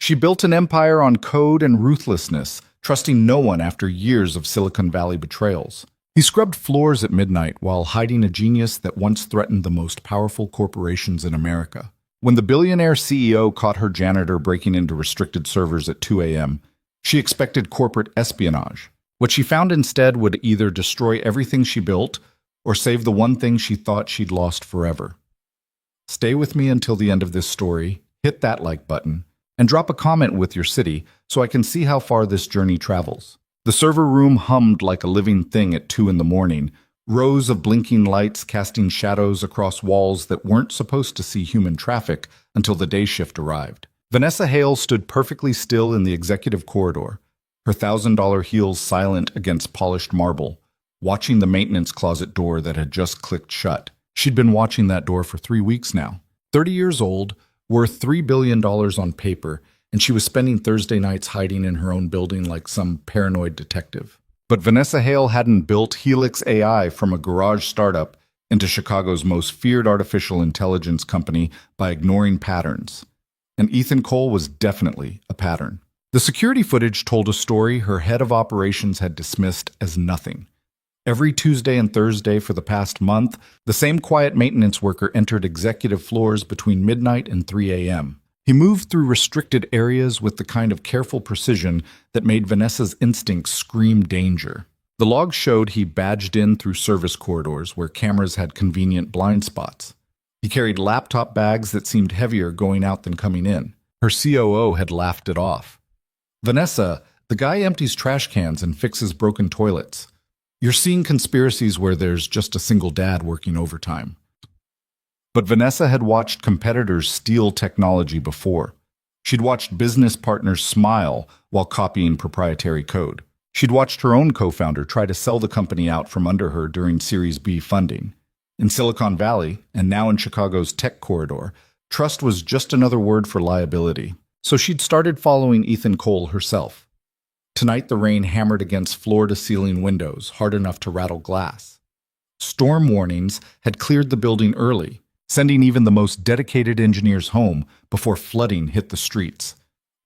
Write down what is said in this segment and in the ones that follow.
She built an empire on code and ruthlessness, trusting no one after years of Silicon Valley betrayals. He scrubbed floors at midnight while hiding a genius that once threatened the most powerful corporations in America. When the billionaire CEO caught her janitor breaking into restricted servers at 2 a.m., she expected corporate espionage. What she found instead would either destroy everything she built or save the one thing she thought she'd lost forever. Stay with me until the end of this story, hit that like button, and drop a comment with your city so I can see how far this journey travels. The server room hummed like a living thing at 2 in the morning, rows of blinking lights casting shadows across walls that weren't supposed to see human traffic until the day shift arrived. Vanessa Hale stood perfectly still in the executive corridor, her $1,000 heels silent against polished marble, watching the maintenance closet door that had just clicked shut. She'd been watching that door for 3 weeks now. 30 years old, worth $3 billion on paper, and she was spending Thursday nights hiding in her own building like some paranoid detective. But Vanessa Hale hadn't built Helix AI from a garage startup into Chicago's most feared artificial intelligence company by ignoring patterns. And Ethan Cole was definitely a pattern. The security footage told a story her head of operations had dismissed as nothing. Every Tuesday and Thursday for the past month, the same quiet maintenance worker entered executive floors between midnight and 3 a.m. He moved through restricted areas with the kind of careful precision that made Vanessa's instincts scream danger. The logs showed he badged in through service corridors where cameras had convenient blind spots. He carried laptop bags that seemed heavier going out than coming in. Her COO had laughed it off. "Vanessa, the guy empties trash cans and fixes broken toilets. You're seeing conspiracies where there's just a single dad working overtime." But Vanessa had watched competitors steal technology before. She'd watched business partners smile while copying proprietary code. She'd watched her own co-founder try to sell the company out from under her during Series B funding. In Silicon Valley, and now in Chicago's tech corridor, trust was just another word for liability. So she'd started following Ethan Cole herself. Tonight the rain hammered against floor-to-ceiling windows, hard enough to rattle glass. Storm warnings had cleared the building early, sending even the most dedicated engineers home before flooding hit the streets.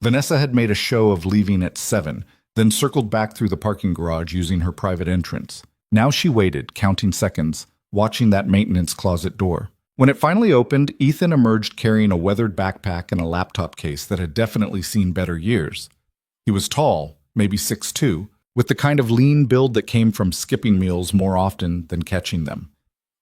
Vanessa had made a show of leaving at 7, then circled back through the parking garage using her private entrance. Now she waited, counting seconds, watching that maintenance closet door. When it finally opened, Ethan emerged carrying a weathered backpack and a laptop case that had definitely seen better years. He was tall, maybe 6'2", with the kind of lean build that came from skipping meals more often than catching them.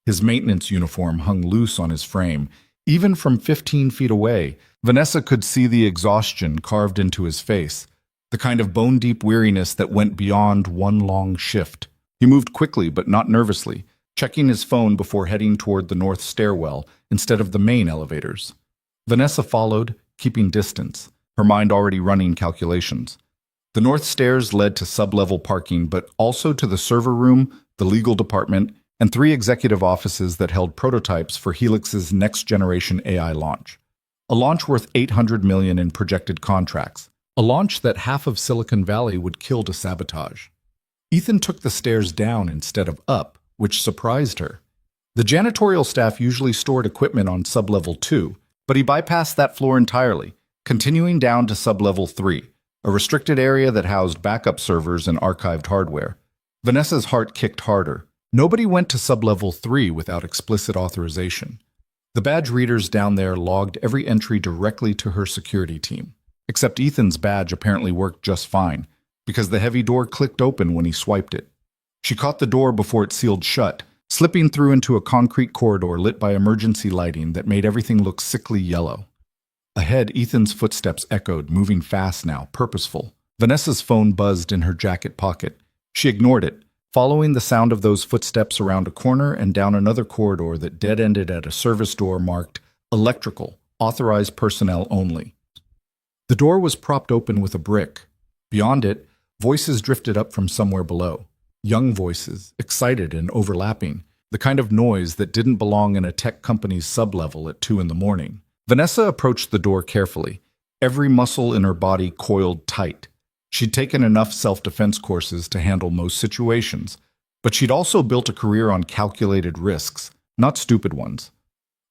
His maintenance uniform hung loose on his frame. Even from 15 feet away, Vanessa could see the exhaustion carved into his face, the kind of bone-deep weariness that went beyond one long shift. He moved quickly but not nervously, checking his phone before heading toward the north stairwell instead of the main elevators. Vanessa followed, keeping distance, her mind already running calculations. The north stairs led to sub-level parking, but also to the server room, the legal department, and 3 executive offices that held prototypes for Helix's next-generation AI launch. A launch worth $800 million in projected contracts. A launch that half of Silicon Valley would kill to sabotage. Ethan took the stairs down instead of up, which surprised her. The janitorial staff usually stored equipment on sub-level 2, but he bypassed that floor entirely, continuing down to sub-level 3, a restricted area that housed backup servers and archived hardware. Vanessa's heart kicked harder. Nobody went to sub-level 3 without explicit authorization. The badge readers down there logged every entry directly to her security team. Except Ethan's badge apparently worked just fine, because the heavy door clicked open when he swiped it. She caught the door before it sealed shut, slipping through into a concrete corridor lit by emergency lighting that made everything look sickly yellow. Ahead, Ethan's footsteps echoed, moving fast now, purposeful. Vanessa's phone buzzed in her jacket pocket. She ignored it, following the sound of those footsteps around a corner and down another corridor that dead-ended at a service door marked "Electrical, Authorized Personnel Only." The door was propped open with a brick. Beyond it, voices drifted up from somewhere below. Young voices, excited and overlapping, the kind of noise that didn't belong in a tech company's sub-level at 2 in the morning. Vanessa approached the door carefully, every muscle in her body coiled tight. She'd taken enough self-defense courses to handle most situations, but she'd also built a career on calculated risks, not stupid ones.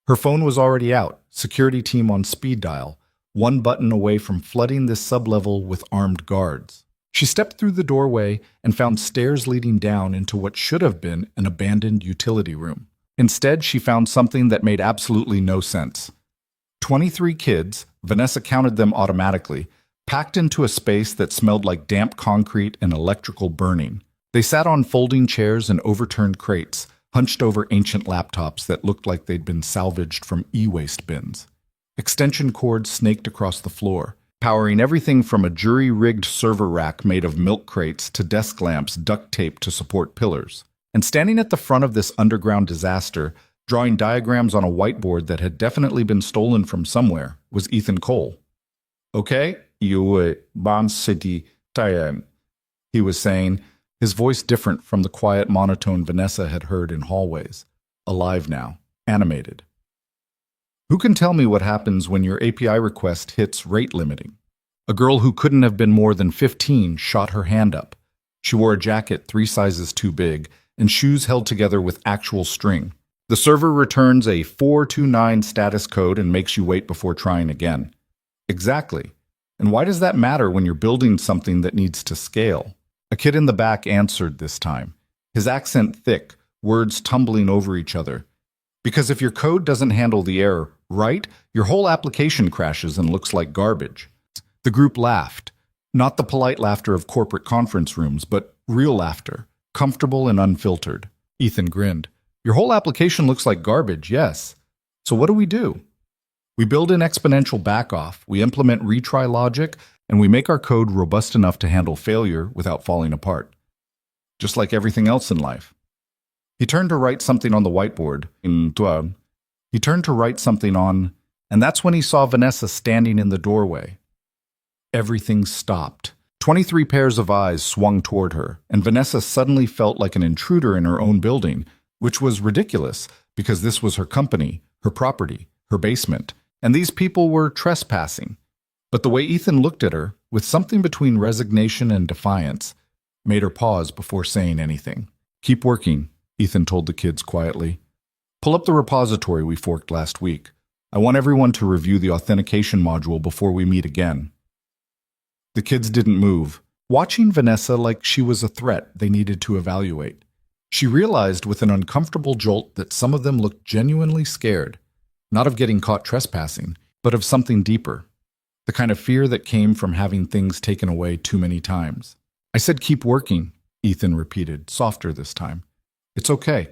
Her phone was already out, security team on speed dial, one button away from flooding this sublevel with armed guards. She stepped through the doorway and found stairs leading down into what should have been an abandoned utility room. Instead, she found something that made absolutely no sense. 23 kids, Vanessa counted them automatically, packed into a space that smelled like damp concrete and electrical burning. They sat on folding chairs and overturned crates, hunched over ancient laptops that looked like they'd been salvaged from e-waste bins. Extension cords snaked across the floor, powering everything from a jury-rigged server rack made of milk crates to desk lamps duct taped to support pillars. And standing at the front of this underground disaster, drawing diagrams on a whiteboard that had definitely been stolen from somewhere, was Ethan Cole. "Okay, you Bond City Time," he was saying, his voice different from the quiet monotone Vanessa had heard in hallways. Alive now, animated. "Who can tell me what happens when your API request hits rate limiting?" A girl who couldn't have been more than 15 shot her hand up. She wore a jacket 3 sizes too big and shoes held together with actual string. "The server returns a 429 status code and makes you wait before trying again." Exactly. And why does that matter when you're building something that needs to scale? A kid in the back answered this time, his accent thick, words tumbling over each other. "Because if your code doesn't handle the error, right, your whole application crashes and looks like garbage." The group laughed. Not the polite laughter of corporate conference rooms, but real laughter, comfortable and unfiltered. Ethan grinned. "Your whole application looks like garbage, yes. So what do? We build in exponential backoff, we implement retry logic, and we make our code robust enough to handle failure without falling apart. Just like everything else in life." He turned to write something on the whiteboard. And that's when he saw Vanessa standing in the doorway. Everything stopped. 23 pairs of eyes swung toward her, and Vanessa suddenly felt like an intruder in her own building, which was ridiculous because this was her company, her property, her basement, and these people were trespassing. But the way Ethan looked at her, with something between resignation and defiance, made her pause before saying anything. "Keep working," Ethan told the kids quietly. "Pull up the repository we forked last week. I want everyone to review the authentication module before we meet again." The kids didn't move, watching Vanessa like she was a threat they needed to evaluate. She realized with an uncomfortable jolt that some of them looked genuinely scared, not of getting caught trespassing, but of something deeper. The kind of fear that came from having things taken away too many times. "I said keep working," Ethan repeated, softer this time. "It's okay."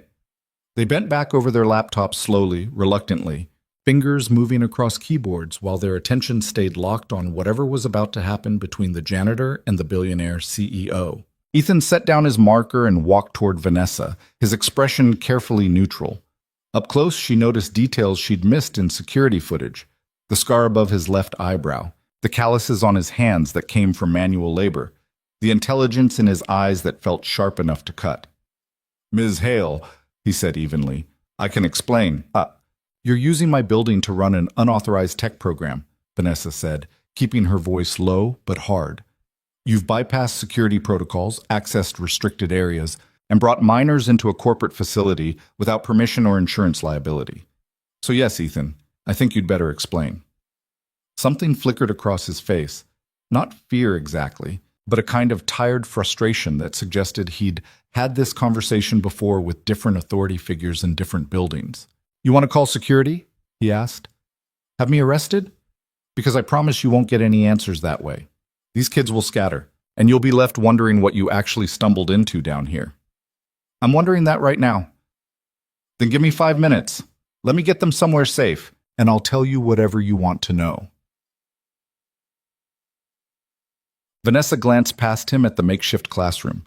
They bent back over their laptops slowly, reluctantly, fingers moving across keyboards while their attention stayed locked on whatever was about to happen between the janitor and the billionaire CEO. Ethan set down his marker and walked toward Vanessa, his expression carefully neutral. Up close, she noticed details she'd missed in security footage. The scar above his left eyebrow, the calluses on his hands that came from manual labor, the intelligence in his eyes that felt sharp enough to cut. "Ms. Hale," he said evenly, "I can explain." "You're using my building to run an unauthorized tech program," Vanessa said, keeping her voice low but hard. "You've bypassed security protocols, accessed restricted areas, and brought minors into a corporate facility without permission or insurance liability. So yes, Ethan, I think you'd better explain." Something flickered across his face. Not fear exactly, but a kind of tired frustration that suggested he'd had this conversation before with different authority figures in different buildings. "You want to call security?" he asked. "Have me arrested? Because I promise you won't get any answers that way. These kids will scatter, and you'll be left wondering what you actually stumbled into down here." "I'm wondering that right now." "Then give me 5 minutes. Let me get them somewhere safe, and I'll tell you whatever you want to know." Vanessa glanced past him at the makeshift classroom.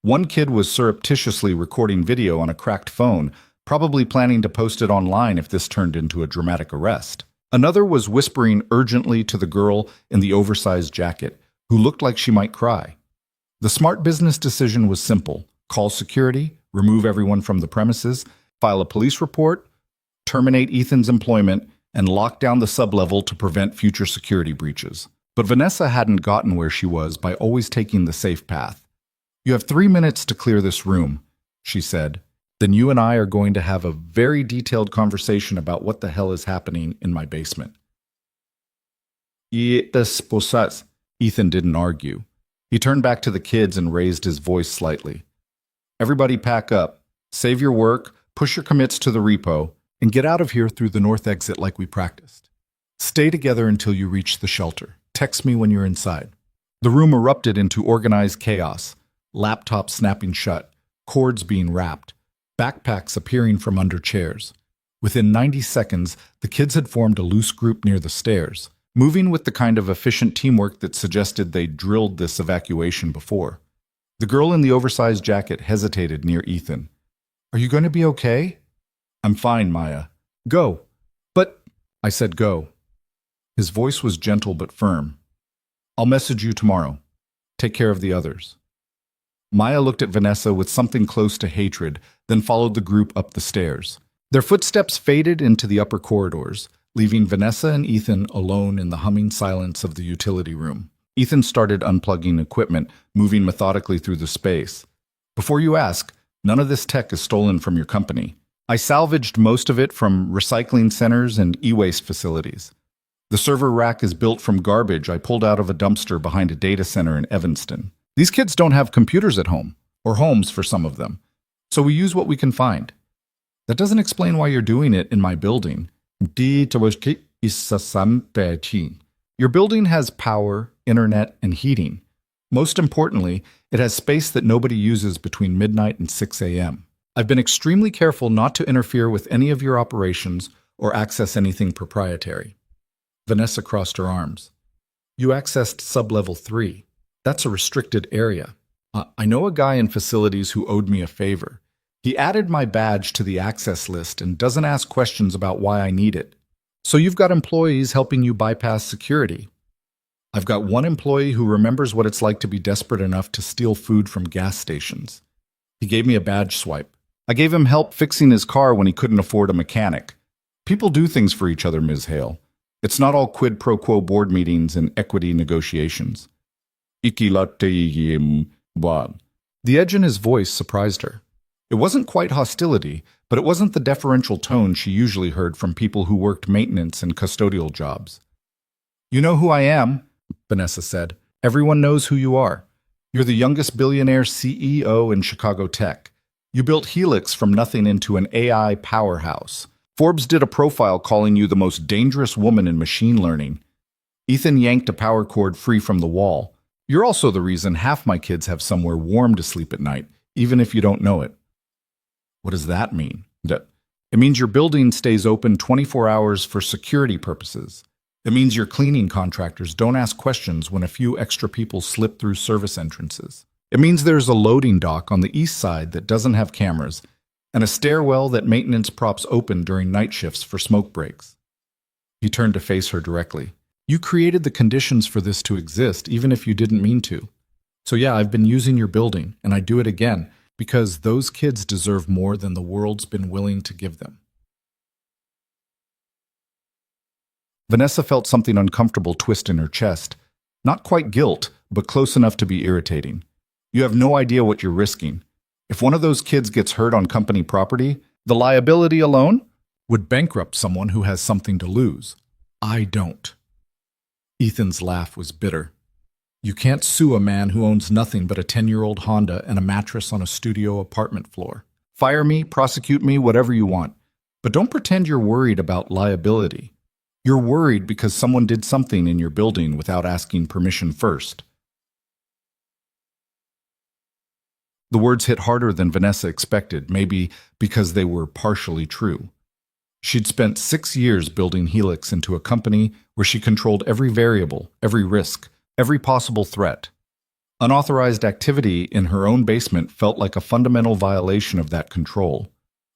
One kid was surreptitiously recording video on a cracked phone, probably planning to post it online if this turned into a dramatic arrest. Another was whispering urgently to the girl in the oversized jacket, who looked like she might cry. The smart business decision was simple: call security, remove everyone from the premises, file a police report, terminate Ethan's employment, and lock down the sublevel to prevent future security breaches. But Vanessa hadn't gotten where she was by always taking the safe path. "You have 3 minutes to clear this room," she said. "Then you and I are going to have a very detailed conversation about what the hell is happening in my basement." esposas. Ethan didn't argue. He turned back to the kids and raised his voice slightly. Everybody pack up. Save your work, push your commits to the repo, and get out of here through the north exit like we practiced. Stay together until you reach the shelter. Text me when you're inside. The room erupted into organized chaos, laptops snapping shut, cords being wrapped, backpacks appearing from under chairs. Within 90 seconds, the kids had formed a loose group near the stairs, moving with the kind of efficient teamwork that suggested they'd drilled this evacuation before. The girl in the oversized jacket hesitated near Ethan. Are you going to be okay? I'm fine, Maya. Go. But I said go. His voice was gentle but firm. I'll message you tomorrow. Take care of the others. Maya looked at Vanessa with something close to hatred, then followed the group up the stairs. Their footsteps faded into the upper corridors, leaving Vanessa and Ethan alone in the humming silence of the utility room. Ethan started unplugging equipment, moving methodically through the space. Before you ask, none of this tech is stolen from your company. I salvaged most of it from recycling centers and e-waste facilities. The server rack is built from garbage I pulled out of a dumpster behind a data center in Evanston. These kids don't have computers at home, or homes for some of them, so we use what we can find. That doesn't explain why you're doing it in my building. Your building has power, internet, and heating. Most importantly, it has space that nobody uses between midnight and 6 a.m. I've been extremely careful not to interfere with any of your operations or access anything proprietary. Vanessa crossed her arms. You accessed sub-level 3. That's a restricted area. I know a guy in facilities who owed me a favor. He added my badge to the access list and doesn't ask questions about why I need it. So you've got employees helping you bypass security. I've got one employee who remembers what it's like to be desperate enough to steal food from gas stations. He gave me a badge swipe. I gave him help fixing his car when he couldn't afford a mechanic. People do things for each other, Ms. Hale. It's not all quid pro quo board meetings and equity negotiations. The edge in his voice surprised her. It wasn't quite hostility, but it wasn't the deferential tone she usually heard from people who worked maintenance and custodial jobs. You know who I am, Vanessa said. Everyone knows who you are. You're the youngest billionaire CEO in Chicago tech. You built Helix from nothing into an AI powerhouse. Forbes did a profile calling you the most dangerous woman in machine learning. Ethan yanked a power cord free from the wall. You're also the reason half my kids have somewhere warm to sleep at night, even if you don't know it. What does that mean? It means your building stays open 24 hours for security purposes. It means your cleaning contractors don't ask questions when a few extra people slip through service entrances. It means there's a loading dock on the east side that doesn't have cameras, and a stairwell that maintenance props open during night shifts for smoke breaks. He turned to face her directly. You created the conditions for this to exist, even if you didn't mean to. So yeah, I've been using your building, and I do it again, because those kids deserve more than the world's been willing to give them. Vanessa felt something uncomfortable twist in her chest. Not quite guilt, but close enough to be irritating. You have no idea what you're risking. If one of those kids gets hurt on company property, the liability alone would bankrupt someone who has something to lose. I don't. Ethan's laugh was bitter. You can't sue a man who owns nothing but a 10-year-old Honda and a mattress on a studio apartment floor. Fire me, prosecute me, whatever you want. But don't pretend you're worried about liability. You're worried because someone did something in your building without asking permission first. The words hit harder than Vanessa expected, maybe because they were partially true. She'd spent 6 years building Helix into a company where she controlled every variable, every risk, every possible threat. Unauthorized activity in her own basement felt like a fundamental violation of that control.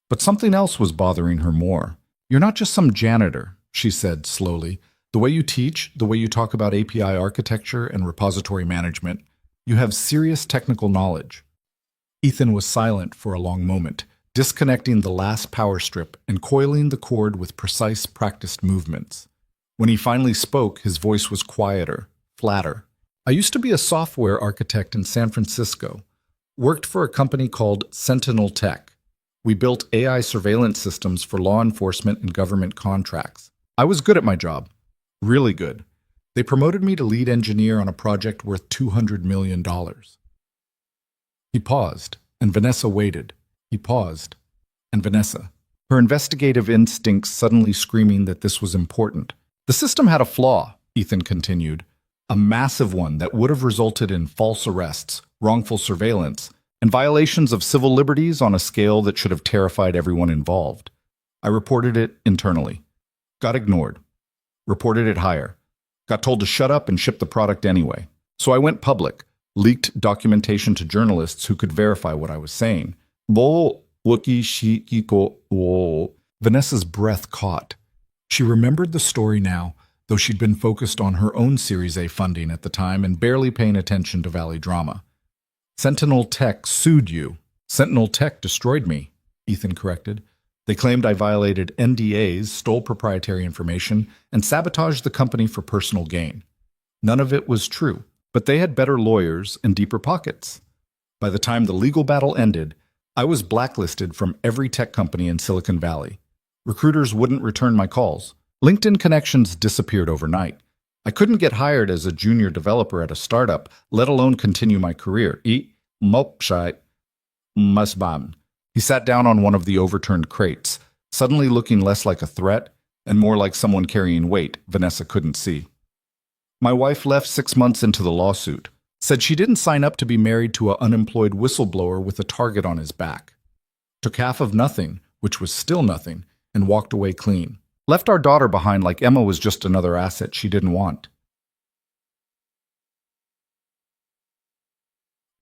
But something else was bothering her more. You're not just some janitor, she said slowly. The way you teach, the way you talk about API architecture and repository management, you have serious technical knowledge. Ethan was silent for a long moment, disconnecting the last power strip and coiling the cord with precise, practiced movements. When he finally spoke, his voice was quieter, flatter. I used to be a software architect in San Francisco. Worked for a company called Sentinel Tech. We built AI surveillance systems for law enforcement and government contracts. I was good at my job. Really good. They promoted me to lead engineer on a project worth $200 million. He paused, and Vanessa waited. He paused, and Vanessa, her investigative instincts suddenly screaming that this was important. The system had a flaw, Ethan continued, a massive one that would have resulted in false arrests, wrongful surveillance, and violations of civil liberties on a scale that should have terrified everyone involved. I reported it internally. Got ignored. Reported it higher. Got told to shut up and ship the product anyway. So I went public, leaked documentation to journalists who could verify what I was saying. Vanessa's breath caught. She remembered the story now, though she'd been focused on her own Series A funding at the time and barely paying attention to Valley drama. Sentinel Tech sued you. Sentinel Tech destroyed me, Ethan corrected. They claimed I violated NDAs, stole proprietary information, and sabotaged the company for personal gain. None of it was true, but they had better lawyers and deeper pockets. By the time the legal battle ended, I was blacklisted from every tech company in Silicon Valley. Recruiters wouldn't return my calls. LinkedIn connections disappeared overnight. I couldn't get hired as a junior developer at a startup, let alone continue my career. He sat down on one of the overturned crates, suddenly looking less like a threat and more like someone carrying weight Vanessa couldn't see. My wife left 6 months into the lawsuit, said she didn't sign up to be married to an unemployed whistleblower with a target on his back. Took half of nothing, which was still nothing, and walked away clean. Left our daughter behind like Emma was just another asset she didn't want.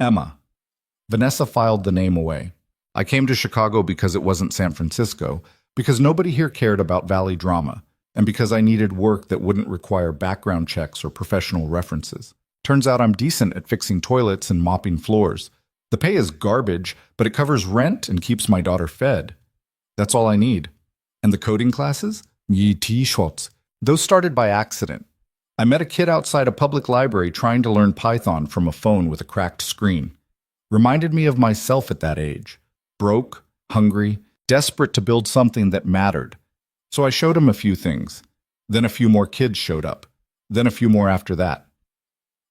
Emma. Vanessa filed the name away. I came to Chicago because it wasn't San Francisco, because nobody here cared about Valley drama, and because I needed work that wouldn't require background checks or professional references. Turns out I'm decent at fixing toilets and mopping floors. The pay is garbage, but it covers rent and keeps my daughter fed. That's all I need. And the coding classes? Those started by accident. I met a kid outside a public library trying to learn Python from a phone with a cracked screen. Reminded me of myself at that age. Broke, hungry, desperate to build something that mattered. So I showed him a few things. Then a few more kids showed up. Then a few more after that.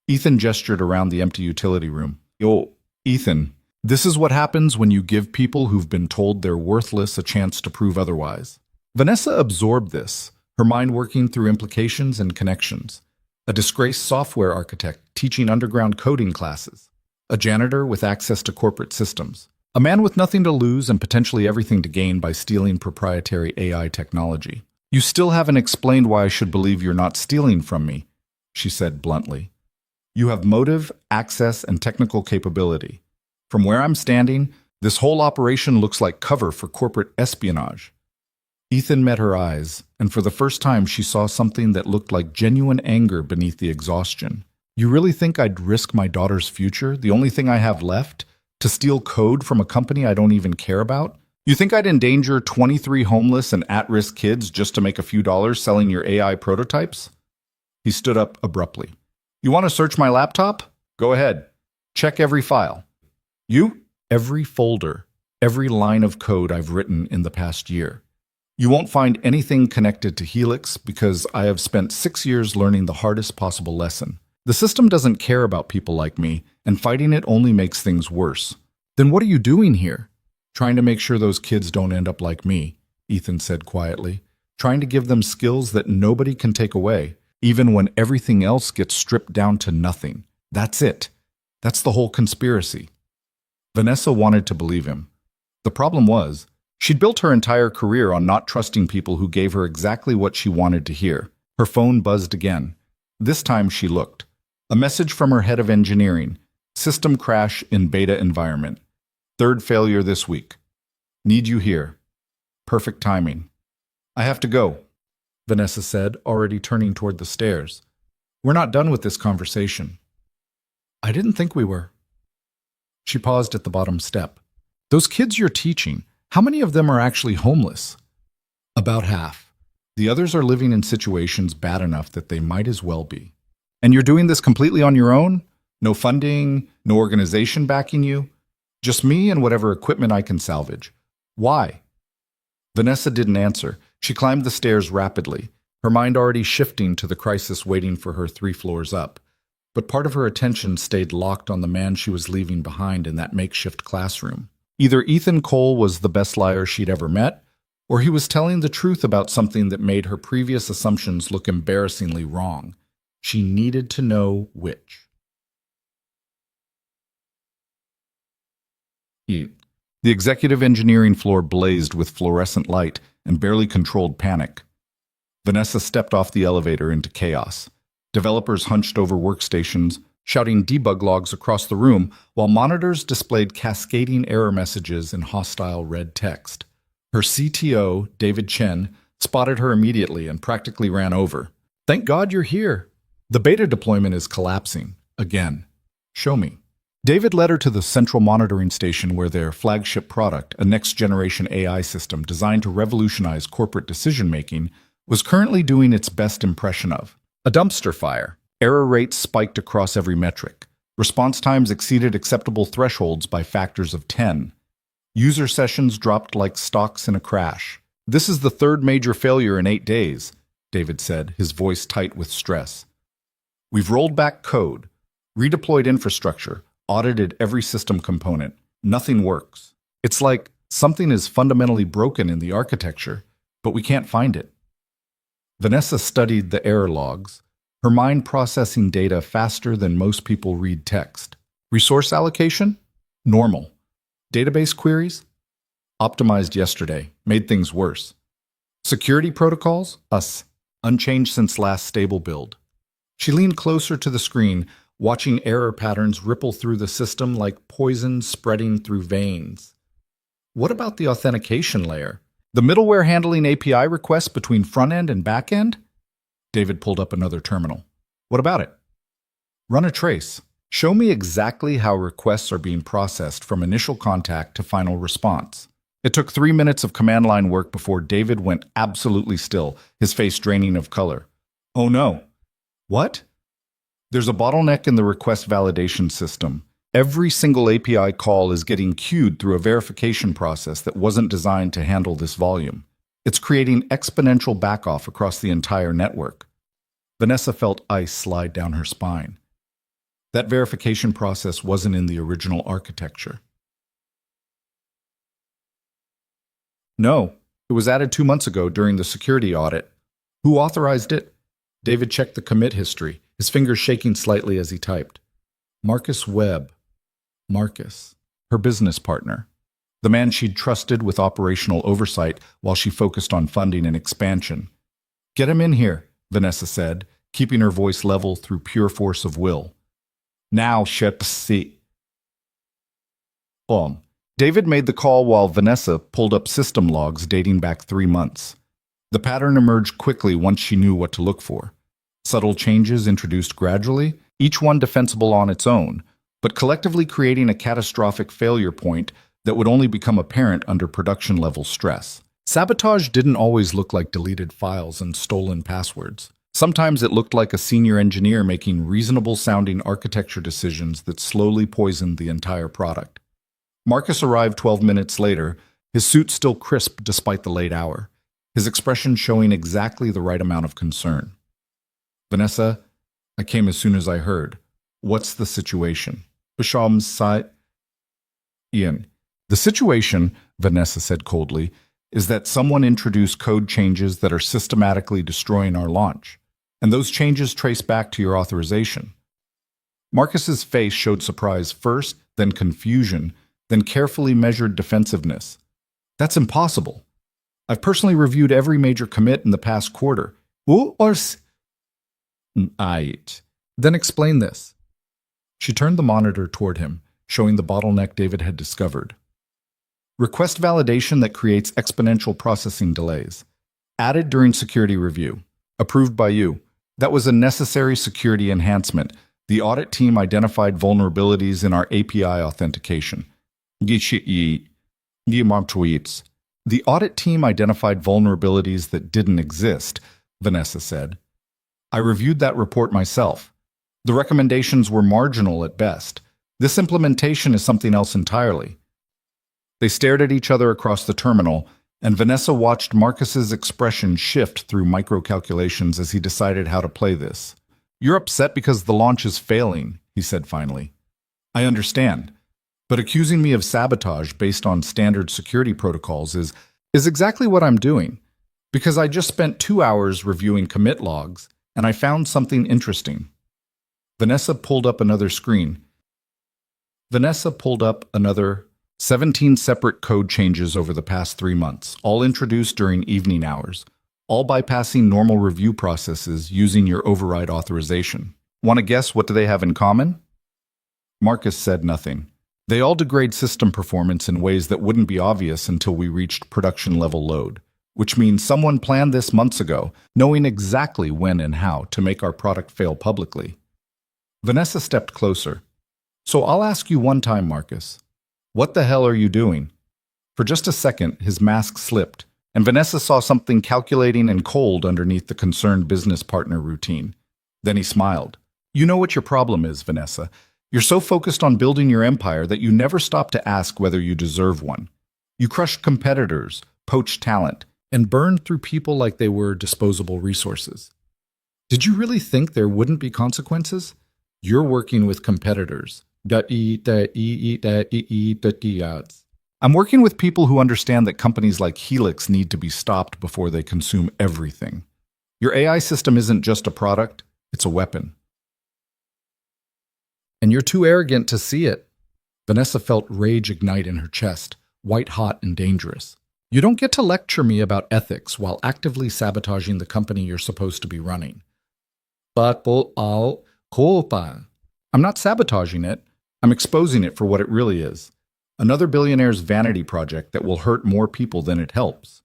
Ethan gestured around the empty utility room. Yo, Ethan, this is what happens when you give people who've been told they're worthless a chance to prove otherwise. Vanessa absorbed this, her mind working through implications and connections. A disgraced software architect teaching underground coding classes. A janitor with access to corporate systems. A man with nothing to lose and potentially everything to gain by stealing proprietary AI technology. You still haven't explained why I should believe you're not stealing from me, she said bluntly. You have motive, access, and technical capability. From where I'm standing, this whole operation looks like cover for corporate espionage. Ethan met her eyes, and for the first time she saw something that looked like genuine anger beneath the exhaustion. You really think I'd risk my daughter's future, the only thing I have left, to steal code from a company I don't even care about? You think I'd endanger 23 homeless and at-risk kids just to make a few dollars selling your AI prototypes? He stood up abruptly. You want to search my laptop? Go ahead. Check every file. You? Every folder, every line of code I've written in the past year. You won't find anything connected to Helix because I have spent 6 years learning the hardest possible lesson. The system doesn't care about people like me, and fighting it only makes things worse. Then what are you doing here? Trying to make sure those kids don't end up like me, Ethan said quietly. Trying to give them skills that nobody can take away, even when everything else gets stripped down to nothing. That's it. That's the whole conspiracy. Vanessa wanted to believe him. The problem was, she'd built her entire career on not trusting people who gave her exactly what she wanted to hear. Her phone buzzed again. This time she looked. A message from her head of engineering. System crash in beta environment. 3rd failure this week. Need you here. Perfect timing. I have to go, Vanessa said, already turning toward the stairs. We're not done with this conversation. I didn't think we were. She paused at the bottom step. Those kids you're teaching, how many of them are actually homeless? About half. The others are living in situations bad enough that they might as well be. And you're doing this completely on your own? No funding, no organization backing you? Just me and whatever equipment I can salvage. Why? Vanessa didn't answer. She climbed the stairs rapidly, her mind already shifting to the crisis waiting for her 3 floors up. But part of her attention stayed locked on the man she was leaving behind in that makeshift classroom. Either Ethan Cole was the best liar she'd ever met, or he was telling the truth about something that made her previous assumptions look embarrassingly wrong. She needed to know which. The executive engineering floor blazed with fluorescent light and barely controlled panic. Vanessa stepped off the elevator into chaos. Developers hunched over workstations, shouting debug logs across the room, while monitors displayed cascading error messages in hostile red text. Her CTO, David Chen, spotted her immediately and practically ran over. "Thank God you're here. The beta deployment is collapsing. Again. Show me." David led her to the central monitoring station where their flagship product, a next-generation AI system designed to revolutionize corporate decision-making, was currently doing its best impression of a dumpster fire. Error rates spiked across every metric. Response times exceeded acceptable thresholds by factors of 10. User sessions dropped like stocks in a crash. "This is the third major failure in 8 days," David said, his voice tight with stress. "We've rolled back code, redeployed infrastructure, audited every system component. Nothing works. It's like something is fundamentally broken in the architecture, but we can't find it." Vanessa studied the error logs, her mind processing data faster than most people read text. Resource allocation? Normal. Database queries? Optimized yesterday, made things worse. Security protocols? Unchanged since last stable build. She leaned closer to the screen, watching error patterns ripple through the system like poison spreading through veins. What about the authentication layer? The middleware handling API requests between front-end and back-end? David pulled up another terminal. What about it? Run a trace. Show me exactly how requests are being processed from initial contact to final response. It took 3 minutes of command line work before David went absolutely still, his face draining of color. Oh no. What? There's a bottleneck in the request validation system. Every single API call is getting queued through a verification process that wasn't designed to handle this volume. It's creating exponential backoff across the entire network. Vanessa felt ice slide down her spine. That verification process wasn't in the original architecture. No, it was added 2 months ago during the security audit. Who authorized it? David checked the commit history, his fingers shaking slightly as he typed. Marcus Webb. Marcus, her business partner. The man she'd trusted with operational oversight while she focused on funding and expansion. Get him in here, Vanessa said, keeping her voice level through pure force of will. Now, see. David made the call while Vanessa pulled up system logs dating back 3 months. The pattern emerged quickly once she knew what to look for. Subtle changes introduced gradually, each one defensible on its own, but collectively creating a catastrophic failure point that would only become apparent under production-level stress. Sabotage didn't always look like deleted files and stolen passwords. Sometimes it looked like a senior engineer making reasonable-sounding architecture decisions that slowly poisoned the entire product. Marcus arrived 12 minutes later, his suit still crisp despite the late hour, his expression showing exactly the right amount of concern. Vanessa, I came as soon as I heard. What's the situation? Basham's side? Ian. The situation, Vanessa said coldly, is that someone introduced code changes that are systematically destroying our launch, and those changes trace back to your authorization. Marcus's face showed surprise first, then confusion, then carefully measured defensiveness. That's impossible. I've personally reviewed every major commit in the past quarter. Then explain this. She turned the monitor toward him, showing the bottleneck David had discovered. Request validation that creates exponential processing delays. Added during security review. Approved by you. That was a necessary security enhancement. The audit team identified vulnerabilities in our API authentication. The audit team identified vulnerabilities that didn't exist, Vanessa said. I reviewed that report myself. The recommendations were marginal at best. This implementation is something else entirely. They stared at each other across the terminal, And Vanessa watched Marcus's expression shift through micro-calculations as he decided how to play this. "You're upset because the launch is failing," he said finally. "I understand. But accusing me of sabotage based on standard security protocols is exactly what I'm doing. Because I just spent 2 hours reviewing commit logs, and I found something interesting." Vanessa pulled up another screen. Vanessa pulled up another 17 separate code changes over the past 3 months, all introduced during evening hours, all bypassing normal review processes using your override authorization. Want to guess what do they have in common? Marcus said nothing. They all degrade system performance in ways that wouldn't be obvious until we reached production level load, which means someone planned this months ago, knowing exactly when and how to make our product fail publicly. Vanessa stepped closer. "So I'll ask you one time, Marcus. What the hell are you doing?" For just a second, his mask slipped, and Vanessa saw something calculating and cold underneath the concerned business partner routine. Then he smiled. "You know what your problem is, Vanessa. You're so focused on building your empire that you never stop to ask whether you deserve one. You crush competitors, poach talent, and burn through people like they were disposable resources. Did you really think there wouldn't be consequences? You're working with competitors. I'm working with people who understand that companies like Helix need to be stopped before they consume everything. Your AI system isn't just a product, it's a weapon. And you're too arrogant to see it." Vanessa felt rage ignite in her chest, white hot and dangerous. "You don't get to lecture me about ethics while actively sabotaging the company you're supposed to be running." "But I'm not sabotaging it. I'm exposing it for what it really is. Another billionaire's vanity project that will hurt more people than it helps."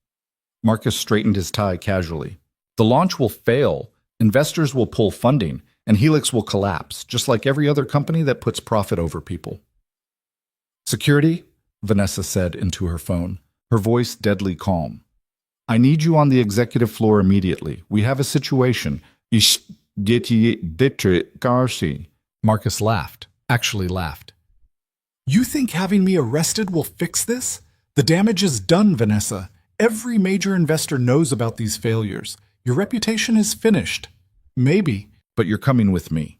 Marcus straightened his tie casually. "The launch will fail, investors will pull funding, and Helix will collapse, just like every other company that puts profit over people." "Security," Vanessa said into her phone, her voice deadly calm. "I need you on the executive floor immediately. We have a situation. Marcus laughed, actually laughed. "You think having me arrested will fix this? The damage is done, Vanessa. Every major investor knows about these failures. Your reputation is finished." "Maybe, but you're coming with me."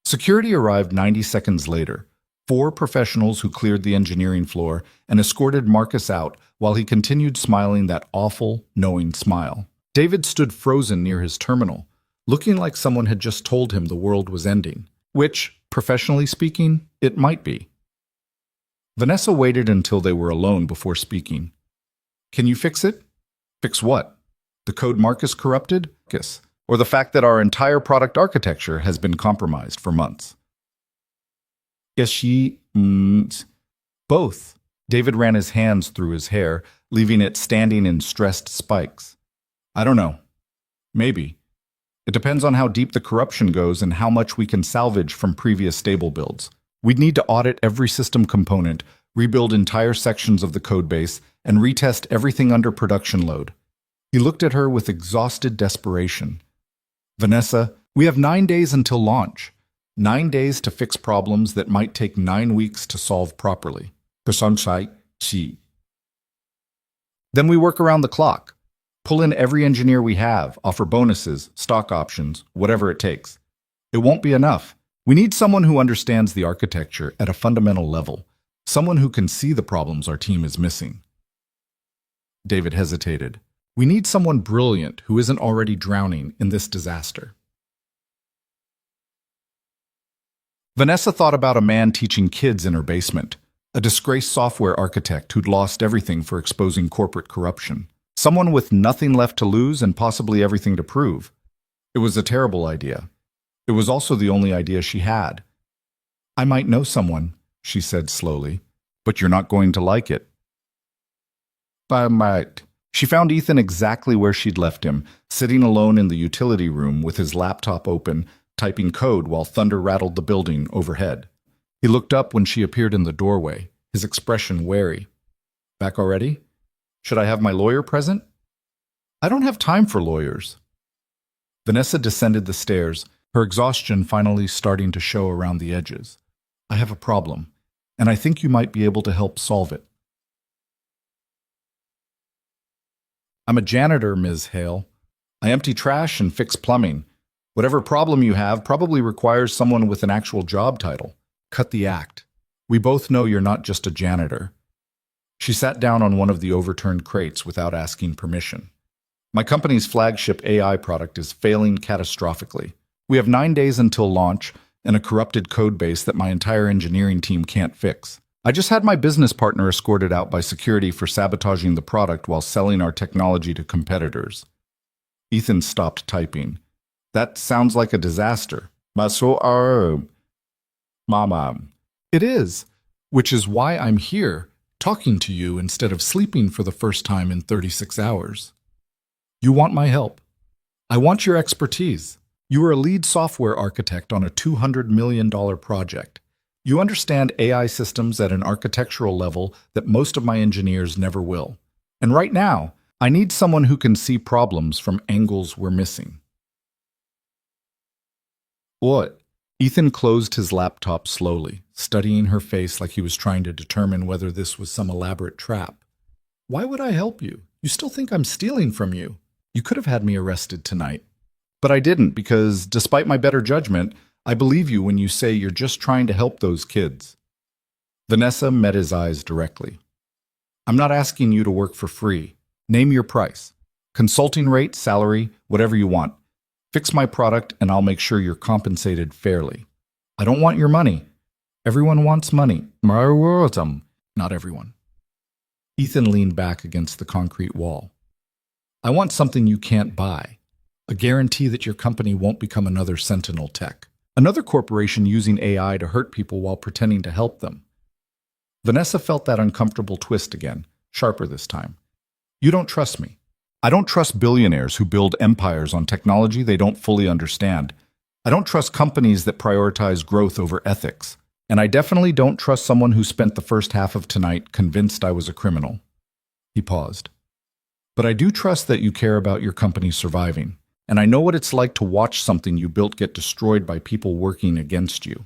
Security arrived 90 seconds later, 4 professionals who cleared the engineering floor and escorted Marcus out while he continued smiling that awful, knowing smile. David stood frozen near his terminal, looking like someone had just told him the world was ending, which, professionally speaking, it might be. Vanessa waited until they were alone before speaking. "Can you fix it?" "Fix what? The code Marcus corrupted? Or the fact that our entire product architecture has been compromised for months?" Both. David ran his hands through his hair, leaving it standing in stressed spikes. "I don't know. Maybe. It depends on how deep the corruption goes and how much we can salvage from previous stable builds. We'd need to audit every system component, rebuild entire sections of the codebase, and retest everything under production load." He looked at her with exhausted desperation. "Vanessa, we have 9 days until launch. 9 days to fix problems that might take 9 weeks to solve properly. Then we work around the clock. Pull in every engineer we have, offer bonuses, stock options, whatever it takes. It won't be enough. We need someone who understands the architecture at a fundamental level, someone who can see the problems our team is missing." David hesitated. "We need someone brilliant who isn't already drowning in this disaster." Vanessa thought about a man teaching kids in her basement, a disgraced software architect who'd lost everything for exposing corporate corruption, someone with nothing left to lose and possibly everything to prove. It was a terrible idea. It was also the only idea she had. "I might know someone," she said slowly, "but you're not going to like it." "I might." She found Ethan exactly where she'd left him, sitting alone in the utility room with his laptop open, typing code while thunder rattled the building overhead. He looked up when she appeared in the doorway, his expression wary. "Back already? Should I have my lawyer present?" "I don't have time for lawyers." Vanessa descended the stairs, her exhaustion finally starting to show around the edges. "I have a problem, and I think you might be able to help solve it." I'm a janitor, Ms. Hale. I empty trash and fix plumbing. Whatever problem you have probably requires someone with an actual job title. Cut the act. We both know you're not just a janitor. She sat down on one of the overturned crates without asking permission. My company's flagship AI product is failing catastrophically. We have 9 days until launch and a corrupted code base that my entire engineering team can't fix. I just had my business partner escorted out by security for sabotaging the product while selling our technology to competitors. Ethan stopped typing. That sounds like a disaster. Mama. It is, which is why I'm here, talking to you instead of sleeping for the first time in 36 hours. You want my help. I want your expertise. You are a lead software architect on a $200 million project. You understand AI systems at an architectural level that most of my engineers never will. And right now, I need someone who can see problems from angles we're missing. What? Ethan closed his laptop slowly, studying her face like he was trying to determine whether this was some elaborate trap. Why would I help you? You still think I'm stealing from you? You could have had me arrested tonight. But I didn't because, despite my better judgment, I believe you when you say you're just trying to help those kids. Vanessa met his eyes directly. I'm not asking you to work for free. Name your price. Consulting rate, salary, whatever you want. Fix my product and I'll make sure you're compensated fairly. I don't want your money. Everyone wants money. Not everyone. Ethan leaned back against the concrete wall. I want something you can't buy. A guarantee that your company won't become another Sentinel Tech. Another corporation using AI to hurt people while pretending to help them. Vanessa felt that uncomfortable twist again, sharper this time. You don't trust me. I don't trust billionaires who build empires on technology they don't fully understand. I don't trust companies that prioritize growth over ethics. And I definitely don't trust someone who spent the first half of tonight convinced I was a criminal. He paused. But I do trust that you care about your company surviving. And I know what it's like to watch something you built get destroyed by people working against you.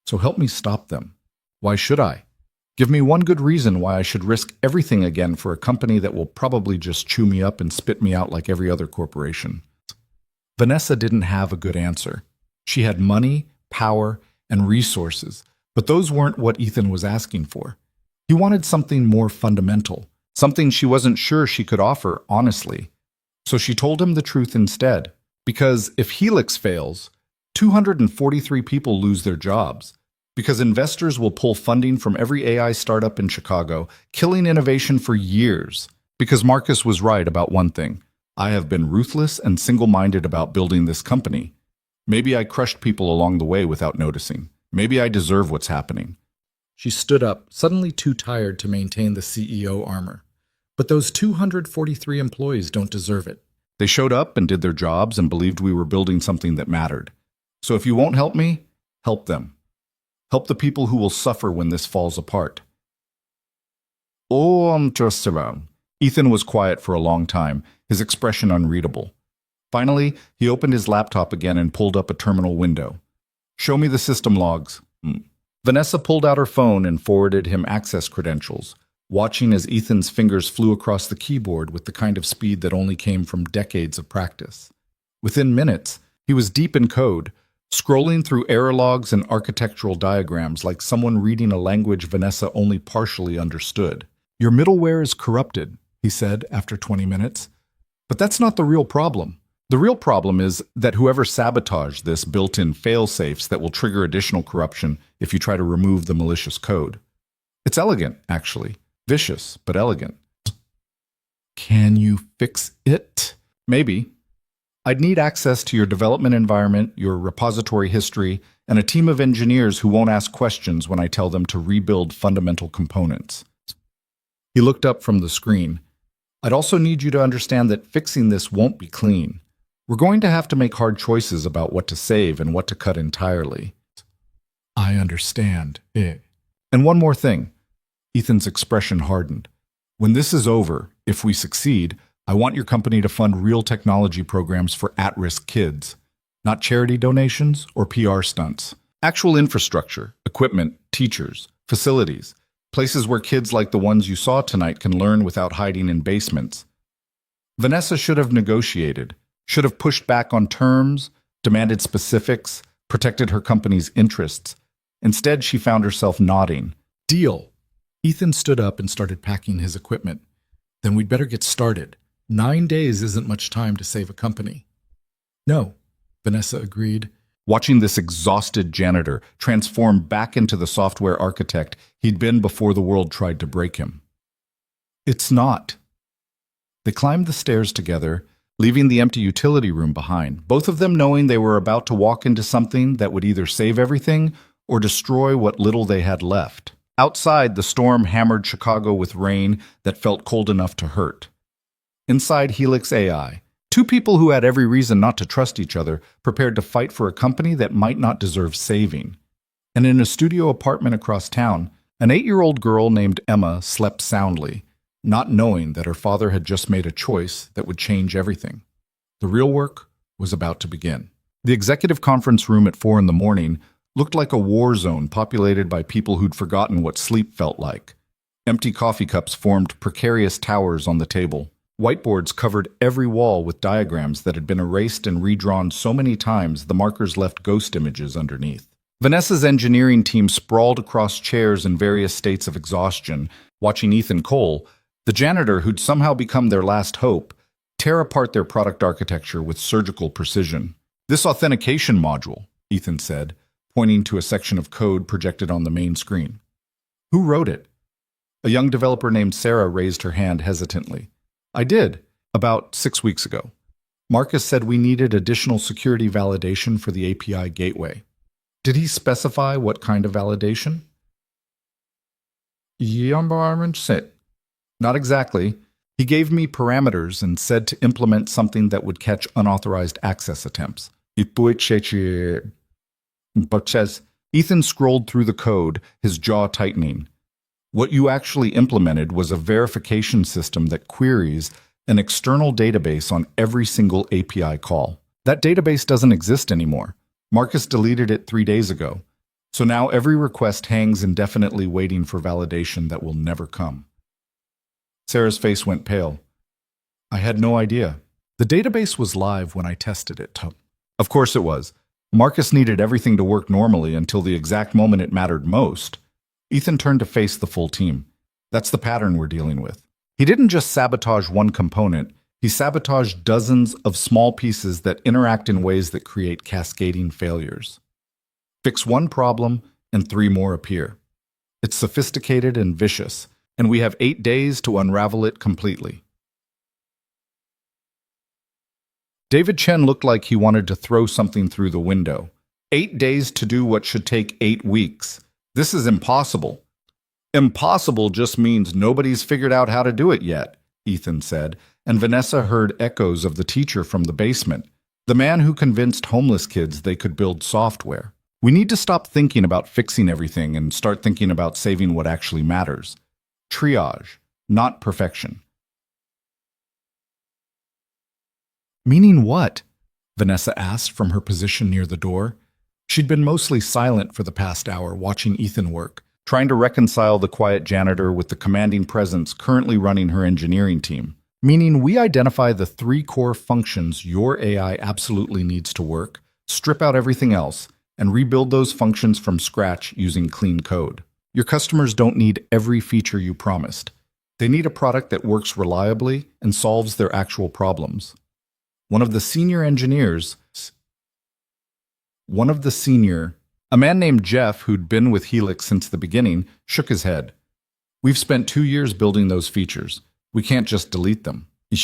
So help me stop them. Why should I? Give me one good reason why I should risk everything again for a company that will probably just chew me up and spit me out like every other corporation. Vanessa didn't have a good answer. She had money, power, and resources, but those weren't what Ethan was asking for. He wanted something more fundamental, something she wasn't sure she could offer honestly. So she told him the truth instead, because if Helix fails, 243 people lose their jobs. Because investors will pull funding from every AI startup in Chicago, killing innovation for years. Because Marcus was right about one thing. I have been ruthless and single-minded about building this company. Maybe I crushed people along the way without noticing. Maybe I deserve what's happening. She stood up, suddenly too tired to maintain the CEO armor. But those 243 employees don't deserve it. They showed up and did their jobs and believed we were building something that mattered. So if you won't help me, help them. Help the people who will suffer when this falls apart. Oh, I'm just around. Ethan was quiet for a long time, his expression unreadable. Finally, he opened his laptop again and pulled up a terminal window. Show me the system logs. Vanessa pulled out her phone and forwarded him access credentials, watching as Ethan's fingers flew across the keyboard with the kind of speed that only came from decades of practice. Within minutes, he was deep in code, scrolling through error logs and architectural diagrams like someone reading a language Vanessa only partially understood. Your middleware is corrupted, he said after 20 minutes. But that's not the real problem. The real problem is that whoever sabotaged this built in fail-safes that will trigger additional corruption if you try to remove the malicious code. It's elegant, actually. Vicious, but elegant. Can you fix it? Maybe. I'd need access to your development environment, your repository history, and a team of engineers who won't ask questions when I tell them to rebuild fundamental components. He looked up from the screen. I'd also need you to understand that fixing this won't be clean. We're going to have to make hard choices about what to save and what to cut entirely. I understand. And one more thing. Ethan's expression hardened. When this is over, if we succeed, I want your company to fund real technology programs for at-risk kids, not charity donations or PR stunts. Actual infrastructure, equipment, teachers, facilities, places where kids like the ones you saw tonight can learn without hiding in basements. Vanessa should have negotiated, should have pushed back on terms, demanded specifics, protected her company's interests. Instead, she found herself nodding. Deal. Ethan stood up and started packing his equipment. Then we'd better get started. 9 days isn't much time to save a company. No, Vanessa agreed. Watching this exhausted janitor transform back into the software architect he'd been before the world tried to break him. It's not. They climbed the stairs together, leaving the empty utility room behind, both of them knowing they were about to walk into something that would either save everything or destroy what little they had left. Outside, the storm hammered Chicago with rain that felt cold enough to hurt. Inside Helix AI, two people who had every reason not to trust each other prepared to fight for a company that might not deserve saving. And in a studio apartment across town, an 8-year-old girl named Emma slept soundly, not knowing that her father had just made a choice that would change everything. The real work was about to begin. The executive conference room at 4 in the morning looked like a war zone populated by people who'd forgotten what sleep felt like. Empty coffee cups formed precarious towers on the table. Whiteboards covered every wall with diagrams that had been erased and redrawn so many times the markers left ghost images underneath. Vanessa's engineering team sprawled across chairs in various states of exhaustion, watching Ethan Cole, the janitor who'd somehow become their last hope, tear apart their product architecture with surgical precision. This authentication module, Ethan said, pointing to a section of code projected on the main screen. Who wrote it? A young developer named Sarah raised her hand hesitantly. I did, about 6 weeks ago. Marcus said we needed additional security validation for the API gateway. Did he specify what kind of validation? Not exactly. He gave me parameters and said to implement something that would catch unauthorized access attempts. Ethan scrolled through the code, his jaw tightening. What you actually implemented was a verification system that queries an external database on every single API call. That database doesn't exist anymore. Marcus deleted it 3 days ago. So now every request hangs indefinitely waiting for validation that will never come. Sarah's face went pale. I had no idea. The database was live when I tested it. Of course it was. Marcus needed everything to work normally until the exact moment it mattered most. Ethan turned to face the full team. That's the pattern we're dealing with. He didn't just sabotage one component, he sabotaged dozens of small pieces that interact in ways that create cascading failures. Fix one problem, and 3 more appear. It's sophisticated and vicious, and we have 8 days to unravel it completely. David Chen looked like he wanted to throw something through the window. 8 days to do what should take 8 weeks. This is impossible. Impossible just means nobody's figured out how to do it yet, Ethan said, and Vanessa heard echoes of the teacher from the basement, the man who convinced homeless kids they could build software. We need to stop thinking about fixing everything and start thinking about saving what actually matters. Triage, not perfection. Meaning what? Vanessa asked from her position near the door. She'd been mostly silent for the past hour, watching Ethan work, trying to reconcile the quiet janitor with the commanding presence currently running her engineering team. Meaning we identify the 3 core functions your AI absolutely needs to work, strip out everything else, and rebuild those functions from scratch using clean code. Your customers don't need every feature you promised. They need a product that works reliably and solves their actual problems. A man named Jeff, who'd been with Helix since the beginning, shook his head. We've spent 2 years building those features. We can't just delete them. You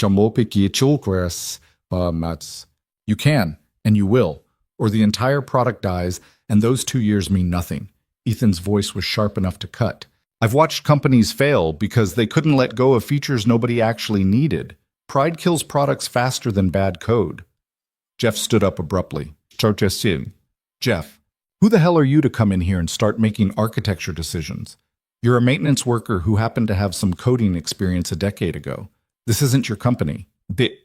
can, and you will, or the entire product dies, and those 2 years mean nothing. Ethan's voice was sharp enough to cut. I've watched companies fail because they couldn't let go of features nobody actually needed. Pride kills products faster than bad code. Jeff stood up abruptly. Jeff, who the hell are you to come in here and start making architecture decisions? You're a maintenance worker who happened to have some coding experience a decade ago. This isn't your company. The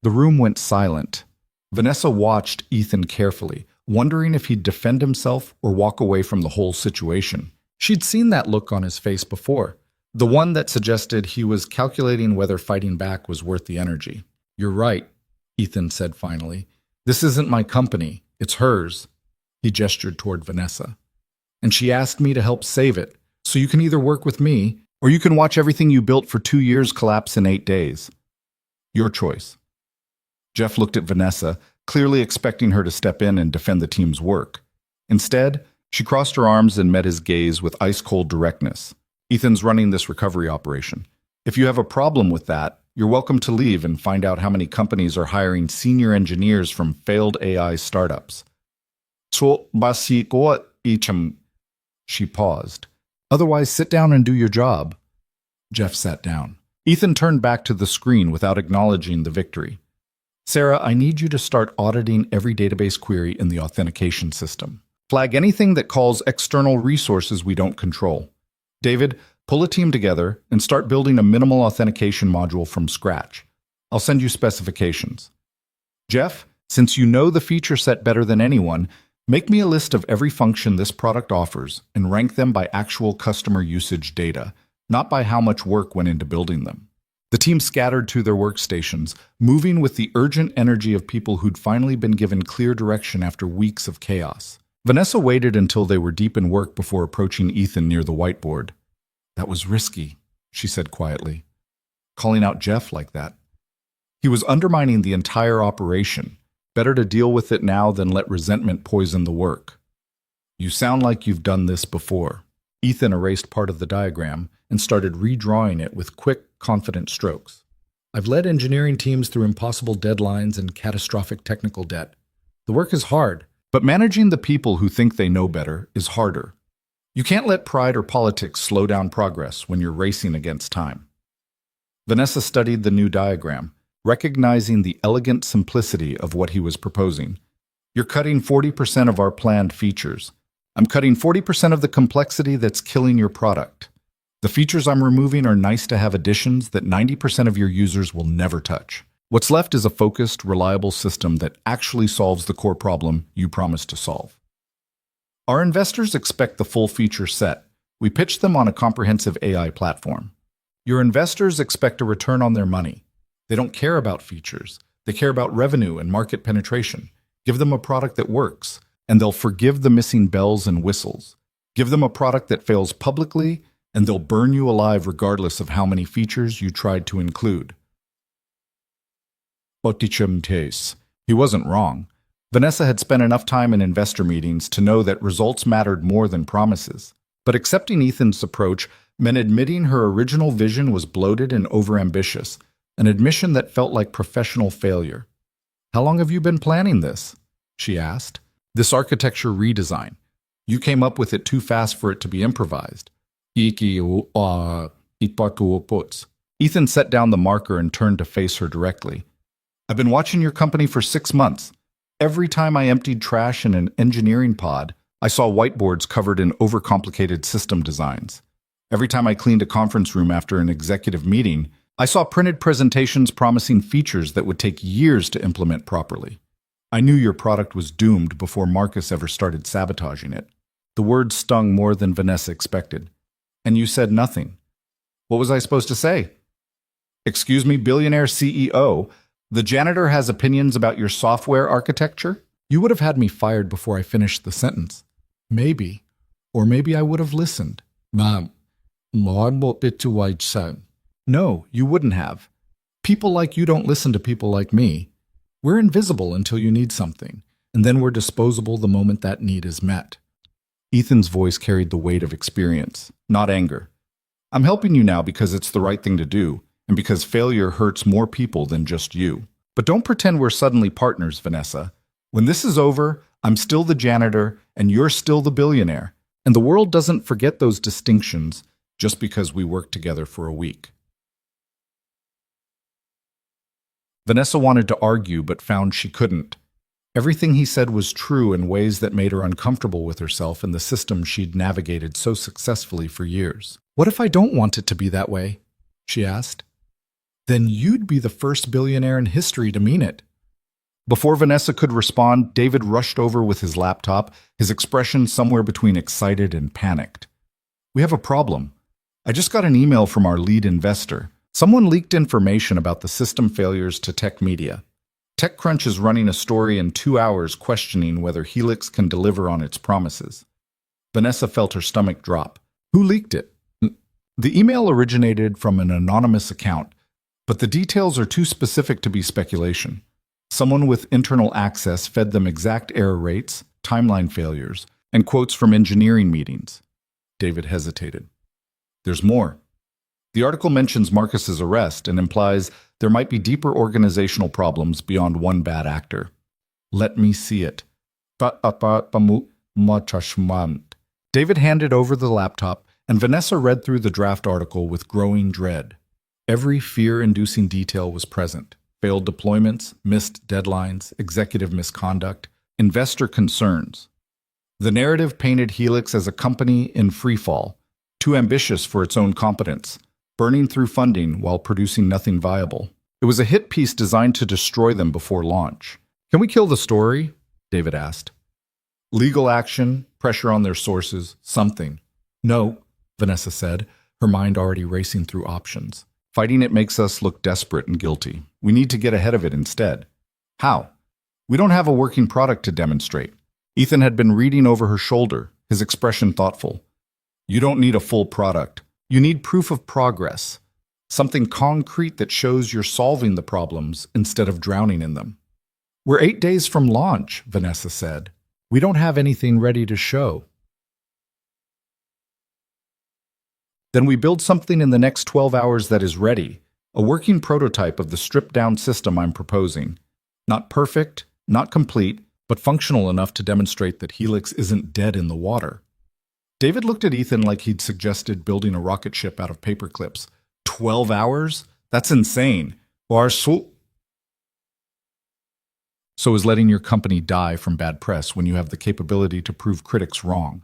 room went silent. Vanessa watched Ethan carefully, wondering if he'd defend himself or walk away from the whole situation. She'd seen that look on his face before. The one that suggested he was calculating whether fighting back was worth the energy. You're right, Ethan said finally. This isn't my company, it's hers. He gestured toward Vanessa. And she asked me to help save it, so you can either work with me, or you can watch everything you built for 2 years collapse in 8 days. Your choice. Jeff looked at Vanessa, clearly expecting her to step in and defend the team's work. Instead, she crossed her arms and met his gaze with ice-cold directness. Ethan's running this recovery operation. If you have a problem with that, you're welcome to leave and find out how many companies are hiring senior engineers from failed AI startups. So, basiko icham. She paused. Otherwise, sit down and do your job. Jeff sat down. Ethan turned back to the screen without acknowledging the victory. Sarah, I need you to start auditing every database query in the authentication system. Flag anything that calls external resources we don't control. David, pull a team together and start building a minimal authentication module from scratch. I'll send you specifications. Jeff, since you know the feature set better than anyone, make me a list of every function this product offers and rank them by actual customer usage data, not by how much work went into building them. The team scattered to their workstations, moving with the urgent energy of people who'd finally been given clear direction after weeks of chaos. Vanessa waited until they were deep in work before approaching Ethan near the whiteboard. That was risky, she said quietly. Calling out Jeff like that. He was undermining the entire operation. Better to deal with it now than let resentment poison the work. You sound like you've done this before. Ethan erased part of the diagram and started redrawing it with quick, confident strokes. I've led engineering teams through impossible deadlines and catastrophic technical debt. The work is hard, but managing the people who think they know better is harder. You can't let pride or politics slow down progress when you're racing against time. Vanessa studied the new diagram, recognizing the elegant simplicity of what he was proposing. You're cutting 40% of our planned features. I'm cutting 40% of the complexity that's killing your product. The features I'm removing are nice-to-have additions that 90% of your users will never touch. What's left is a focused, reliable system that actually solves the core problem you promised to solve. Our investors expect the full feature set. We pitch them on a comprehensive AI platform. Your investors expect a return on their money. They don't care about features. They care about revenue and market penetration. Give them a product that works, and they'll forgive the missing bells and whistles. Give them a product that fails publicly, and they'll burn you alive regardless of how many features you tried to include. He wasn't wrong. Vanessa had spent enough time in investor meetings to know that results mattered more than promises. But accepting Ethan's approach meant admitting her original vision was bloated and overambitious, an admission that felt like professional failure. How long have you been planning this? She asked. This architecture redesign. You came up with it too fast for it to be improvised. Ethan set down the marker and turned to face her directly. I've been watching your company for 6 months. Every time I emptied trash in an engineering pod, I saw whiteboards covered in overcomplicated system designs. Every time I cleaned a conference room after an executive meeting, I saw printed presentations promising features that would take years to implement properly. I knew your product was doomed before Marcus ever started sabotaging it. The words stung more than Vanessa expected. And you said nothing. What was I supposed to say? Excuse me, Billionaire CEO, the janitor has opinions about your software architecture? You would have had me fired before I finished the sentence. Maybe. Or maybe I would have listened. No, you wouldn't have. People like you don't listen to people like me. We're invisible until you need something, and then we're disposable the moment that need is met. Ethan's voice carried the weight of experience, not anger. I'm helping you now because it's the right thing to do, and because failure hurts more people than just you. But don't pretend we're suddenly partners, Vanessa. When this is over, I'm still the janitor, and you're still the billionaire. And the world doesn't forget those distinctions just because we worked together for a week. Vanessa wanted to argue, but found she couldn't. Everything he said was true in ways that made her uncomfortable with herself and the system she'd navigated so successfully for years. What if I don't want it to be that way? She asked. Then you'd be the first billionaire in history to mean it. Before Vanessa could respond, David rushed over with his laptop, his expression somewhere between excited and panicked. We have a problem. I just got an email from our lead investor. Someone leaked information about the system failures to tech media. TechCrunch is running a story in 2 hours questioning whether Helix can deliver on its promises. Vanessa felt her stomach drop. Who leaked it? The email originated from an anonymous account, but the details are too specific to be speculation. Someone with internal access fed them exact error rates, timeline failures, and quotes from engineering meetings. David hesitated. There's more. The article mentions Marcus's arrest and implies there might be deeper organizational problems beyond one bad actor. Let me see it. David handed over the laptop, and Vanessa read through the draft article with growing dread. Every fear-inducing detail was present. Failed deployments, missed deadlines, executive misconduct, investor concerns. The narrative painted Helix as a company in freefall, too ambitious for its own competence, burning through funding while producing nothing viable. It was a hit piece designed to destroy them before launch. Can we kill the story? David asked. Legal action, pressure on their sources, something. No, Vanessa said, her mind already racing through options. Fighting it makes us look desperate and guilty. We need to get ahead of it instead. How? We don't have a working product to demonstrate. Ethan had been reading over her shoulder, his expression thoughtful. You don't need a full product. You need proof of progress. Something concrete that shows you're solving the problems instead of drowning in them. We're 8 days from launch, Vanessa said. We don't have anything ready to show. Then we build something in the next 12 hours that is ready, a working prototype of the stripped-down system I'm proposing. Not perfect, not complete, but functional enough to demonstrate that Helix isn't dead in the water. David looked at Ethan like he'd suggested building a rocket ship out of paper clips. 12 hours? That's insane. So is letting your company die from bad press when you have the capability to prove critics wrong.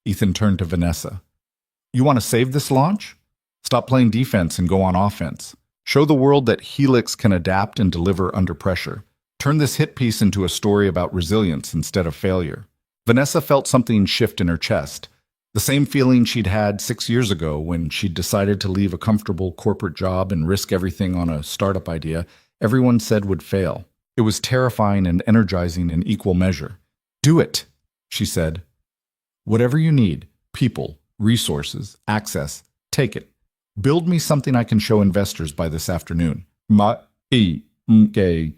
Ethan turned to Vanessa. You want to save this launch? Stop playing defense and go on offense. Show the world that Helix can adapt and deliver under pressure. Turn this hit piece into a story about resilience instead of failure. Vanessa felt something shift in her chest. The same feeling she'd had 6 years ago when she'd decided to leave a comfortable corporate job and risk everything on a startup idea everyone said would fail. It was terrifying and energizing in equal measure. Do it, she said. Whatever you need, people, resources, access, take it. Build me something I can show investors by this afternoon. Ethan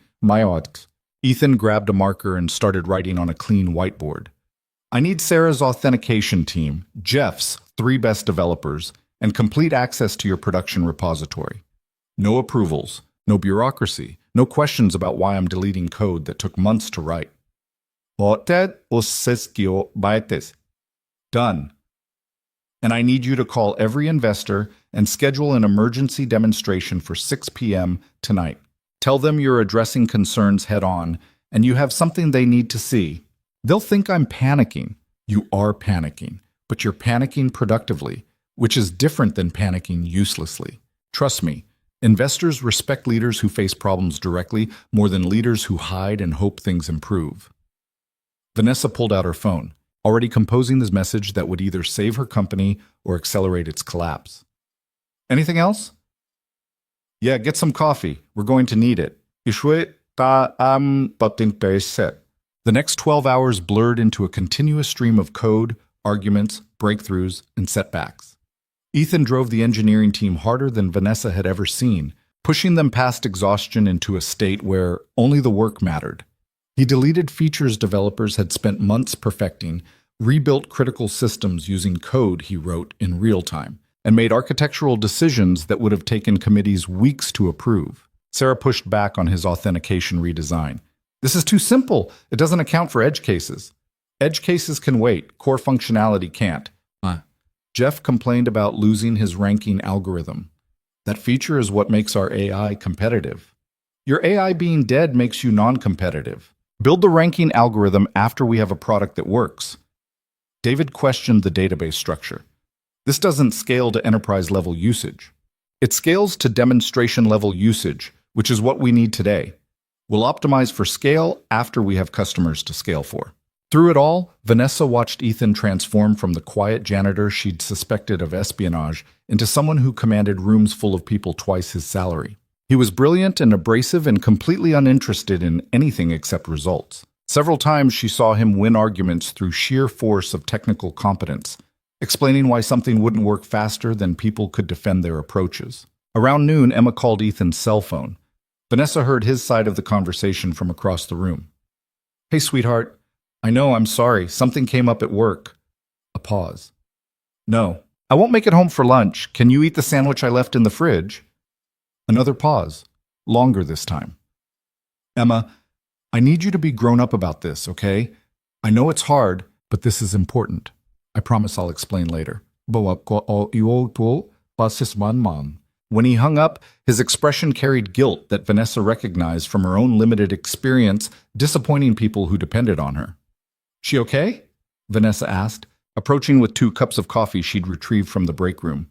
grabbed a marker and started writing on a clean whiteboard. I need Sarah's authentication team, Jeff's 3 best developers, and complete access to your production repository. No approvals, no bureaucracy, no questions about why I'm deleting code that took months to write. Done. And I need you to call every investor and schedule an emergency demonstration for 6 p.m. tonight. Tell them you're addressing concerns head-on, and you have something they need to see. They'll think I'm panicking. You are panicking, but you're panicking productively, which is different than panicking uselessly. Trust me, investors respect leaders who face problems directly more than leaders who hide and hope things improve. Vanessa pulled out her phone, already composing this message that would either save her company or accelerate its collapse. Anything else? Yeah, get some coffee. We're going to need it. The next 12 hours blurred into a continuous stream of code, arguments, breakthroughs, and setbacks. Ethan drove the engineering team harder than Vanessa had ever seen, pushing them past exhaustion into a state where only the work mattered. He deleted features developers had spent months perfecting, rebuilt critical systems using code he wrote in real time, and made architectural decisions that would have taken committees weeks to approve. Sarah pushed back on his authentication redesign. This is too simple. It doesn't account for edge cases. Edge cases can wait. Core functionality can't. Jeff complained about losing his ranking algorithm. That feature is what makes our AI competitive. Your AI being dead makes you non-competitive. Build the ranking algorithm after we have a product that works. David questioned the database structure. This doesn't scale to enterprise-level usage. It scales to demonstration-level usage, which is what we need today. We'll optimize for scale after we have customers to scale for. Through it all, Vanessa watched Ethan transform from the quiet janitor she'd suspected of espionage into someone who commanded rooms full of people twice his salary. He was brilliant and abrasive and completely uninterested in anything except results. Several times she saw him win arguments through sheer force of technical competence, explaining why something wouldn't work faster than people could defend their approaches. Around noon, Emma called Ethan's cell phone. Vanessa heard his side of the conversation from across the room. "Hey, sweetheart. I know, I'm sorry. Something came up at work." A pause. "No, I won't make it home for lunch. Can you eat the sandwich I left in the fridge?" Another pause. Longer this time. "Emma, I need you to be grown up about this, okay? I know it's hard, but this is important. I promise I'll explain later." When he hung up, his expression carried guilt that Vanessa recognized from her own limited experience disappointing people who depended on her. "She okay?" Vanessa asked, approaching with 2 cups of coffee she'd retrieved from the break room.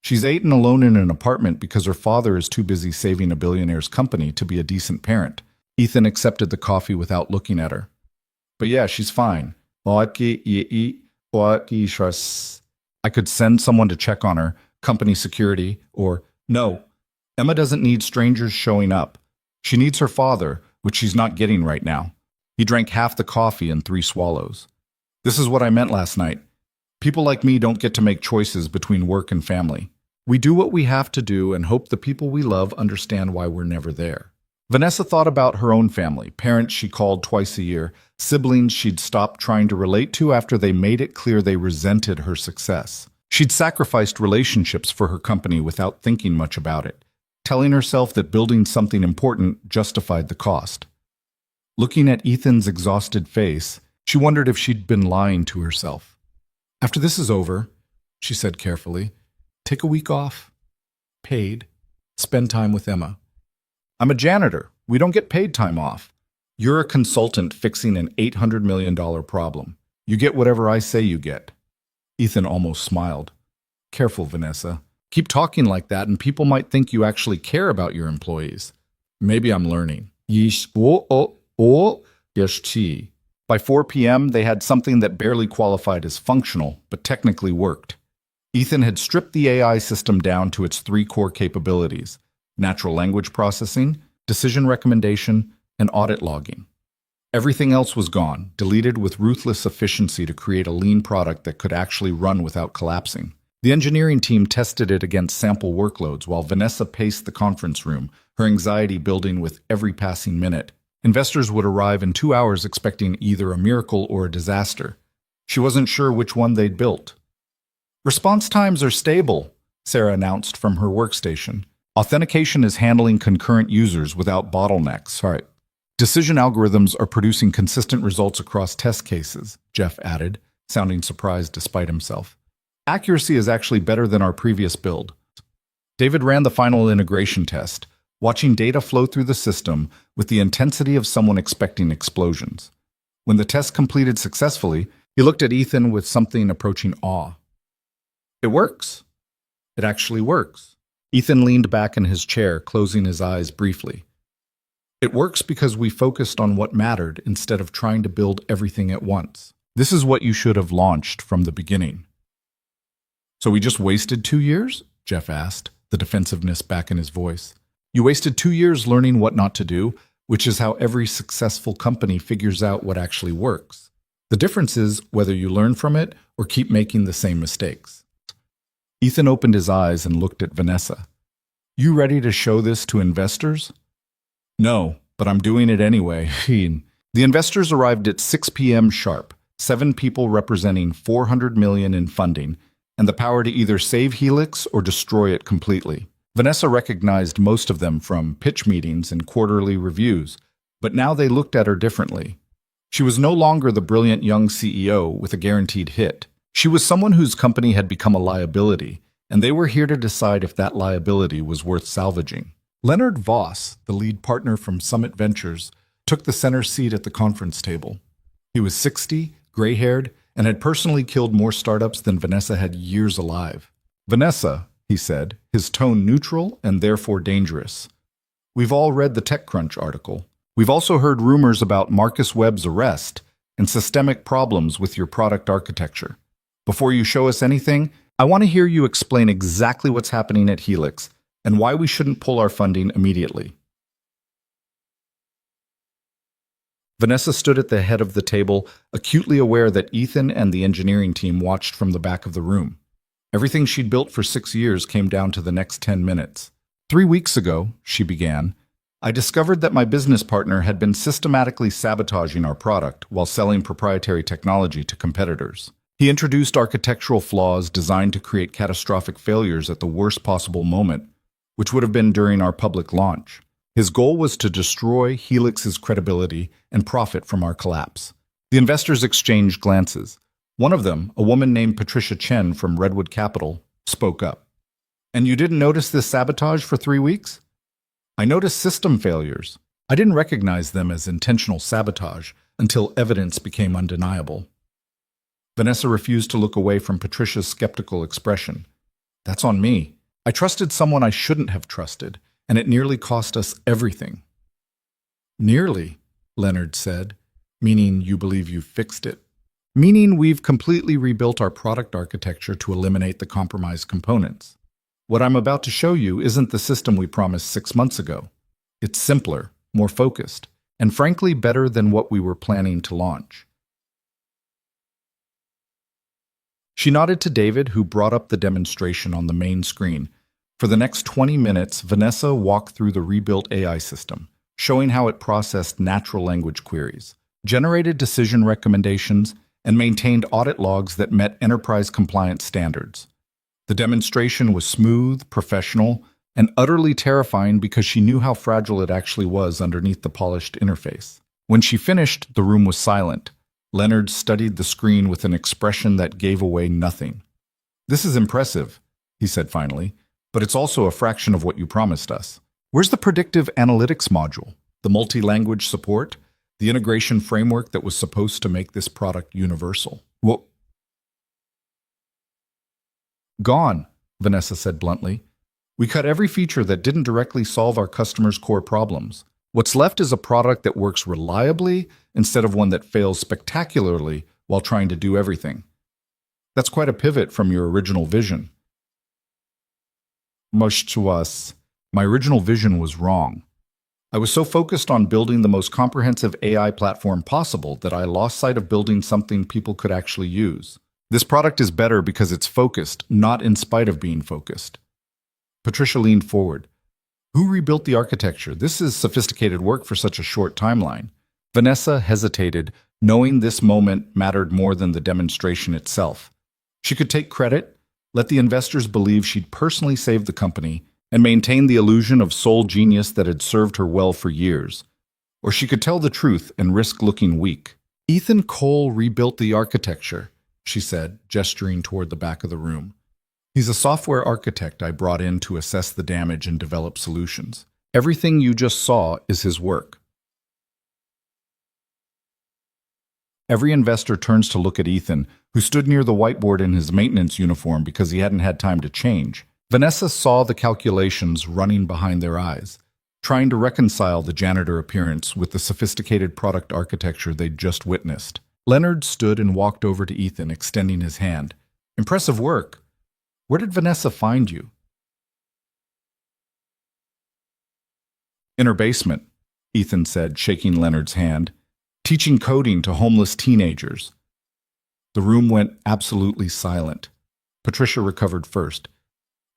"She's 8 and alone in an apartment because her father is too busy saving a billionaire's company to be a decent parent." Ethan accepted the coffee without looking at her. "But yeah, she's fine. I could send someone to check on her, company security, or no. Emma doesn't need strangers showing up. She needs her father, which she's not getting right now. He drank half the coffee in 3 swallows. This is what I meant last night. People like me don't get to make choices between work and family. We do what we have to do and hope the people we love understand why we're never there." Vanessa thought about her own family, parents she called twice a year, siblings she'd stopped trying to relate to after they made it clear they resented her success. She'd sacrificed relationships for her company without thinking much about it, telling herself that building something important justified the cost. Looking at Ethan's exhausted face, she wondered if she'd been lying to herself. "After this is over," she said carefully, "take a week off. Paid. Spend time with Emma. I'm a janitor. We don't get paid time off. You're a consultant fixing an $800 million problem. You get whatever I say you get." Ethan almost smiled. "Careful, Vanessa. Keep talking like that and people might think you actually care about your employees." "Maybe I'm learning." By 4 p.m., they had something that barely qualified as functional, but technically worked. Ethan had stripped the AI system down to its 3 core capabilities: natural language processing, decision recommendation, and audit logging. Everything else was gone, deleted with ruthless efficiency to create a lean product that could actually run without collapsing. The engineering team tested it against sample workloads while Vanessa paced the conference room, her anxiety building with every passing minute. Investors would arrive in 2 hours expecting either a miracle or a disaster. She wasn't sure which one they'd built. "Response times are stable," Sarah announced from her workstation. "Authentication is handling concurrent users without bottlenecks. All right. Decision algorithms are producing consistent results across test cases," Jeff added, sounding surprised despite himself. "Accuracy is actually better than our previous build." David ran the final integration test, watching data flow through the system with the intensity of someone expecting explosions. When the test completed successfully, he looked at Ethan with something approaching awe. "It works. It actually works." Ethan leaned back in his chair, closing his eyes briefly. "It works because we focused on what mattered instead of trying to build everything at once. This is what you should have launched from the beginning." "So we just wasted 2 years?" Jeff asked, the defensiveness back in his voice. "You wasted 2 years learning what not to do, which is how every successful company figures out what actually works. The difference is whether you learn from it or keep making the same mistakes." Ethan opened his eyes and looked at Vanessa. "You ready to show this to investors?" "No, but I'm doing it anyway." The investors arrived at 6 p.m. sharp, 7 people representing $400 million in funding, and the power to either save Helix or destroy it completely. Vanessa recognized most of them from pitch meetings and quarterly reviews, but now they looked at her differently. She was no longer the brilliant young CEO with a guaranteed hit. She was someone whose company had become a liability, and they were here to decide if that liability was worth salvaging. Leonard Voss, the lead partner from Summit Ventures, took the center seat at the conference table. He was 60, gray-haired, and had personally killed more startups than Vanessa had years alive. "Vanessa," he said, his tone neutral and therefore dangerous. "We've all read the TechCrunch article. We've also heard rumors about Marcus Webb's arrest, and systemic problems with your product architecture. Before you show us anything, I want to hear you explain exactly what's happening at Helix and why we shouldn't pull our funding immediately. Vanessa stood at the head of the table, acutely aware that Ethan and the engineering team watched from the back of the room. Everything she'd built for 6 years came down to the next 10 minutes. 3 weeks ago, she began, I discovered that my business partner had been systematically sabotaging our product while selling proprietary technology to competitors. He introduced architectural flaws designed to create catastrophic failures at the worst possible moment, which would have been during our public launch. His goal was to destroy Helix's credibility and profit from our collapse. The investors exchanged glances. One of them, a woman named Patricia Chen from Redwood Capital, spoke up. "And you didn't notice this sabotage for 3 weeks?" "I noticed system failures. I didn't recognize them as intentional sabotage until evidence became undeniable." Vanessa refused to look away from Patricia's skeptical expression. "That's on me. I trusted someone I shouldn't have trusted, and it nearly cost us everything." "Nearly," Leonard said, "meaning you believe you've fixed it." "Meaning we've completely rebuilt our product architecture to eliminate the compromised components. What I'm about to show you isn't the system we promised 6 months ago. It's simpler, more focused, and frankly better than what we were planning to launch." She nodded to David, who brought up the demonstration on the main screen. For the next 20 minutes, Vanessa walked through the rebuilt AI system, showing how it processed natural language queries, generated decision recommendations, and maintained audit logs that met enterprise compliance standards. The demonstration was smooth, professional, and utterly terrifying because she knew how fragile it actually was underneath the polished interface. When she finished, the room was silent. Leonard studied the screen with an expression that gave away nothing. "This is impressive," he said finally, "but it's also a fraction of what you promised us. Where's the predictive analytics module, the multi-language support, the integration framework that was supposed to make this product universal?" "Well, gone," Vanessa said bluntly. "We cut every feature that didn't directly solve our customers' core problems. What's left is a product that works reliably instead of one that fails spectacularly while trying to do everything. That's quite a pivot from your original vision." "Much to us, my original vision was wrong. I was so focused on building the most comprehensive AI platform possible that I lost sight of building something people could actually use. This product is better because it's focused, not in spite of being focused." Patricia leaned forward. "Who rebuilt the architecture? This is sophisticated work for such a short timeline." Vanessa hesitated, knowing this moment mattered more than the demonstration itself. She could take credit, let the investors believe she'd personally saved the company, and maintain the illusion of sole genius that had served her well for years. Or she could tell the truth and risk looking weak. "Ethan Cole rebuilt the architecture," she said, gesturing toward the back of the room. "He's a software architect I brought in to assess the damage and develop solutions. Everything you just saw is his work." Every investor turns to look at Ethan, who stood near the whiteboard in his maintenance uniform because he hadn't had time to change. Vanessa saw the calculations running behind their eyes, trying to reconcile the janitor appearance with the sophisticated product architecture they'd just witnessed. Leonard stood and walked over to Ethan, extending his hand. "Impressive work. Where did Vanessa find you?" "In her basement," Ethan said, shaking Leonard's hand, "teaching coding to homeless teenagers." The room went absolutely silent. Patricia recovered first.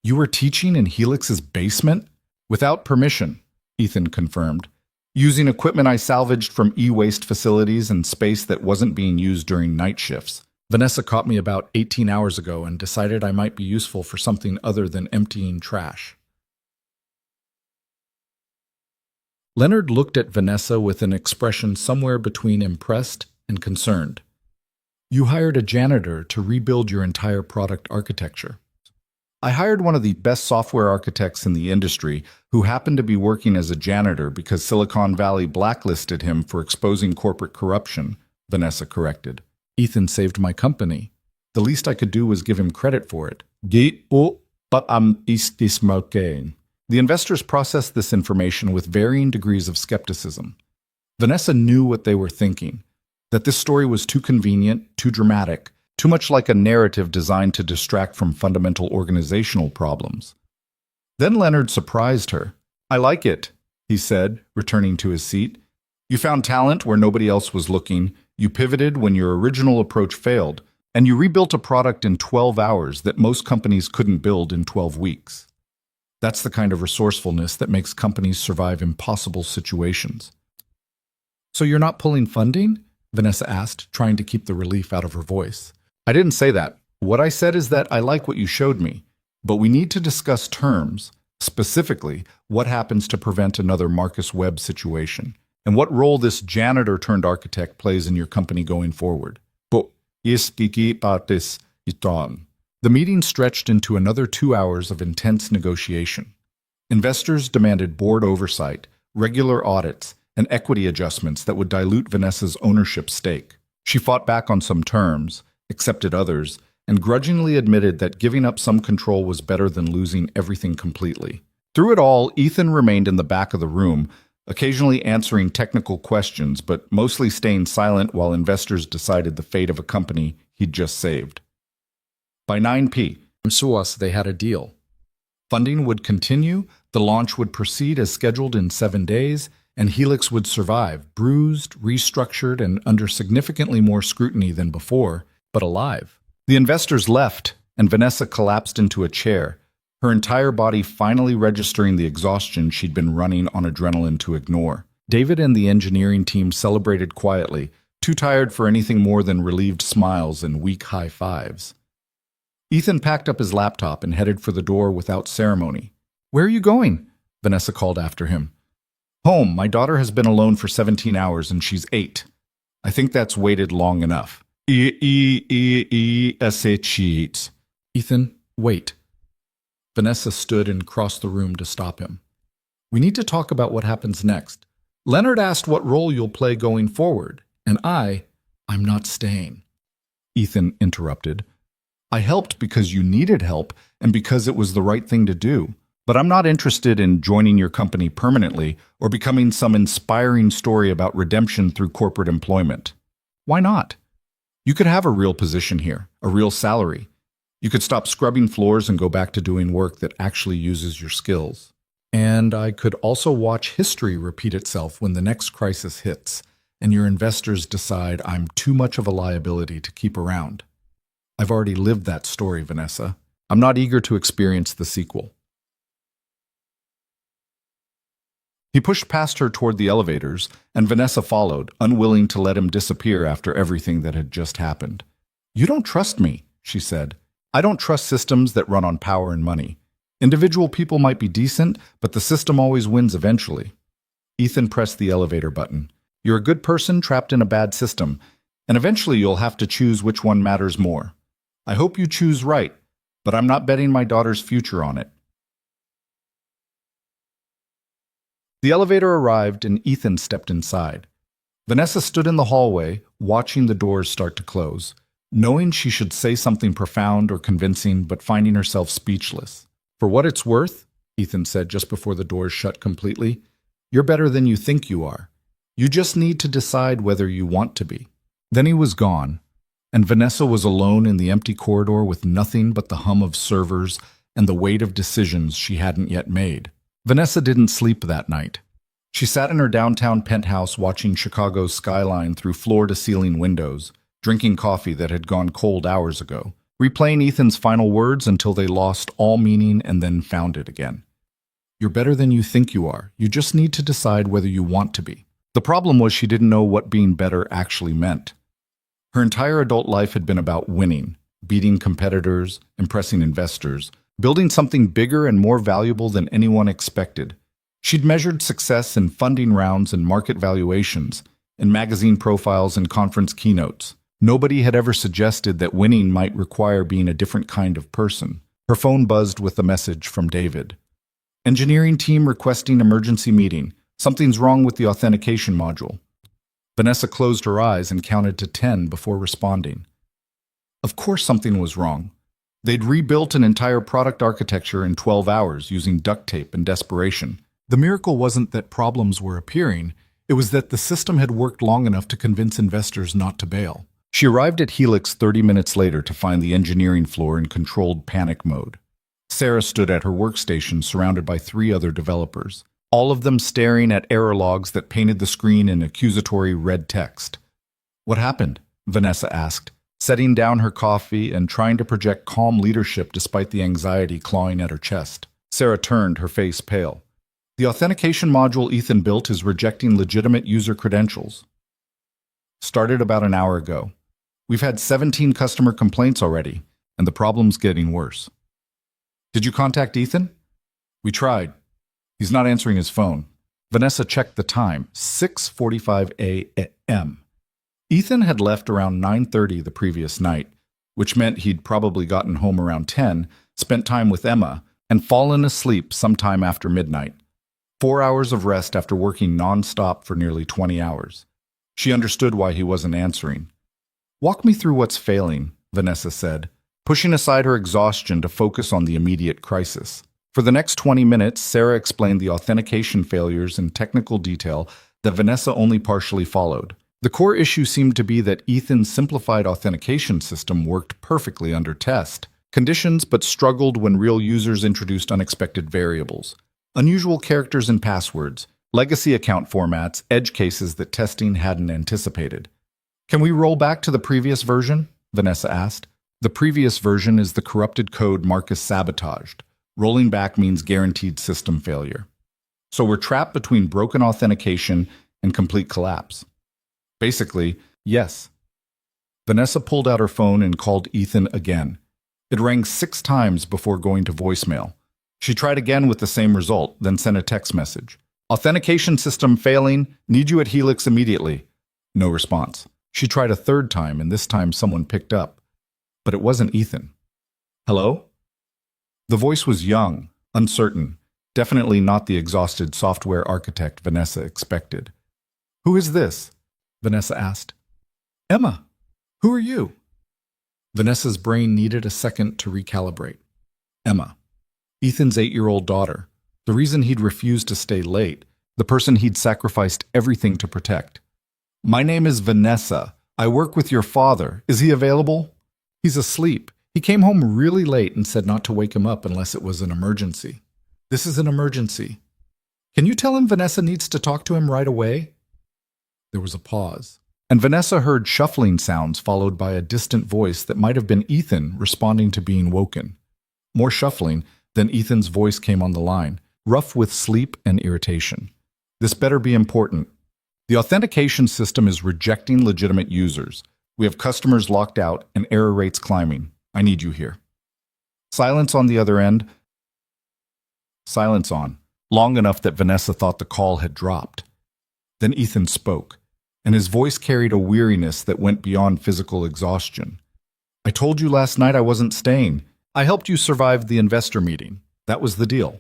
"You were teaching in Helix's basement?" "Without permission," Ethan confirmed. "Using equipment I salvaged from e-waste facilities and space that wasn't being used during night shifts. Vanessa caught me about 18 hours ago and decided I might be useful for something other than emptying trash." Leonard looked at Vanessa with an expression somewhere between impressed and concerned. "You hired a janitor to rebuild your entire product architecture." "I hired one of the best software architects in the industry who happened to be working as a janitor because Silicon Valley blacklisted him for exposing corporate corruption," Vanessa corrected. "Ethan saved my company. The least I could do was give him credit for it." The investors processed this information with varying degrees of skepticism. Vanessa knew what they were thinking. that this story was too convenient, too dramatic, too much like a narrative designed to distract from fundamental organizational problems. Then Leonard surprised her. "I like it," he said, returning to his seat. "You found talent where nobody else was looking, you pivoted when your original approach failed, and you rebuilt a product in 12 hours that most companies couldn't build in 12 weeks. That's the kind of resourcefulness that makes companies survive impossible situations." "So you're not pulling funding?" Vanessa asked, trying to keep the relief out of her voice. "I didn't say that. What I said is that I like what you showed me, but we need to discuss terms, specifically what happens to prevent another Marcus Webb situation, and what role this janitor turned architect plays in your company going forward." But the meeting stretched into another 2 hours of intense negotiation. Investors demanded board oversight, regular audits, and equity adjustments that would dilute Vanessa's ownership stake. She fought back on some terms, accepted others, and grudgingly admitted that giving up some control was better than losing everything completely. Through it all, Ethan remained in the back of the room, occasionally answering technical questions, but mostly staying silent while investors decided the fate of a company he'd just saved. By 9 p.m. they had a deal. Funding would continue, the launch would proceed as scheduled in 7 days, and Helix would survive, bruised, restructured, and under significantly more scrutiny than before, but alive. The investors left, and Vanessa collapsed into a chair, her entire body finally registering the exhaustion she'd been running on adrenaline to ignore. David and the engineering team celebrated quietly, too tired for anything more than relieved smiles and weak high fives. Ethan packed up his laptop and headed for the door without ceremony. "Where are you going?" Vanessa called after him. "Home. My daughter has been alone for 17 hours and she's 8. I think that's waited long enough." Ethan, wait. Vanessa stood and crossed the room to stop him. "We need to talk about what happens next. Leonard asked what role you'll play going forward, and I'm not staying." Ethan interrupted. "I helped because you needed help and because it was the right thing to do. But I'm not interested in joining your company permanently or becoming some inspiring story about redemption through corporate employment." "Why not? You could have a real position here, a real salary. You could stop scrubbing floors and go back to doing work that actually uses your skills. And I could also watch history repeat itself when the next crisis hits and your investors decide I'm too much of a liability to keep around. I've already lived that story, Vanessa. I'm not eager to experience the sequel." He pushed past her toward the elevators, and Vanessa followed, unwilling to let him disappear after everything that had just happened. "You don't trust me," she said. "I don't trust systems that run on power and money. Individual people might be decent, but the system always wins eventually." Ethan pressed the elevator button. "You're a good person trapped in a bad system, and eventually you'll have to choose which one matters more. I hope you choose right, but I'm not betting my daughter's future on it." The elevator arrived and Ethan stepped inside. Vanessa stood in the hallway, watching the doors start to close, knowing she should say something profound or convincing, but finding herself speechless. "For what it's worth," Ethan said just before the doors shut completely, "you're better than you think you are. You just need to decide whether you want to be." Then he was gone, and Vanessa was alone in the empty corridor with nothing but the hum of servers and the weight of decisions she hadn't yet made. Vanessa didn't sleep that night. She sat in her downtown penthouse watching Chicago's skyline through floor-to-ceiling windows, drinking coffee that had gone cold hours ago, replaying Ethan's final words until they lost all meaning and then found it again. "You're better than you think you are. You just need to decide whether you want to be." The problem was she didn't know what being better actually meant. Her entire adult life had been about winning, beating competitors, impressing investors, building something bigger and more valuable than anyone expected. She'd measured success in funding rounds and market valuations, in magazine profiles and conference keynotes. Nobody had ever suggested that winning might require being a different kind of person. Her phone buzzed with a message from David. "Engineering team requesting emergency meeting. Something's wrong with the authentication module." Vanessa closed her eyes and counted to 10 before responding. Of course something was wrong. They'd rebuilt an entire product architecture in 12 hours using duct tape and desperation. The miracle wasn't that problems were appearing, It was that the system had worked long enough to convince investors not to bail. She arrived at Helix 30 minutes later to find the engineering floor in controlled panic mode. Sarah stood at her workstation surrounded by 3 other developers, all of them staring at error logs that painted the screen in accusatory red text. "What happened?" Vanessa asked, setting down her coffee and trying to project calm leadership despite the anxiety clawing at her chest. Sarah turned, her face pale. "The authentication module Ethan built is rejecting legitimate user credentials. Started about an hour ago. We've had 17 customer complaints already, and the problem's getting worse." "Did you contact Ethan?" "We tried. He's not answering his phone." Vanessa checked the time, 6:45 a.m. Ethan had left around 9:30 the previous night, which meant he'd probably gotten home around 10, spent time with Emma, and fallen asleep sometime after midnight. 4 hours of rest after working non-stop for nearly 20 hours. She understood why he wasn't answering. "Walk me through what's failing," Vanessa said, pushing aside her exhaustion to focus on the immediate crisis. For the next 20 minutes, Sarah explained the authentication failures in technical detail that Vanessa only partially followed. The core issue seemed to be that Ethan's simplified authentication system worked perfectly under test conditions but struggled when real users introduced unexpected variables, unusual characters and passwords, legacy account formats, edge cases that testing hadn't anticipated. "Can we roll back to the previous version?" Vanessa asked. "The previous version is the corrupted code Marcus sabotaged. Rolling back means guaranteed system failure. So we're trapped between broken authentication and complete collapse." "Basically, yes." Vanessa pulled out her phone and called Ethan again. It rang 6 times before going to voicemail. She tried again with the same result, then sent a text message. "Authentication system failing. Need you at Helix immediately." No response. She tried a 3rd time, and this time someone picked up. But it wasn't Ethan. "Hello?" The voice was young, uncertain, definitely not the exhausted software architect Vanessa expected. "Who is this?" Vanessa asked. "Emma. Who are you?" Vanessa's brain needed a second to recalibrate. Emma. Ethan's 8-year-old daughter. The reason he'd refused to stay late. The person he'd sacrificed everything to protect. "My name is Vanessa. I work with your father. Is he available?" "He's asleep. He came home really late and said not to wake him up unless it was an emergency." "This is an emergency. Can you tell him Vanessa needs to talk to him right away?" There was a pause, and Vanessa heard shuffling sounds followed by a distant voice that might have been Ethan responding to being woken. More shuffling, then Ethan's voice came on the line, rough with sleep and irritation. "This better be important. The authentication system is rejecting legitimate users. We have customers locked out and error rates climbing. I need you here." Silence on the other end. Silence on, long enough that Vanessa thought the call had dropped. Then Ethan spoke, and his voice carried a weariness that went beyond physical exhaustion. "I told you last night I wasn't staying. I helped you survive the investor meeting. That was the deal.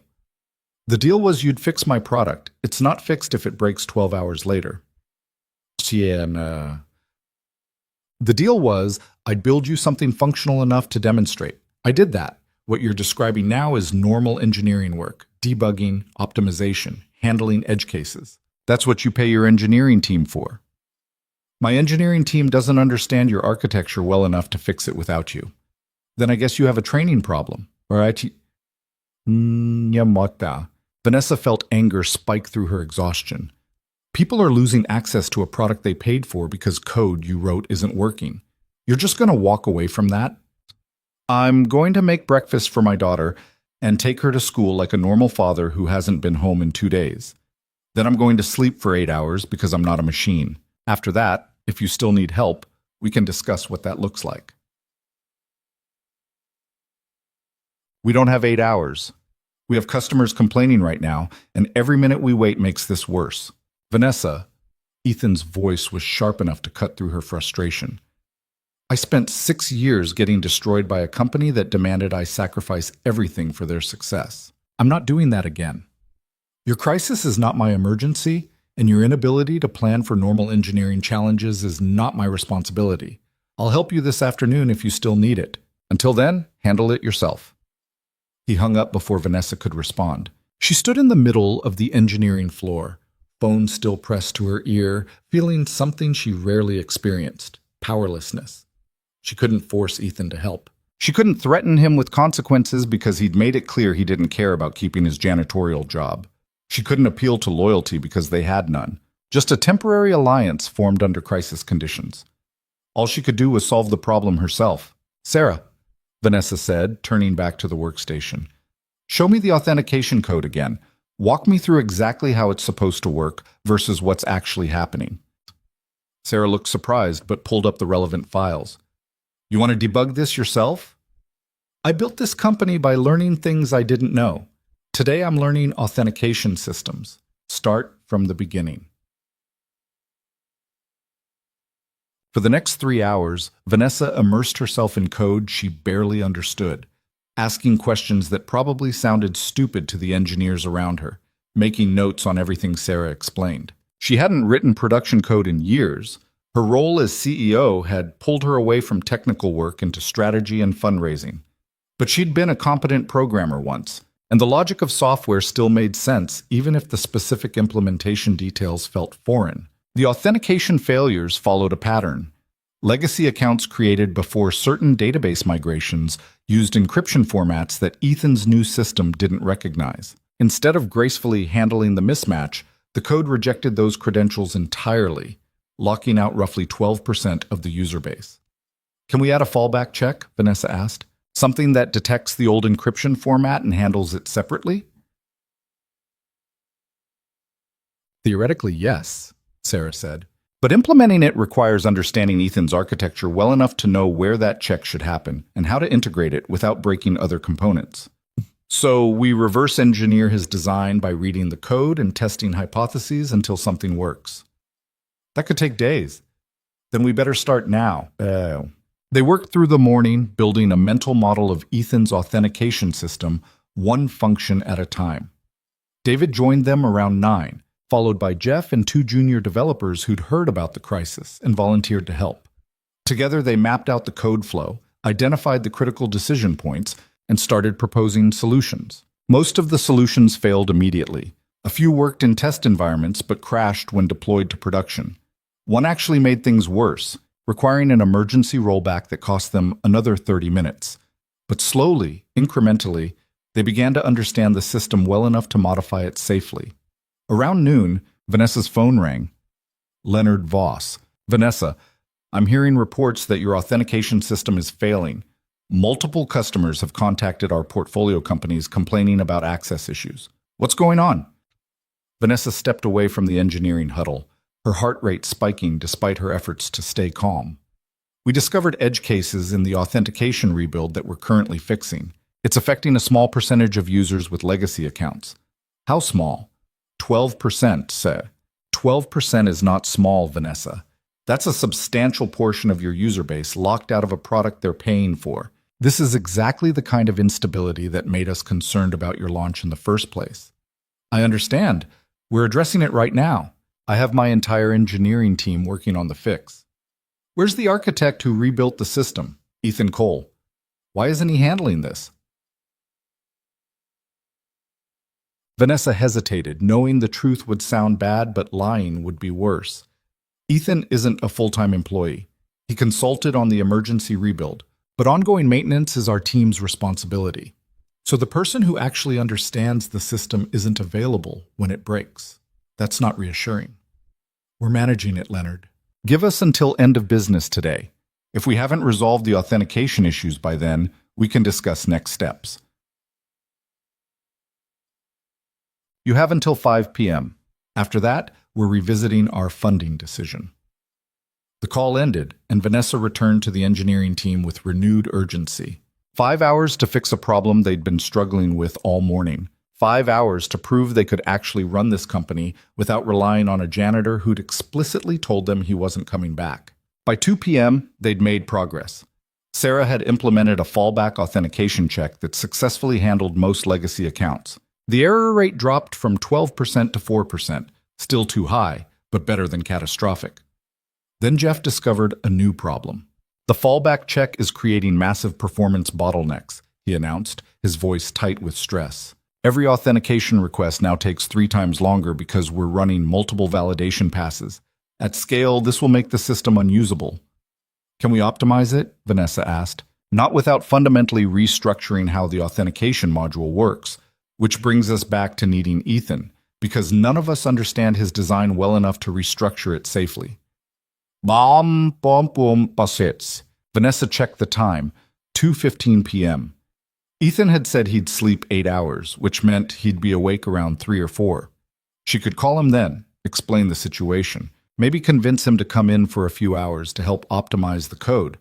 The deal was you'd fix my product. It's not fixed if it breaks 12 hours later." The deal was I'd build you something functional enough to demonstrate. I did that. What you're describing now is normal engineering work, debugging, optimization, handling edge cases. That's what you pay your engineering team for. My engineering team doesn't understand your architecture well enough to fix it without you. Then I guess you have a training problem. Or Nyamota. Vanessa felt anger spike through her exhaustion. People are losing access to a product they paid for because code you wrote isn't working. You're just going to walk away from that? "I'm going to make breakfast for my daughter and take her to school like a normal father who hasn't been home in 2 days. Then I'm going to sleep for 8 hours because I'm not a machine. After that, if you still need help, we can discuss what that looks like." "We don't have 8 hours. We have customers complaining right now, and every minute we wait makes this worse." "Vanessa," Ethan's voice was sharp enough to cut through her frustration. "I spent 6 years getting destroyed by a company that demanded I sacrifice everything for their success. I'm not doing that again. Your crisis is not my emergency, and your inability to plan for normal engineering challenges is not my responsibility. I'll help you this afternoon if you still need it. Until then, handle it yourself." He hung up before Vanessa could respond. She stood in the middle of the engineering floor, phone still pressed to her ear, feeling something she rarely experienced: powerlessness. She couldn't force Ethan to help. She couldn't threaten him with consequences because he'd made it clear he didn't care about keeping his janitorial job. She couldn't appeal to loyalty because they had none. Just a temporary alliance formed under crisis conditions. All she could do was solve the problem herself. "Sarah," Vanessa said, turning back to the workstation. "Show me the authentication code again. Walk me through exactly how it's supposed to work versus what's actually happening." Sarah looked surprised but pulled up the relevant files. "You want to debug this yourself?" "I built this company by learning things I didn't know. Today I'm learning authentication systems. Start from the beginning." For the next 3 hours, Vanessa immersed herself in code she barely understood, asking questions that probably sounded stupid to the engineers around her, making notes on everything Sarah explained. She hadn't written production code in years. Her role as CEO had pulled her away from technical work into strategy and fundraising. But she'd been a competent programmer once, and the logic of software still made sense even if the specific implementation details felt foreign. The authentication failures followed a pattern. Legacy accounts created before certain database migrations used encryption formats that Ethan's new system didn't recognize. Instead of gracefully handling the mismatch, the code rejected those credentials entirely, locking out roughly 12% of the user base. "Can we add a fallback check?" Vanessa asked. "Something that detects the old encryption format and handles it separately?" "Theoretically, yes," Sarah said. "But implementing it requires understanding Ethan's architecture well enough to know where that check should happen and how to integrate it without breaking other components. So we reverse engineer his design by reading the code and testing hypotheses until something works. That could take days. Then we better start now." They worked through the morning, building a mental model of Ethan's authentication system, one function at a time. David joined them around 9, followed by Jeff and 2 junior developers who'd heard about the crisis and volunteered to help. Together, they mapped out the code flow, identified the critical decision points, and started proposing solutions. Most of the solutions failed immediately. A few worked in test environments but crashed when deployed to production. One actually made things worse, requiring an emergency rollback that cost them another 30 minutes. But slowly, incrementally, they began to understand the system well enough to modify it safely. Around noon, Vanessa's phone rang. Leonard Voss. "Vanessa, I'm hearing reports that your authentication system is failing. Multiple customers have contacted our portfolio companies complaining about access issues. What's going on?" Vanessa stepped away from the engineering huddle, her heart rate spiking despite her efforts to stay calm. "We discovered edge cases in the authentication rebuild that we're currently fixing. It's affecting a small percentage of users with legacy accounts." "How small?" 12%, said. 12% is not small, Vanessa. That's a substantial portion of your user base locked out of a product they're paying for. This is exactly the kind of instability that made us concerned about your launch in the first place. "I understand. We're addressing it right now. I have my entire engineering team working on the fix." "Where's the architect who rebuilt the system?" "Ethan Cole." "Why isn't he handling this?" Vanessa hesitated, knowing the truth would sound bad, but lying would be worse. Ethan isn't a full-time employee. He consulted on the emergency rebuild, but ongoing maintenance is our team's responsibility. So the person who actually understands the system isn't available when it breaks. That's not reassuring. "We're managing it, Leonard. Give us until end of business today. If we haven't resolved the authentication issues by then, we can discuss next steps." "You have until 5 p.m. After that, we're revisiting our funding decision." The call ended, and Vanessa returned to the engineering team with renewed urgency. 5 hours to fix a problem they'd been struggling with all morning. 5 hours to prove they could actually run this company without relying on a janitor who'd explicitly told them he wasn't coming back. By 2 p.m., they'd made progress. Sarah had implemented a fallback authentication check that successfully handled most legacy accounts. The error rate dropped from 12% to 4%, still too high, but better than catastrophic. Then Jeff discovered a new problem. "The fallback check is creating massive performance bottlenecks," he announced, his voice tight with stress. Every authentication request now takes 3 times longer because we're running multiple validation passes. At scale, this will make the system unusable. Can we optimize it? Vanessa asked. Not without fundamentally restructuring how the authentication module works, which brings us back to needing Ethan, because none of us understand his design well enough to restructure it safely. Bom, bom, bom, basets. Vanessa checked the time, 2:15 p.m. Ethan had said he'd sleep 8 hours, which meant he'd be awake around 3 or 4. She could call him then, explain the situation, maybe convince him to come in for a few hours to help optimize the code.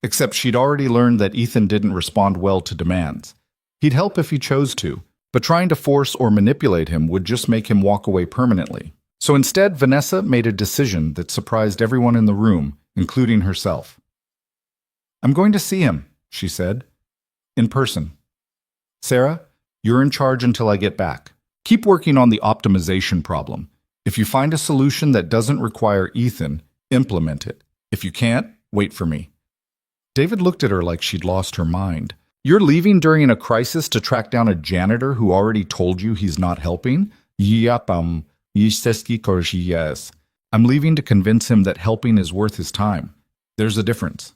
Except she'd already learned that Ethan didn't respond well to demands. He'd help if he chose to, but trying to force or manipulate him would just make him walk away permanently. So instead, Vanessa made a decision that surprised everyone in the room, including herself. "I'm going to see him," she said. "In person. Sarah, you're in charge until I get back. Keep working on the optimization problem. If you find a solution that doesn't require Ethan, implement it. If you can't, wait for me." David looked at her like she'd lost her mind. "You're leaving during a crisis to track down a janitor who already told you he's not helping?" "Yep, I'm leaving to convince him that helping is worth his time. There's a difference."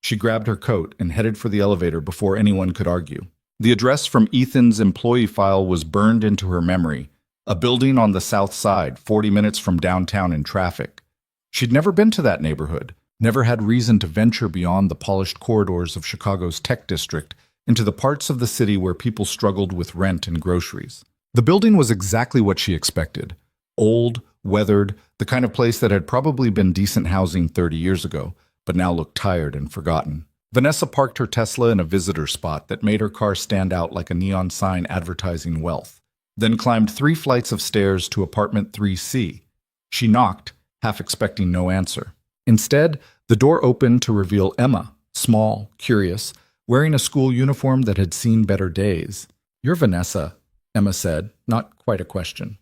She grabbed her coat and headed for the elevator before anyone could argue. The address from Ethan's employee file was burned into her memory, a building on the south side, 40 minutes from downtown in traffic. She'd never been to that neighborhood, never had reason to venture beyond the polished corridors of Chicago's tech district into the parts of the city where people struggled with rent and groceries. The building was exactly what she expected. Old, weathered, the kind of place that had probably been decent housing 30 years ago, but now looked tired and forgotten. Vanessa parked her Tesla in a visitor spot that made her car stand out like a neon sign advertising wealth, then climbed 3 flights of stairs to apartment 3C. She knocked, half expecting no answer. Instead, the door opened to reveal Emma, small, curious, wearing a school uniform that had seen better days. "You're Vanessa," Emma said, not quite a question.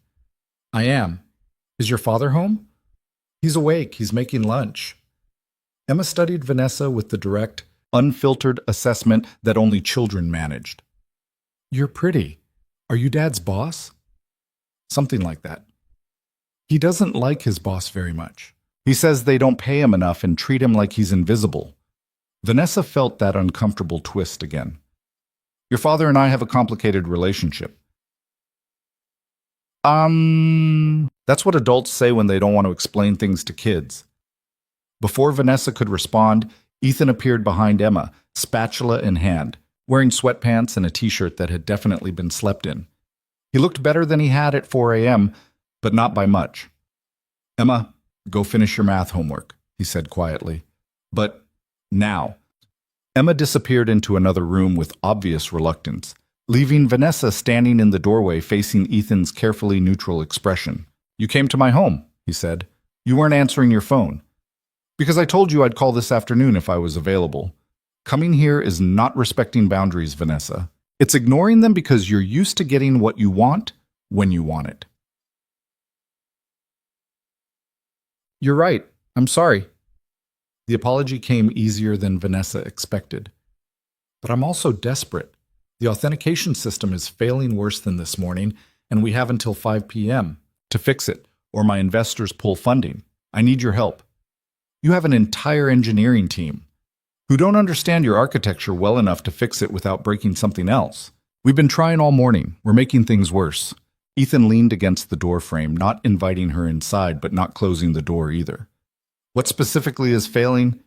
"I am. Is your father home?" "He's awake. He's making lunch." Emma studied Vanessa with the direct, unfiltered assessment that only children managed. "You're pretty. Are you Dad's boss?" "Something like that. He doesn't like his boss very much. He says they don't pay him enough and treat him like he's invisible." Vanessa felt that uncomfortable twist again. "Your father and I have a complicated relationship." That's what adults say when they don't want to explain things to kids." Before Vanessa could respond, Ethan appeared behind Emma, spatula in hand, wearing sweatpants and a t-shirt that had definitely been slept in. He looked better than he had at 4 a.m., but not by much. "Emma, go finish your math homework," he said quietly. "But now." Emma disappeared into another room with obvious reluctance, leaving Vanessa standing in the doorway facing Ethan's carefully neutral expression. "You came to my home," he said. "You weren't answering your phone." "Because I told you I'd call this afternoon if I was available. Coming here is not respecting boundaries, Vanessa. It's ignoring them because you're used to getting what you want when you want it." "You're right. I'm sorry." The apology came easier than Vanessa expected. "But I'm also desperate. The authentication system is failing worse than this morning, and we have until 5 p.m. to fix it, or my investors pull funding. I need your help. You have an entire engineering team who don't understand your architecture well enough to fix it without breaking something else. We've been trying all morning. We're making things worse." Ethan leaned against the door frame, not inviting her inside, but not closing the door either. "What specifically is failing?"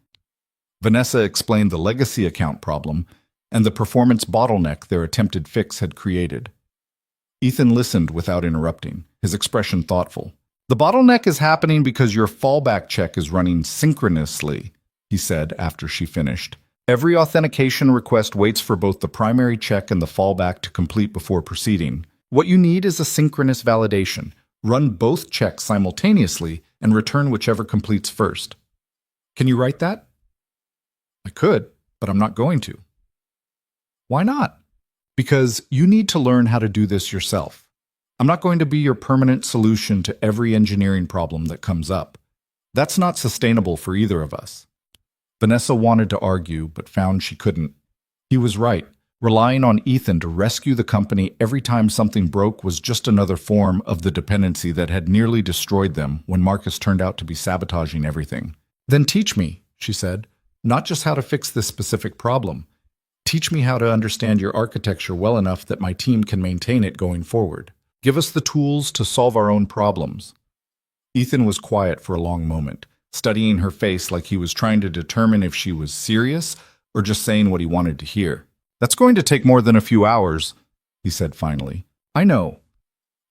Vanessa explained the legacy account problem and the performance bottleneck their attempted fix had created. Ethan listened without interrupting, his expression thoughtful. "The bottleneck is happening because your fallback check is running synchronously," he said after she finished. "Every authentication request waits for both the primary check and the fallback to complete before proceeding. What you need is a synchronous validation. Run both checks simultaneously and return whichever completes first." "Can you write that?" "I could, but I'm not going to." "Why not?" "Because you need to learn how to do this yourself. I'm not going to be your permanent solution to every engineering problem that comes up. That's not sustainable for either of us." Vanessa wanted to argue, but found she couldn't. He was right. Relying on Ethan to rescue the company every time something broke was just another form of the dependency that had nearly destroyed them when Marcus turned out to be sabotaging everything. "Then teach me," she said, "not just how to fix this specific problem. Teach me how to understand your architecture well enough that my team can maintain it going forward. Give us the tools to solve our own problems." Ethan was quiet for a long moment, studying her face like he was trying to determine if she was serious or just saying what he wanted to hear. "That's going to take more than a few hours," he said finally. "I know,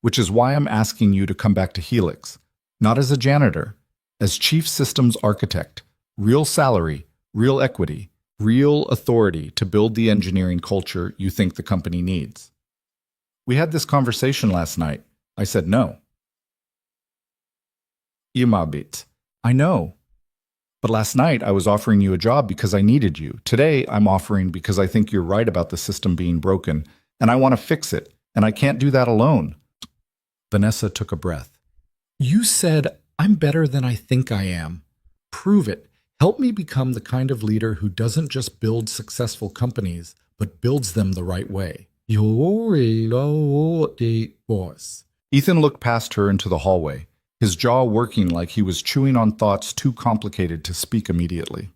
which is why I'm asking you to come back to Helix, not as a janitor, as chief systems architect, real salary, real equity, real authority to build the engineering culture you think the company needs." "We had this conversation last night." I said no. "Imabit. I know. But last night I was offering you a job because I needed you. Today I'm offering because I think you're right about the system being broken, and I want to fix it, and I can't do that alone." Vanessa took a breath. "You said I'm better than I think I am. Prove it. Help me become the kind of leader who doesn't just build successful companies, but builds them the right way." Boss. Ethan looked past her into the hallway, his jaw working like he was chewing on thoughts too complicated to speak immediately.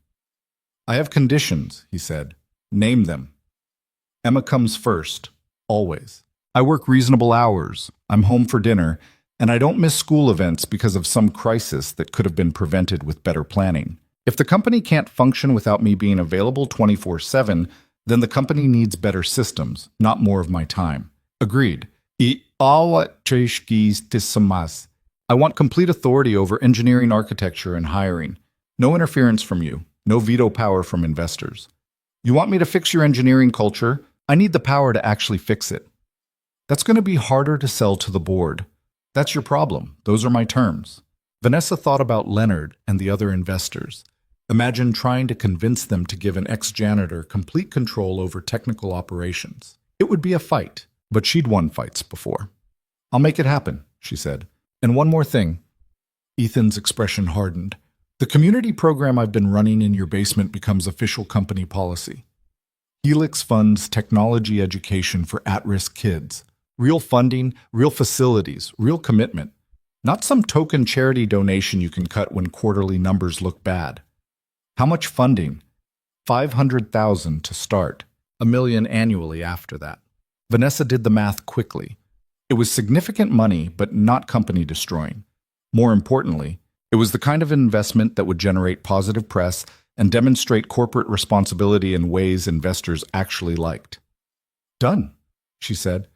"I have conditions," he said. "Name them." "Emma comes first, always. I work reasonable hours, I'm home for dinner, and I don't miss school events because of some crisis that could have been prevented with better planning. If the company can't function without me being available 24/7, then the company needs better systems, not more of my time." Agreed. I want complete authority over engineering architecture and hiring. No interference from you. No veto power from investors. You want me to fix your engineering culture? I need the power to actually fix it. That's going to be harder to sell to the board. That's your problem. Those are my terms. Vanessa thought about Leonard and the other investors. Imagine trying to convince them to give an ex-janitor complete control over technical operations. It would be a fight, but she'd won fights before. "I'll make it happen," she said. "And one more thing." Ethan's expression hardened. "The community program I've been running in your basement becomes official company policy. Helix funds technology education for at-risk kids. Real funding, real facilities, real commitment. Not some token charity donation you can cut when quarterly numbers look bad. How much funding? 500,000 to start. $1 million annually after that." Vanessa did the math quickly. It was significant money, but not company destroying. More importantly, it was the kind of investment that would generate positive press and demonstrate corporate responsibility in ways investors actually liked. "Done," she said.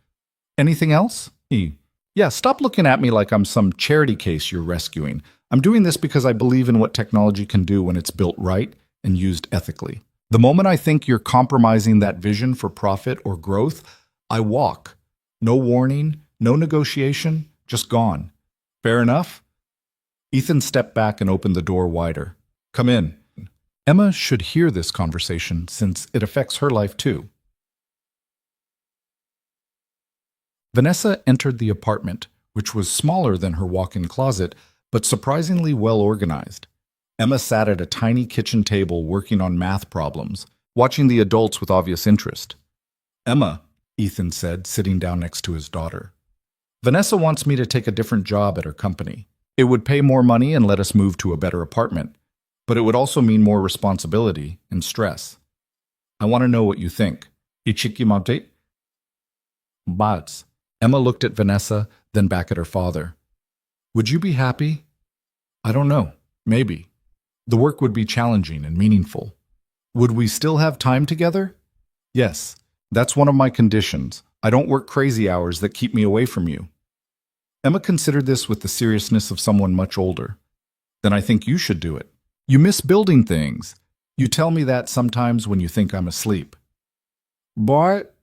"Anything else?" "Yeah, stop looking at me like I'm some charity case you're rescuing. I'm doing this because I believe in what technology can do when it's built right and used ethically. The moment I think you're compromising that vision for profit or growth, I walk. No warning, no negotiation, just gone. Fair enough?" Ethan stepped back and opened the door wider. "Come in." Emma should hear this conversation since it affects her life too. Vanessa entered the apartment, which was smaller than her walk-in closet, but surprisingly well organized. Emma sat at a tiny kitchen table working on math problems, watching the adults with obvious interest. "Emma," Ethan said, sitting down next to his daughter. "Vanessa wants me to take a different job at her company. It would pay more money and let us move to a better apartment, but it would also mean more responsibility and stress. I want to know what you think." "Ichikimate?" "Bats." Emma looked at Vanessa, then back at her father. "Would you be happy?" "I don't know. Maybe. The work would be challenging and meaningful. Would we still have time together?" "Yes. That's one of my conditions. I don't work crazy hours that keep me away from you." Emma considered this with the seriousness of someone much older. "Then I think you should do it. You miss building things. You tell me that sometimes when you think I'm asleep." Barty.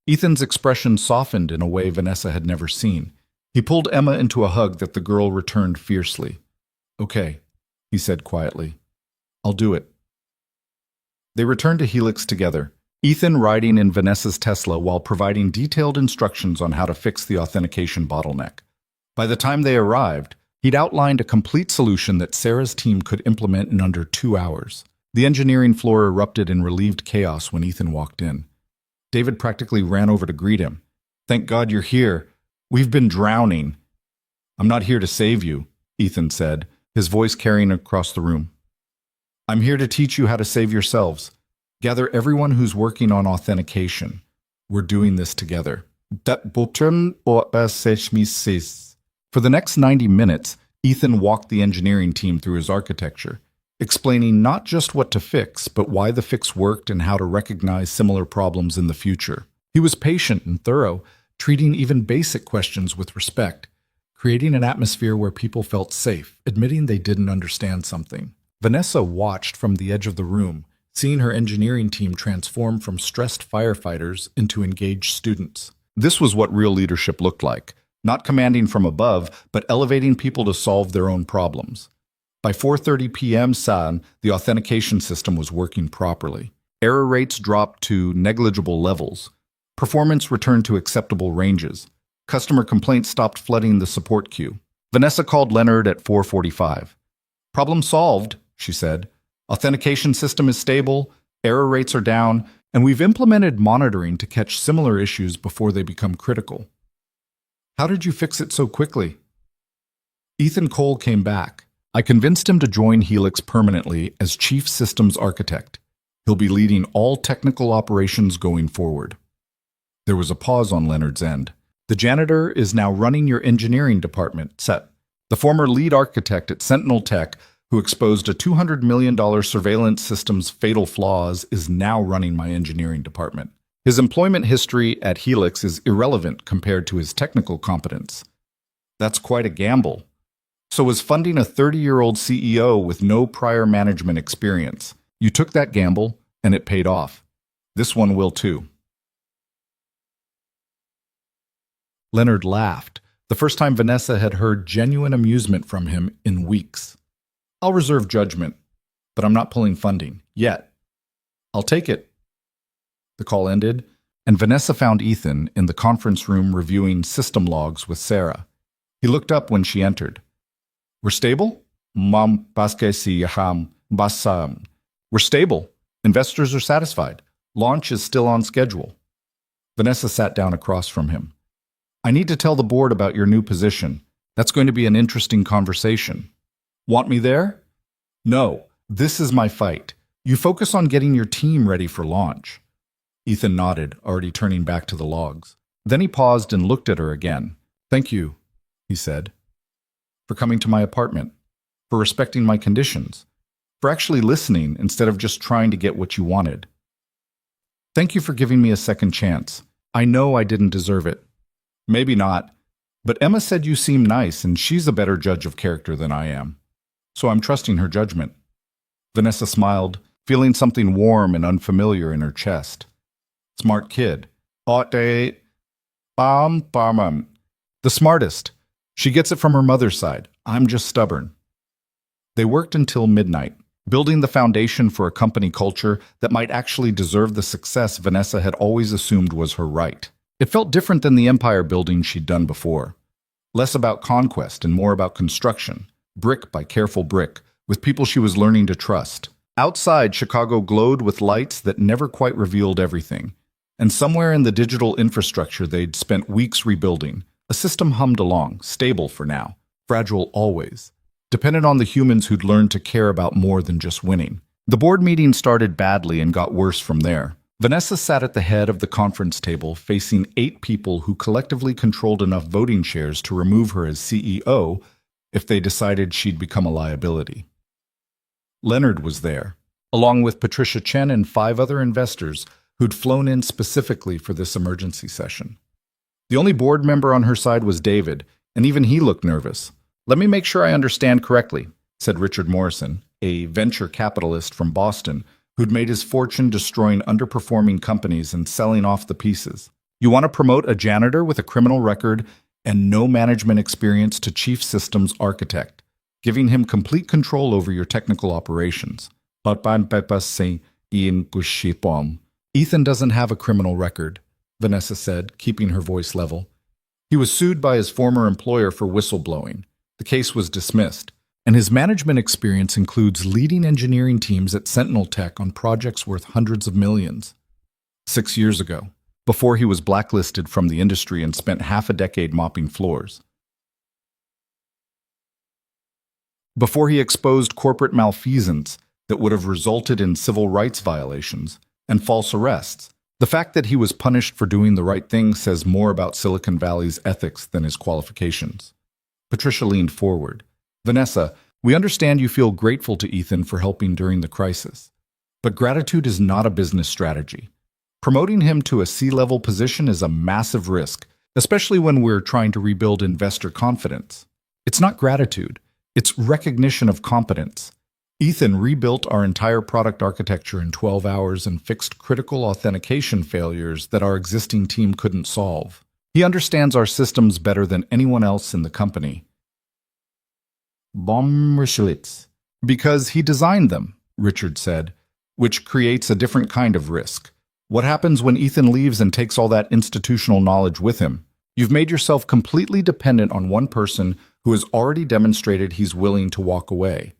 Ethan's expression softened in a way Vanessa had never seen. He pulled Emma into a hug that the girl returned fiercely. "Okay," he said quietly. "I'll do it." They returned to Helix together, Ethan riding in Vanessa's Tesla while providing detailed instructions on how to fix the authentication bottleneck. By the time they arrived, he'd outlined a complete solution that Sarah's team could implement in under 2 hours. The engineering floor erupted in relieved chaos when Ethan walked in. David practically ran over to greet him. "Thank God you're here. We've been drowning." "I'm not here to save you," Ethan said, his voice carrying across the room. "I'm here to teach you how to save yourselves. Gather everyone who's working on authentication. We're doing this together." For the next 90 minutes, Ethan walked the engineering team through his architecture, explaining not just what to fix, but why the fix worked and how to recognize similar problems in the future. He was patient and thorough, treating even basic questions with respect, creating an atmosphere where people felt safe, admitting they didn't understand something. Vanessa watched from the edge of the room, seeing her engineering team transform from stressed firefighters into engaged students. This was what real leadership looked like, not commanding from above, but elevating people to solve their own problems. By 4:30 p.m. the authentication system was working properly. Error rates dropped to negligible levels. Performance returned to acceptable ranges. Customer complaints stopped flooding the support queue. Vanessa called Leonard at 4:45. "Problem solved," she said. "Authentication system is stable, error rates are down, and we've implemented monitoring to catch similar issues before they become critical." "How did you fix it so quickly?" Ethan Cole came back. "I convinced him to join Helix permanently as Chief Systems Architect. He'll be leading all technical operations going forward." There was a pause on Leonard's end. "The janitor is now running your engineering department, Set. The former lead architect at Sentinel Tech, who exposed a $200 million surveillance system's fatal flaws, is now running my engineering department. His employment history at Helix is irrelevant compared to his technical competence." "That's quite a gamble." "So was funding a 30-year-old CEO with no prior management experience. You took that gamble, and it paid off. This one will too." Leonard laughed, the first time Vanessa had heard genuine amusement from him in weeks. "I'll reserve judgment, but I'm not pulling funding, yet. I'll take it." The call ended, and Vanessa found Ethan in the conference room reviewing system logs with Sarah. He looked up when she entered. "We're stable?" "We're stable. Investors are satisfied. Launch is still on schedule." Vanessa sat down across from him. "I need to tell the board about your new position. That's going to be an interesting conversation." "Want me there?" "No, this is my fight. You focus on getting your team ready for launch." Ethan nodded, already turning back to the logs. Then he paused and looked at her again. "Thank you," he said, "for coming to my apartment, for respecting my conditions, for actually listening instead of just trying to get what you wanted. Thank you for giving me a second chance. I know I didn't deserve it. Maybe not, but Emma said you seem nice and she's a better judge of character than I am. So I'm trusting her judgment." Vanessa smiled, feeling something warm and unfamiliar in her chest. "Smart kid." The smartest. She gets it from her mother's side. I'm just stubborn." They worked until midnight, building the foundation for a company culture that might actually deserve the success Vanessa had always assumed was her right. It felt different than the empire building she'd done before. Less about conquest and more about construction, brick by careful brick, with people she was learning to trust. Outside, Chicago glowed with lights that never quite revealed everything. And somewhere in the digital infrastructure they'd spent weeks rebuilding, a system hummed along, stable for now, fragile always, dependent on the humans who'd learned to care about more than just winning. The board meeting started badly and got worse from there. Vanessa sat at the head of the conference table, facing 8 people who collectively controlled enough voting shares to remove her as CEO if they decided she'd become a liability. Leonard was there, along with Patricia Chen and 5 other investors who'd flown in specifically for this emergency session. The only board member on her side was David, and even he looked nervous. "Let me make sure I understand correctly," said Richard Morrison, a venture capitalist from Boston, who'd made his fortune destroying underperforming companies and selling off the pieces. "You want to promote a janitor with a criminal record and no management experience to chief systems architect, giving him complete control over your technical operations." "Ethan doesn't have a criminal record," Vanessa said, keeping her voice level. "He was sued by his former employer for whistleblowing. The case was dismissed. And his management experience includes leading engineering teams at Sentinel Tech on projects worth hundreds of millions. 6 years ago, before he was blacklisted from the industry and spent half a decade mopping floors. Before he exposed corporate malfeasance that would have resulted in civil rights violations and false arrests. The fact that he was punished for doing the right thing says more about Silicon Valley's ethics than his qualifications. Patricia leaned forward. Vanessa, we understand you feel grateful to Ethan for helping during the crisis. But gratitude is not a business strategy. Promoting him to a C-level position is a massive risk, especially when we're trying to rebuild investor confidence. It's not gratitude. It's recognition of competence. Ethan rebuilt our entire product architecture in 12 hours and fixed critical authentication failures that our existing team couldn't solve. He understands our systems better than anyone else in the company. Because he designed them, Richard said, which creates a different kind of risk. What happens when Ethan leaves and takes all that institutional knowledge with him? You've made yourself completely dependent on one person who has already demonstrated he's willing to walk away.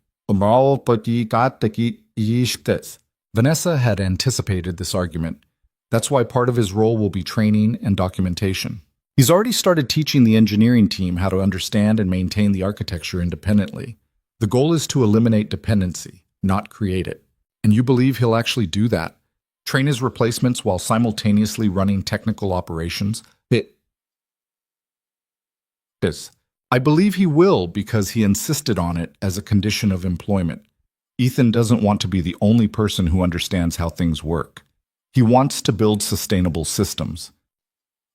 Vanessa had anticipated this argument. That's why part of his role will be training and documentation. He's already started teaching the engineering team how to understand and maintain the architecture independently. The goal is to eliminate dependency, not create it. And you believe he'll actually do that? Train his replacements while simultaneously running technical operations? I believe he will because he insisted on it as a condition of employment. Ethan doesn't want to be the only person who understands how things work. He wants to build sustainable systems.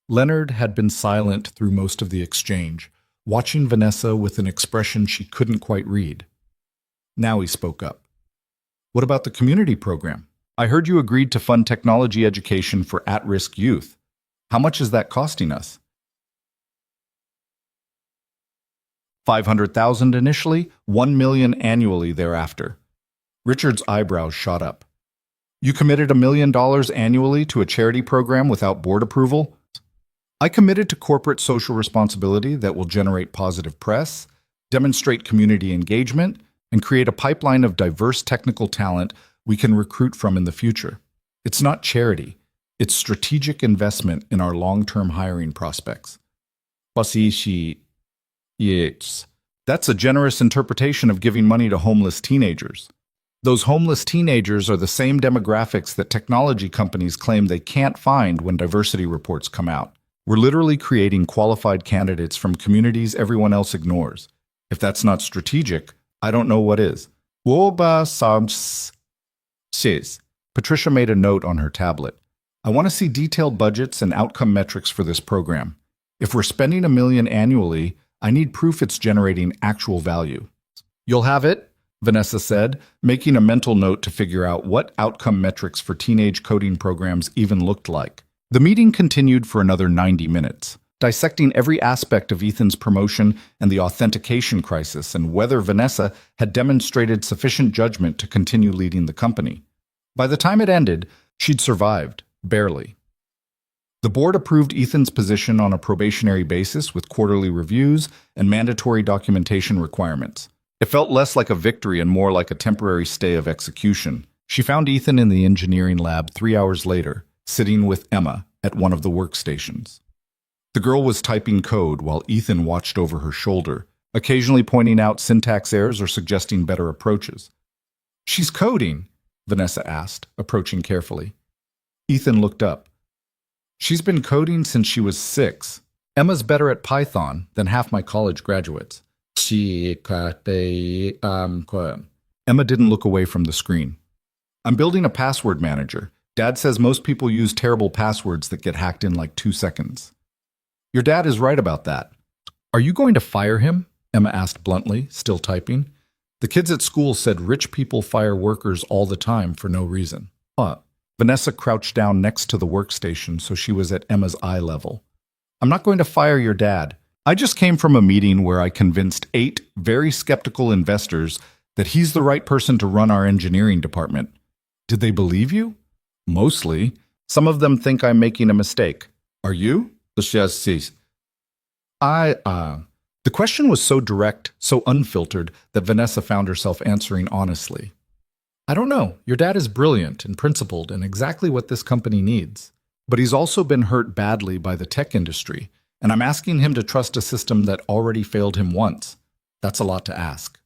Leonard had been silent through most of the exchange, watching Vanessa with an expression she couldn't quite read. Now he spoke up. What about the community program? I heard you agreed to fund technology education for at-risk youth. How much is that costing us? $500,000 initially, $1 million annually thereafter. Richard's eyebrows shot up. You committed $1 million annually to a charity program without board approval? I committed to corporate social responsibility that will generate positive press, demonstrate community engagement, and create a pipeline of diverse technical talent we can recruit from in the future. It's not charity. It's strategic investment in our long-term hiring prospects. Yes. That's a generous interpretation of giving money to homeless teenagers. Those homeless teenagers are the same demographics that technology companies claim they can't find when diversity reports come out. We're literally creating qualified candidates from communities everyone else ignores. If that's not strategic, I don't know what is. Patricia made a note on her tablet. I want to see detailed budgets and outcome metrics for this program. If we're spending $1 million annually, I need proof it's generating actual value. You'll have it, Vanessa said, making a mental note to figure out what outcome metrics for teenage coding programs even looked like. The meeting continued for another 90 minutes, dissecting every aspect of Ethan's promotion and the authentication crisis and whether Vanessa had demonstrated sufficient judgment to continue leading the company. By the time it ended, she'd survived, barely. The board approved Ethan's position on a probationary basis with quarterly reviews and mandatory documentation requirements. It felt less like a victory and more like a temporary stay of execution. She found Ethan in the engineering lab 3 hours later, sitting with Emma at one of the workstations. The girl was typing code while Ethan watched over her shoulder, occasionally pointing out syntax errors or suggesting better approaches. She's coding, Vanessa asked, approaching carefully. Ethan looked up. She's been coding since she was 6. Emma's better at Python than half my college graduates. Emma didn't look away from the screen. I'm building a password manager. Dad says most people use terrible passwords that get hacked in like 2 seconds. Your dad is right about that. Are you going to fire him? Emma asked bluntly, still typing. The kids at school said rich people fire workers all the time for no reason. Vanessa crouched down next to the workstation so she was at Emma's eye level. I'm not going to fire your dad. I just came from a meeting where I convinced 8 very skeptical investors that he's the right person to run our engineering department. Did they believe you? Mostly. Some of them think I'm making a mistake. Are you? The question was so direct, so unfiltered, that Vanessa found herself answering honestly. I don't know. Your dad is brilliant and principled and exactly what this company needs. But he's also been hurt badly by the tech industry, and I'm asking him to trust a system that already failed him once. That's a lot to ask.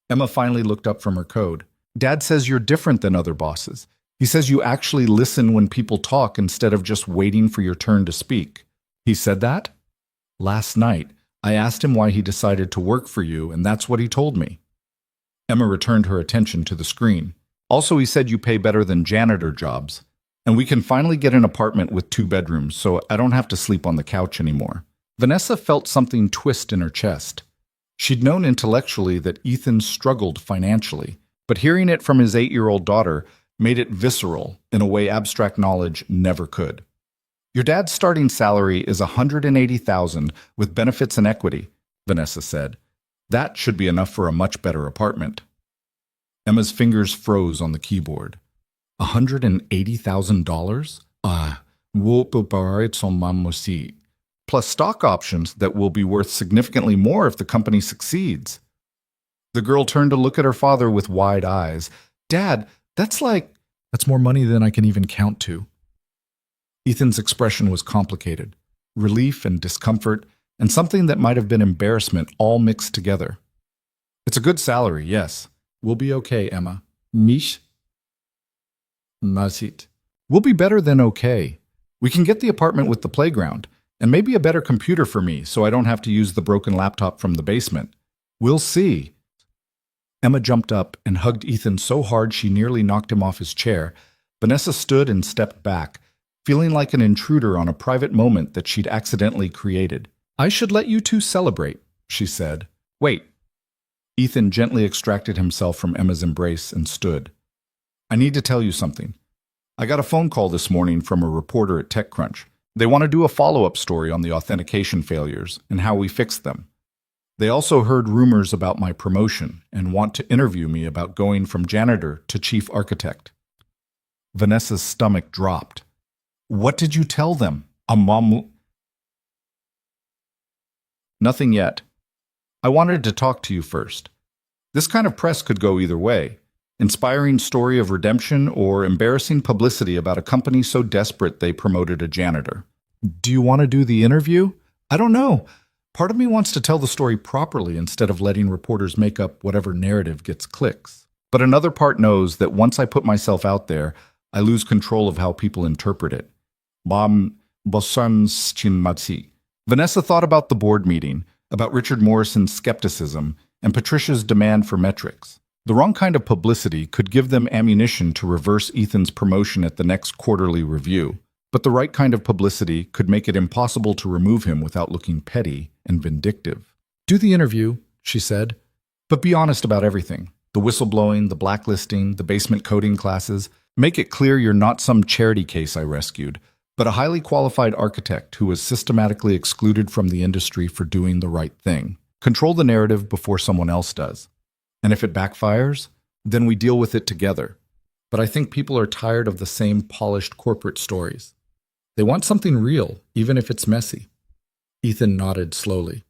Emma finally looked up from her code. Dad says you're different than other bosses. He says you actually listen when people talk instead of just waiting for your turn to speak. He said that? Last night, I asked him why he decided to work for you, and that's what he told me. Emma returned her attention to the screen. Also, he said you pay better than janitor jobs, and we can finally get an apartment with 2 bedrooms, so I don't have to sleep on the couch anymore. Vanessa felt something twist in her chest. She'd known intellectually that Ethan struggled financially, but hearing it from his 8-year-old daughter made it visceral in a way abstract knowledge never could. Your dad's starting salary is $180,000 with benefits and equity, Vanessa said. That should be enough for a much better apartment. Emma's fingers froze on the keyboard. $180,000? Plus stock options that will be worth significantly more if the company succeeds. The girl turned to look at her father with wide eyes. Dad, that's more money than I can even count to. Ethan's expression was complicated. Relief and discomfort, and something that might have been embarrassment all mixed together. It's a good salary, yes. We'll be okay, Emma. Mish? Nasit. We'll be better than okay. We can get the apartment with the playground, and maybe a better computer for me so I don't have to use the broken laptop from the basement. We'll see. Emma jumped up and hugged Ethan so hard she nearly knocked him off his chair. Vanessa stood and stepped back, feeling like an intruder on a private moment that she'd accidentally created. I should let you two celebrate, she said. Wait. Ethan gently extracted himself from Emma's embrace and stood. I need to tell you something. I got a phone call this morning from a reporter at TechCrunch. They want to do a follow-up story on the authentication failures and how we fixed them. They also heard rumors about my promotion and want to interview me about going from janitor to chief architect. Vanessa's stomach dropped. What did you tell them? Nothing yet. I wanted to talk to you first. This kind of press could go either way. Inspiring story of redemption or embarrassing publicity about a company so desperate they promoted a janitor. Do you want to do the interview? I don't know. Part of me wants to tell the story properly instead of letting reporters make up whatever narrative gets clicks. But another part knows that once I put myself out there, I lose control of how people interpret it. Vanessa thought about the board meeting, about Richard Morrison's skepticism, and Patricia's demand for metrics. The wrong kind of publicity could give them ammunition to reverse Ethan's promotion at the next quarterly review, but the right kind of publicity could make it impossible to remove him without looking petty and vindictive. Do the interview, she said, but be honest about everything. The whistleblowing, the blacklisting, the basement coding classes. Make it clear you're not some charity case I rescued, but a highly qualified architect who was systematically excluded from the industry for doing the right thing. Control the narrative before someone else does. And if it backfires, then we deal with it together. But I think people are tired of the same polished corporate stories. They want something real, even if it's messy. Ethan nodded slowly.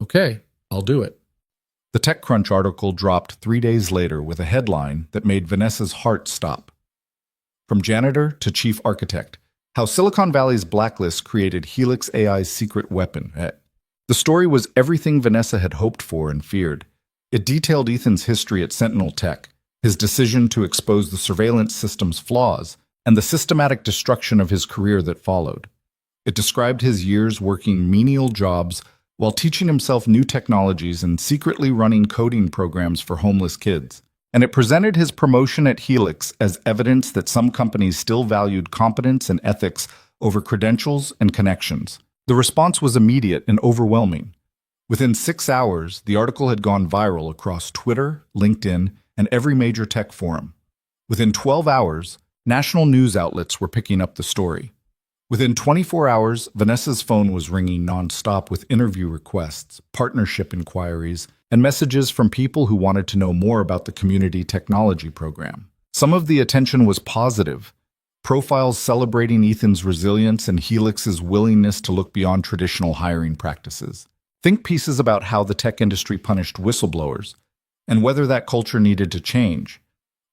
Okay, I'll do it. The TechCrunch article dropped 3 days later with a headline that made Vanessa's heart stop. From janitor to chief architect, how Silicon Valley's blacklist created Helix AI's secret weapon. The story was everything Vanessa had hoped for and feared. It detailed Ethan's history at Sentinel Tech, his decision to expose the surveillance system's flaws, and the systematic destruction of his career that followed. It described his years working menial jobs while teaching himself new technologies and secretly running coding programs for homeless kids. And it presented his promotion at Helix as evidence that some companies still valued competence and ethics over credentials and connections. The response was immediate and overwhelming. Within 6 hours, the article had gone viral across Twitter, LinkedIn, and every major tech forum. Within 12 hours, national news outlets were picking up the story. Within 24 hours, Vanessa's phone was ringing nonstop with interview requests, partnership inquiries, and messages from people who wanted to know more about the community technology program. Some of the attention was positive. Profiles celebrating Ethan's resilience and Helix's willingness to look beyond traditional hiring practices. Think pieces about how the tech industry punished whistleblowers and whether that culture needed to change.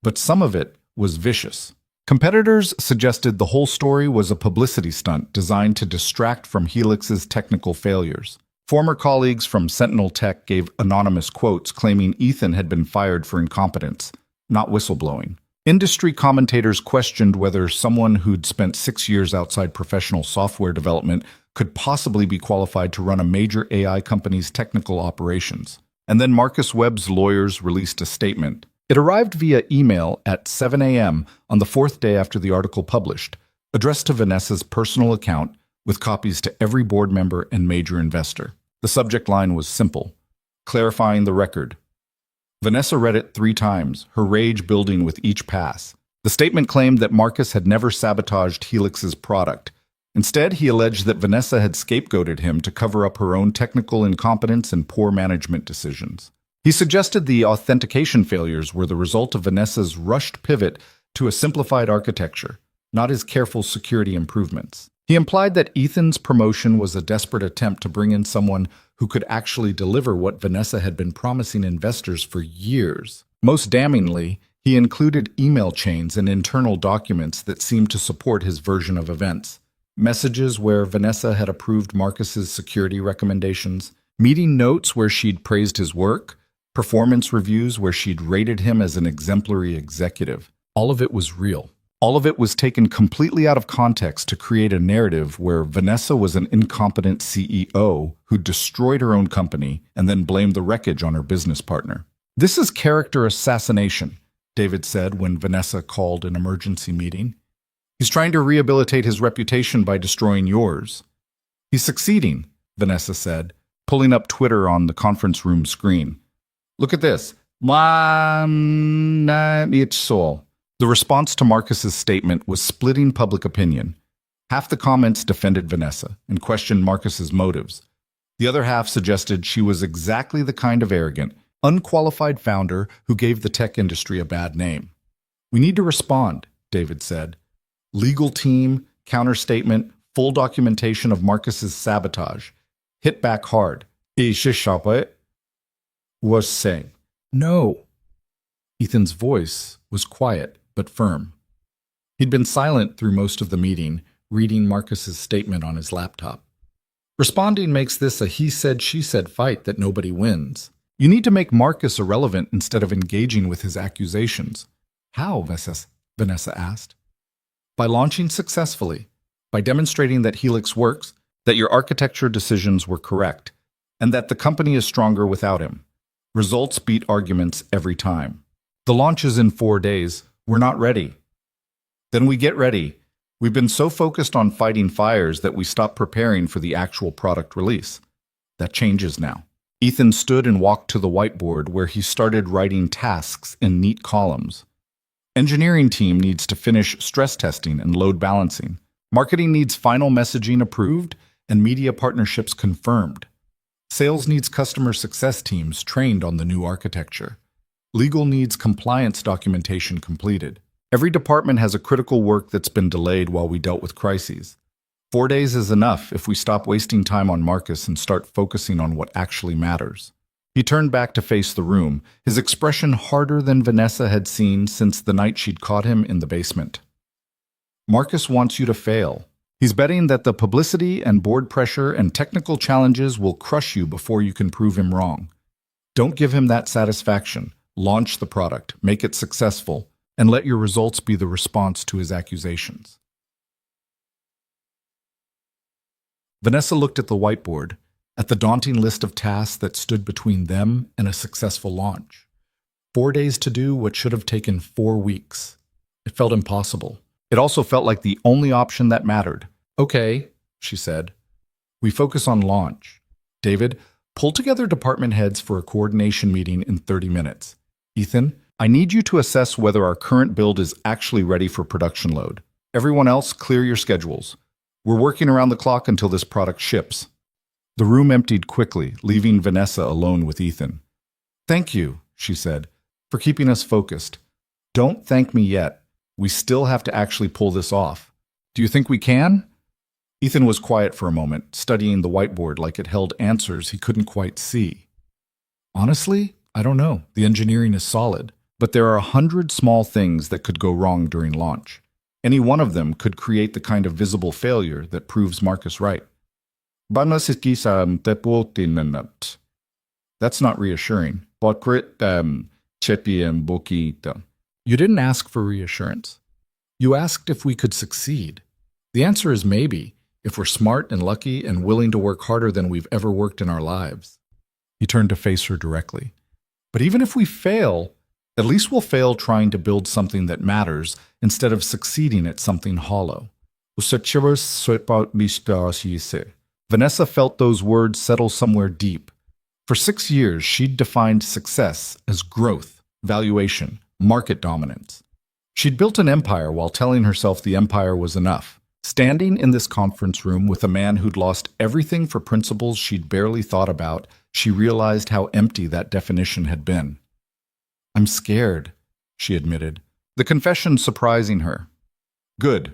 But some of it was vicious. Competitors suggested the whole story was a publicity stunt designed to distract from Helix's technical failures. Former colleagues from Sentinel Tech gave anonymous quotes claiming Ethan had been fired for incompetence, not whistleblowing. Industry commentators questioned whether someone who'd spent 6 years outside professional software development could possibly be qualified to run a major AI company's technical operations. And then Marcus Webb's lawyers released a statement. It arrived via email at 7 a.m. on the 4th day after the article published, addressed to Vanessa's personal account with copies to every board member and major investor. The subject line was simple, clarifying the record. Vanessa read it 3 times, her rage building with each pass. The statement claimed that Marcus had never sabotaged Helix's product. Instead, he alleged that Vanessa had scapegoated him to cover up her own technical incompetence and poor management decisions. He suggested the authentication failures were the result of Vanessa's rushed pivot to a simplified architecture, not his careful security improvements. He implied that Ethan's promotion was a desperate attempt to bring in someone who could actually deliver what Vanessa had been promising investors for years. Most damningly, he included email chains and internal documents that seemed to support his version of events. Messages where Vanessa had approved Marcus's security recommendations, meeting notes where she'd praised his work, performance reviews where she'd rated him as an exemplary executive. All of it was real. All of it was taken completely out of context to create a narrative where Vanessa was an incompetent CEO who destroyed her own company and then blamed the wreckage on her business partner. "This is character assassination," David said when Vanessa called an emergency meeting. "He's trying to rehabilitate his reputation by destroying yours." "He's succeeding," Vanessa said, pulling up Twitter on the conference room screen. "Look at this. It's all." The response to Marcus's statement was splitting public opinion. Half the comments defended Vanessa and questioned Marcus's motives. The other half suggested she was exactly the kind of arrogant, unqualified founder who gave the tech industry a bad name. "We need to respond," David said. "Legal team, counterstatement, full documentation of Marcus's sabotage. Hit back hard." Was saying. "No." Ethan's voice was quiet but firm. He'd been silent through most of the meeting, reading Marcus's statement on his laptop. "Responding makes this a he-said-she-said fight that nobody wins. You need to make Marcus irrelevant instead of engaging with his accusations." "How?" Vanessa asked. "By launching successfully, by demonstrating that Helix works, that your architecture decisions were correct, and that the company is stronger without him. Results beat arguments every time. The launch is in 4 days. We're not ready." "Then we get ready. We've been so focused on fighting fires that we stopped preparing for the actual product release. That changes now." Ethan stood and walked to the whiteboard where he started writing tasks in neat columns. Engineering team needs to finish stress testing and load balancing. Marketing needs final messaging approved and media partnerships confirmed. Sales needs customer success teams trained on the new architecture. Legal needs compliance documentation completed. Every department has a critical work that's been delayed while we dealt with crises. 4 days is enough if we stop wasting time on Marcus and start focusing on what actually matters. He turned back to face the room, his expression harder than Vanessa had seen since the night she'd caught him in the basement. "Marcus wants you to fail. He's betting that the publicity and board pressure and technical challenges will crush you before you can prove him wrong. Don't give him that satisfaction. Launch the product, make it successful, and let your results be the response to his accusations." Vanessa looked at the whiteboard, at the daunting list of tasks that stood between them and a successful launch. 4 days to do what should have taken 4 weeks. It felt impossible. It also felt like the only option that mattered. "Okay," she said. "We focus on launch. David, pull together department heads for a coordination meeting in 30 minutes. Ethan, I need you to assess whether our current build is actually ready for production load. Everyone else, clear your schedules. We're working around the clock until this product ships." The room emptied quickly, leaving Vanessa alone with Ethan. "Thank you," she said, "for keeping us focused. Don't thank me yet. We still have to actually pull this off. Do you think we can?" Ethan was quiet for a moment, studying the whiteboard like it held answers he couldn't quite see. Honestly, I don't know. The engineering is solid, but there are 100 small things that could go wrong during launch. Any one of them could create the kind of visible failure that proves Marcus right. That's not reassuring. You didn't ask for reassurance. You asked if we could succeed. The answer is maybe, if we're smart and lucky and willing to work harder than we've ever worked in our lives. He turned to face her directly. But even if we fail, at least we'll fail trying to build something that matters instead of succeeding at something hollow. Vanessa felt those words settle somewhere deep. For 6 years, she'd defined success as growth, valuation, market dominance. She'd built an empire while telling herself the empire was enough. Standing in this conference room with a man who'd lost everything for principles she'd barely thought about, she realized how empty that definition had been. "I'm scared," she admitted, the confession surprising her. "Good.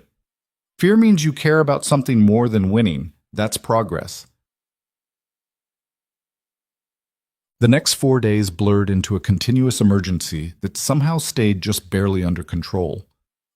Fear means you care about something more than winning. That's progress." The next 4 days blurred into a continuous emergency that somehow stayed just barely under control.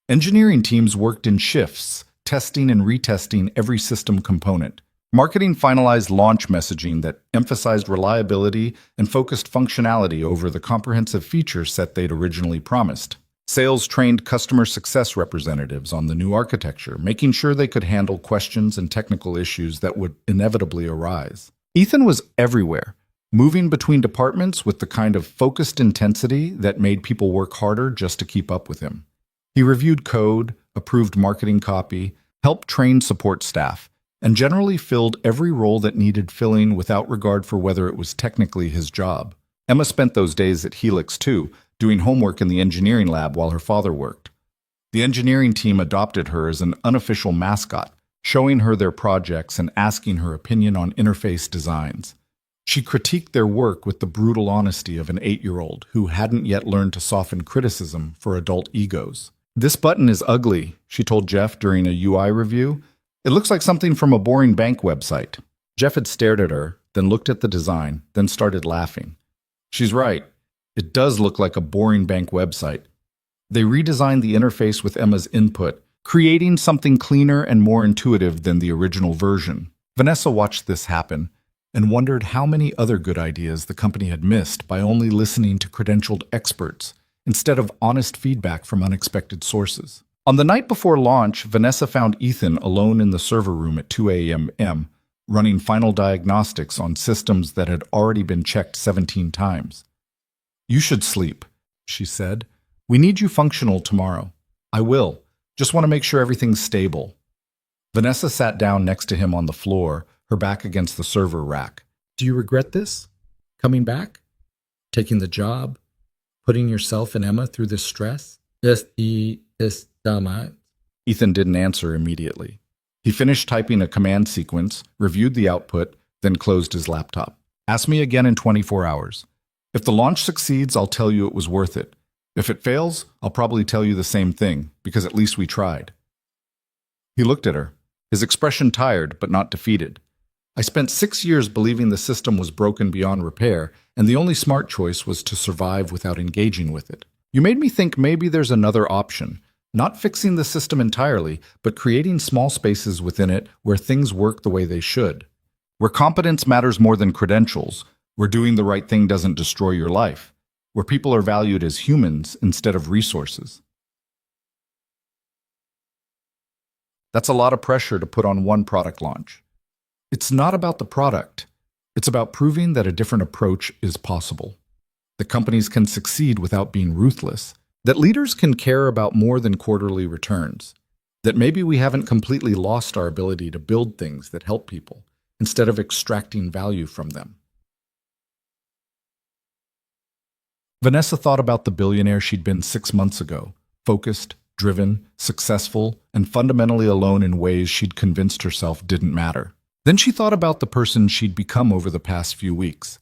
Engineering teams worked in shifts, testing and retesting every system component. Marketing finalized launch messaging that emphasized reliability and focused functionality over the comprehensive feature set they'd originally promised. Sales trained customer success representatives on the new architecture, making sure they could handle questions and technical issues that would inevitably arise. Ethan was everywhere, moving between departments with the kind of focused intensity that made people work harder just to keep up with him. He reviewed code, approved marketing copy, helped train support staff, and generally filled every role that needed filling without regard for whether it was technically his job. Emma spent those days at Helix too, doing homework in the engineering lab while her father worked. The engineering team adopted her as an unofficial mascot, showing her their projects and asking her opinion on interface designs. She critiqued their work with the brutal honesty of an 8-year-old who hadn't yet learned to soften criticism for adult egos. "This button is ugly," she told Jeff during a UI review. "It looks like something from a boring bank website." Jeff had stared at her, then looked at the design, then started laughing. "She's right. It does look like a boring bank website." They redesigned the interface with Emma's input, creating something cleaner and more intuitive than the original version. Vanessa watched this happen and wondered how many other good ideas the company had missed by only listening to credentialed experts instead of honest feedback from unexpected sources. On the night before launch, Vanessa found Ethan alone in the server room at 2 a.m., running final diagnostics on systems that had already been checked 17 times. "You should sleep," she said. "We need you functional tomorrow." "I will. Just want to make sure everything's stable." Vanessa sat down next to him on the floor, her back against the server rack. "Do you regret this? Coming back? Taking the job? Putting yourself and Emma through this stress?" Ethan didn't answer immediately. He finished typing a command sequence, reviewed the output, then closed his laptop. "Ask me again in 24 hours. If the launch succeeds, I'll tell you it was worth it. If it fails, I'll probably tell you the same thing, because at least we tried." He looked at her, his expression tired but not defeated. "I spent 6 years believing the system was broken beyond repair, and the only smart choice was to survive without engaging with it. You made me think maybe there's another option, not fixing the system entirely, but creating small spaces within it where things work the way they should. Where competence matters more than credentials, where doing the right thing doesn't destroy your life, where people are valued as humans instead of resources." That's a lot of pressure to put on one product launch. It's not about the product. It's about proving that a different approach is possible. That companies can succeed without being ruthless. That leaders can care about more than quarterly returns. That maybe we haven't completely lost our ability to build things that help people, instead of extracting value from them. Vanessa thought about the billionaire she'd been 6 months ago, focused, driven, successful, and fundamentally alone in ways she'd convinced herself didn't matter. Then she thought about the person she'd become over the past few weeks,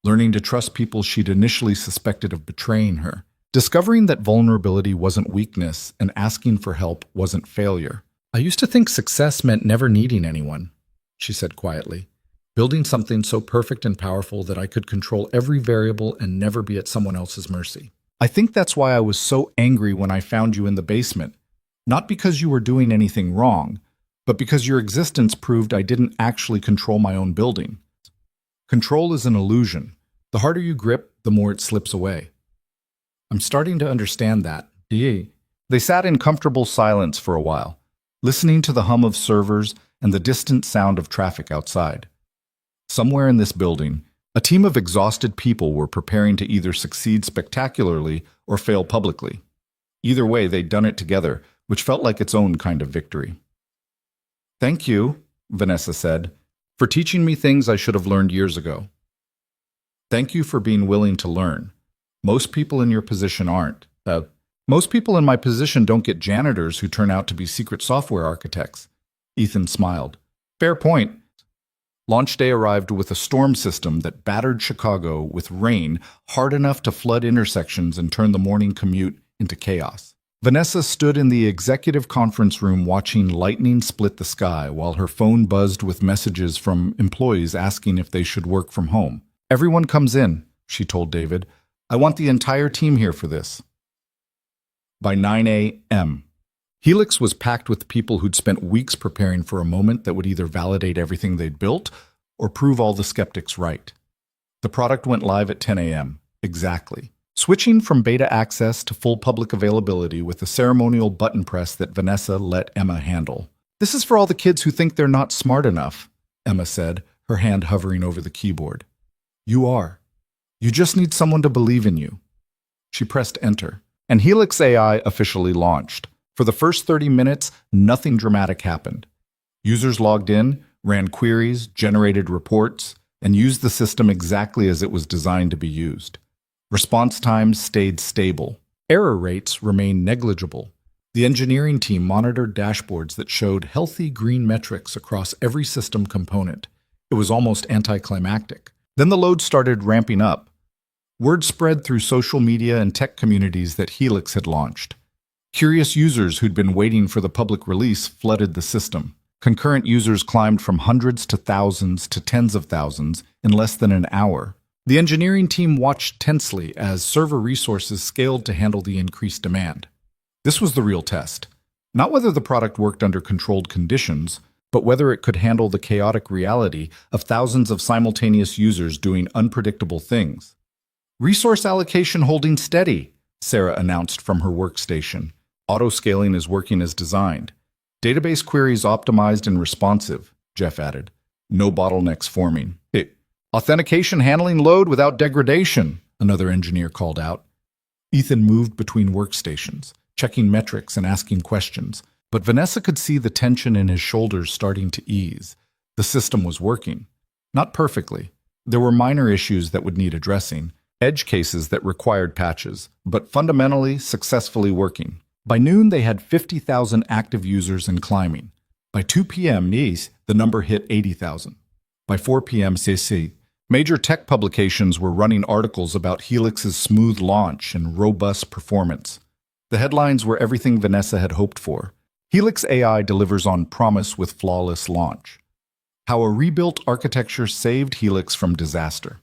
learning to trust people she'd initially suspected of betraying her, discovering that vulnerability wasn't weakness and asking for help wasn't failure. I used to think success meant never needing anyone, she said quietly. Building something so perfect and powerful that I could control every variable and never be at someone else's mercy. I think that's why I was so angry when I found you in the basement. Not because you were doing anything wrong, but because your existence proved I didn't actually control my own building. Control is an illusion. The harder you grip, the more it slips away. I'm starting to understand that. They sat in comfortable silence for a while, listening to the hum of servers and the distant sound of traffic outside. Somewhere in this building, a team of exhausted people were preparing to either succeed spectacularly or fail publicly. Either way, they'd done it together, which felt like its own kind of victory. "Thank you," Vanessa said, "for teaching me things I should have learned years ago. Thank you for being willing to learn. Most people in your position aren't. Most people in my position don't get janitors who turn out to be secret software architects." Ethan smiled. "Fair point." Launch day arrived with a storm system that battered Chicago with rain hard enough to flood intersections and turn the morning commute into chaos. Vanessa stood in the executive conference room watching lightning split the sky while her phone buzzed with messages from employees asking if they should work from home. "Everyone comes in," she told David. "I want the entire team here for this." By 9 a.m., Helix was packed with people who'd spent weeks preparing for a moment that would either validate everything they'd built or prove all the skeptics right. The product went live at 10 a.m. exactly, switching from beta access to full public availability with a ceremonial button press that Vanessa let Emma handle. "This is for all the kids who think they're not smart enough," Emma said, her hand hovering over the keyboard. "You are. You just need someone to believe in you." She pressed enter, and Helix AI officially launched. For the first 30 minutes, nothing dramatic happened. Users logged in, ran queries, generated reports, and used the system exactly as it was designed to be used. Response times stayed stable. Error rates remained negligible. The engineering team monitored dashboards that showed healthy green metrics across every system component. It was almost anticlimactic. Then the load started ramping up. Word spread through social media and tech communities that Helix had launched. Curious users who'd been waiting for the public release flooded the system. Concurrent users climbed from hundreds to thousands to tens of thousands in less than an hour. The engineering team watched tensely as server resources scaled to handle the increased demand. This was the real test. Not whether the product worked under controlled conditions, but whether it could handle the chaotic reality of thousands of simultaneous users doing unpredictable things. "Resource allocation holding steady," Sarah announced from her workstation. "Auto-scaling is working as designed. Database queries optimized and responsive," Jeff added. "No bottlenecks forming." "Authentication handling load without degradation," another engineer called out. Ethan moved between workstations, checking metrics and asking questions, but Vanessa could see the tension in his shoulders starting to ease. The system was working. Not perfectly. There were minor issues that would need addressing, edge cases that required patches, but fundamentally successfully working. By noon, they had 50,000 active users and climbing. By 2 p.m. the number hit 80,000. By 4 p.m. CC, major tech publications were running articles about Helix's smooth launch and robust performance. The headlines were everything Vanessa had hoped for. Helix AI delivers on promise with flawless launch. How a rebuilt architecture saved Helix from disaster.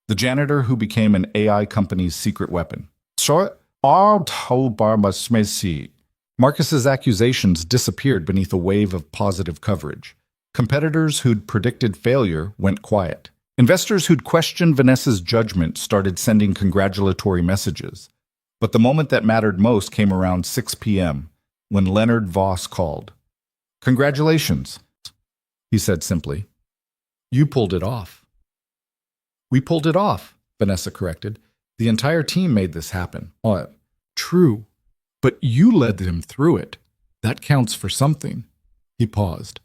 The janitor who became an AI company's secret weapon. Marcus's accusations disappeared beneath a wave of positive coverage. Competitors who'd predicted failure went quiet. Investors who'd questioned Vanessa's judgment started sending congratulatory messages. But the moment that mattered most came around 6 p.m., when Leonard Voss called. "Congratulations," he said simply. "You pulled it off." "We pulled it off," Vanessa corrected. "The entire team made this happen." "True, but you led them through it. That counts for something." He paused.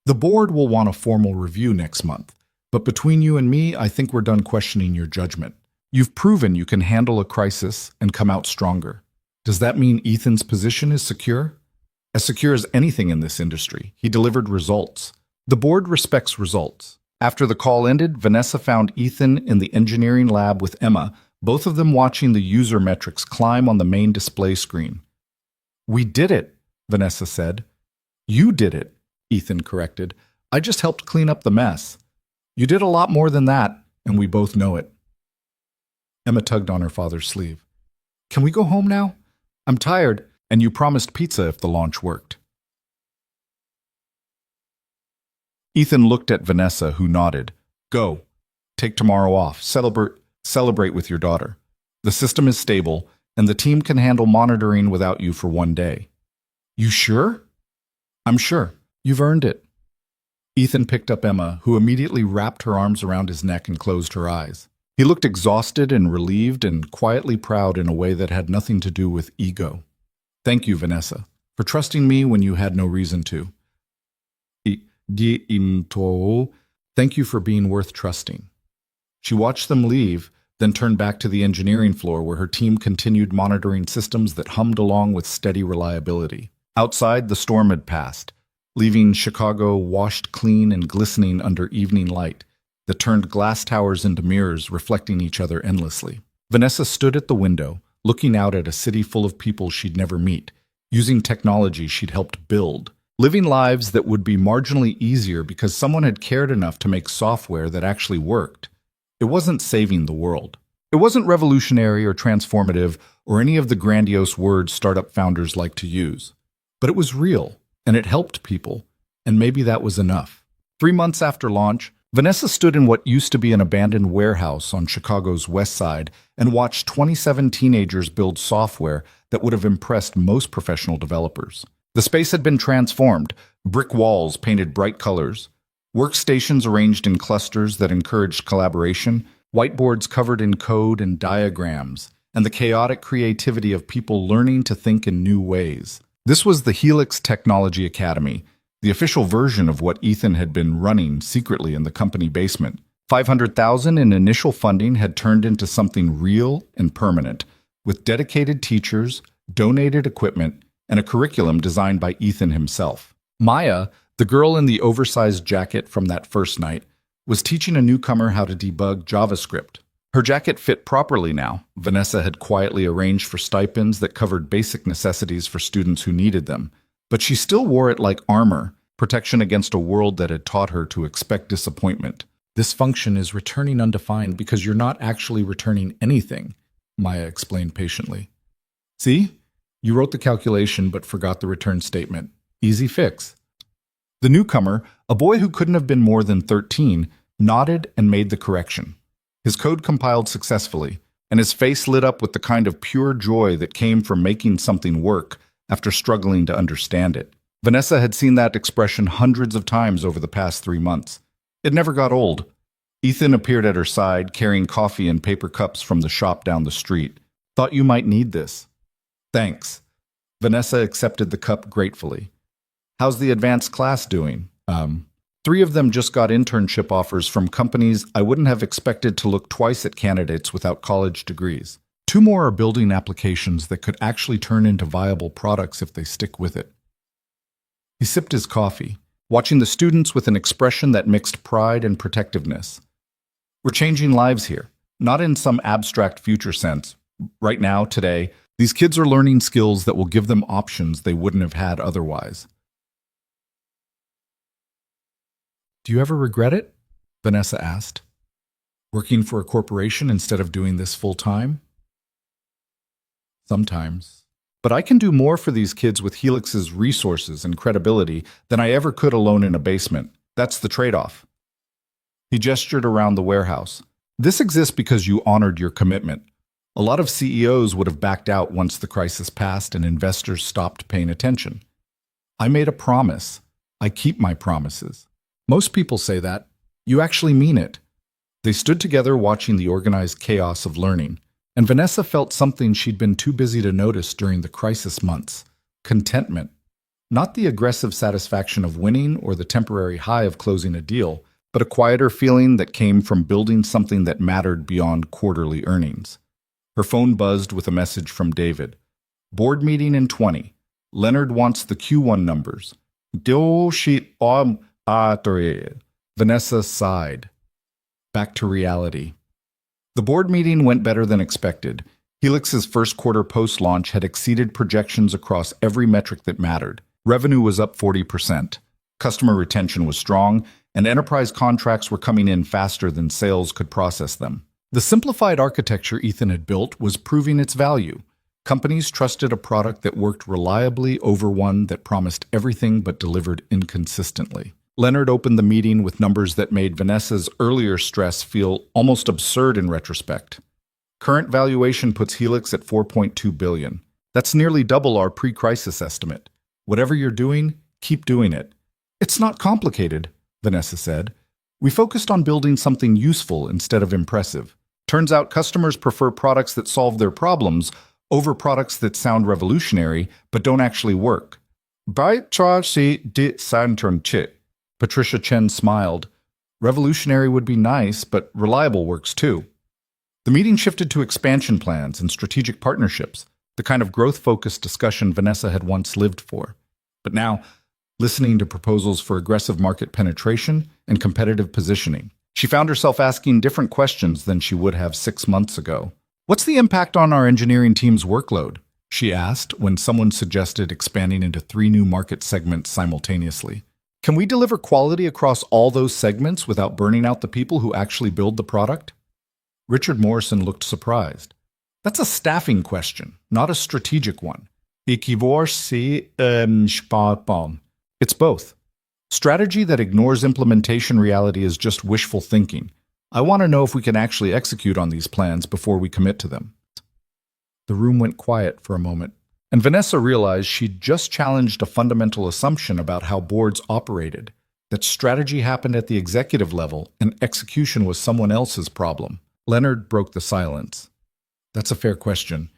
"The board will want a formal review next month, but between you and me, I think we're done questioning your judgment. You've proven you can handle a crisis and come out stronger. Does that mean Ethan's position is secure?" "As secure as anything in this industry. He delivered results. The board respects results." After the call ended, Vanessa found Ethan in the engineering lab with Emma, both of them watching the user metrics climb on the main display screen. "We did it," Vanessa said. You did it, Ethan corrected. I just helped clean up the mess. You did a lot more than that, and we both know it. Emma tugged on her father's sleeve. Can we go home now? I'm tired, and you promised pizza if the launch worked. Ethan looked at Vanessa, who nodded. Go. Take tomorrow off. Celebrate with your daughter. The system is stable, and the team can handle monitoring without you for one day. You sure? I'm sure. You've earned it. Ethan picked up Emma, who immediately wrapped her arms around his neck and closed her eyes. He looked exhausted and relieved and quietly proud in a way that had nothing to do with ego. Thank you, Vanessa, for trusting me when you had no reason to. Thank you for being worth trusting. She watched them leave, then turned back to the engineering floor where her team continued monitoring systems that hummed along with steady reliability. Outside, the storm had passed, leaving Chicago washed clean and glistening under evening light that turned glass towers into mirrors reflecting each other endlessly. Vanessa stood at the window, looking out at a city full of people she'd never meet, using technology she'd helped build, living lives that would be marginally easier because someone had cared enough to make software that actually worked. It wasn't saving the world. It wasn't revolutionary or transformative or any of the grandiose words startup founders like to use. But it was real, and it helped people, and maybe that was enough. 3 months after launch, Vanessa stood in what used to be an abandoned warehouse on Chicago's west side and watched 27 teenagers build software that would have impressed most professional developers. The space had been transformed, brick walls painted bright colors, workstations arranged in clusters that encouraged collaboration, whiteboards covered in code and diagrams, and the chaotic creativity of people learning to think in new ways. This was the Helix Technology Academy, the official version of what Ethan had been running secretly in the company basement. $500,000 in initial funding had turned into something real and permanent, with dedicated teachers, donated equipment, and a curriculum designed by Ethan himself. Maya, the girl in the oversized jacket from that first night, was teaching a newcomer how to debug JavaScript. Her jacket fit properly now. Vanessa had quietly arranged for stipends that covered basic necessities for students who needed them. But she still wore it like armor, protection against a world that had taught her to expect disappointment. This function is returning undefined because you're not actually returning anything, Maya explained patiently. See? You wrote the calculation but forgot the return statement. Easy fix. The newcomer, a boy who couldn't have been more than 13, nodded and made the correction. His code compiled successfully, and his face lit up with the kind of pure joy that came from making something work after struggling to understand it. Vanessa had seen that expression hundreds of times over the past 3 months. It never got old. Ethan appeared at her side, carrying coffee in paper cups from the shop down the street. Thought you might need this. Thanks. Vanessa accepted the cup gratefully. How's the advanced class doing? 3 of them just got internship offers from companies I wouldn't have expected to look twice at candidates without college degrees. 2 more are building applications that could actually turn into viable products if they stick with it. He sipped his coffee, watching the students with an expression that mixed pride and protectiveness. We're changing lives here, not in some abstract future sense. Right now, today, these kids are learning skills that will give them options they wouldn't have had otherwise. Do you ever regret it? Vanessa asked. Working for a corporation instead of doing this full-time? Sometimes. But I can do more for these kids with Helix's resources and credibility than I ever could alone in a basement. That's the trade-off. He gestured around the warehouse. This exists because you honored your commitment. A lot of CEOs would have backed out once the crisis passed and investors stopped paying attention. I made a promise. I keep my promises. Most people say that. You actually mean it. They stood together watching the organized chaos of learning, and Vanessa felt something she'd been too busy to notice during the crisis months. Contentment. Not the aggressive satisfaction of winning or the temporary high of closing a deal, but a quieter feeling that came from building something that mattered beyond quarterly earnings. Her phone buzzed with a message from David. Board meeting in 20. Leonard wants the Q1 numbers. Vanessa sighed. Back to reality. The board meeting went better than expected. Helix's first quarter post-launch had exceeded projections across every metric that mattered. Revenue was up 40%. Customer retention was strong, and enterprise contracts were coming in faster than sales could process them. The simplified architecture Ethan had built was proving its value. Companies trusted a product that worked reliably over one that promised everything but delivered inconsistently. Leonard opened the meeting with numbers that made Vanessa's earlier stress feel almost absurd in retrospect. Current valuation puts Helix at $4.2 billion. That's nearly double our pre-crisis estimate. Whatever you're doing, keep doing it. It's not complicated, Vanessa said. We focused on building something useful instead of impressive. Turns out customers prefer products that solve their problems over products that sound revolutionary but don't actually work. Patricia Chen smiled. Revolutionary would be nice, but reliable works too. The meeting shifted to expansion plans and strategic partnerships, the kind of growth-focused discussion Vanessa had once lived for. But now, listening to proposals for aggressive market penetration and competitive positioning, she found herself asking different questions than she would have 6 months ago. What's the impact on our engineering team's workload? She asked when someone suggested expanding into 3 new market segments simultaneously. Can we deliver quality across all those segments without burning out the people who actually build the product? Richard Morrison looked surprised. That's a staffing question, not a strategic one. It's both. Strategy that ignores implementation reality is just wishful thinking. I want to know if we can actually execute on these plans before we commit to them. The room went quiet for a moment, and Vanessa realized she'd just challenged a fundamental assumption about how boards operated, that strategy happened at the executive level and execution was someone else's problem. Leonard broke the silence. That's a fair question.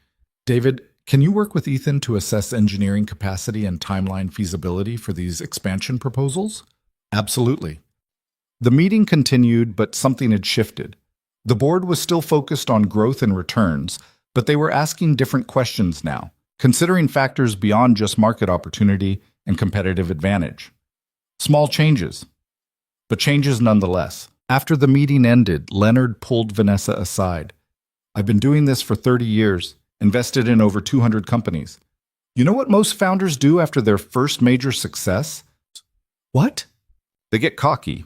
David, can you work with Ethan to assess engineering capacity and timeline feasibility for these expansion proposals? Absolutely. The meeting continued, but something had shifted. The board was still focused on growth and returns, but they were asking different questions now, considering factors beyond just market opportunity and competitive advantage. Small changes, but changes nonetheless. After the meeting ended, Leonard pulled Vanessa aside. I've been doing this for 30 years, invested in over 200 companies. You know what most founders do after their first major success? What? They get cocky.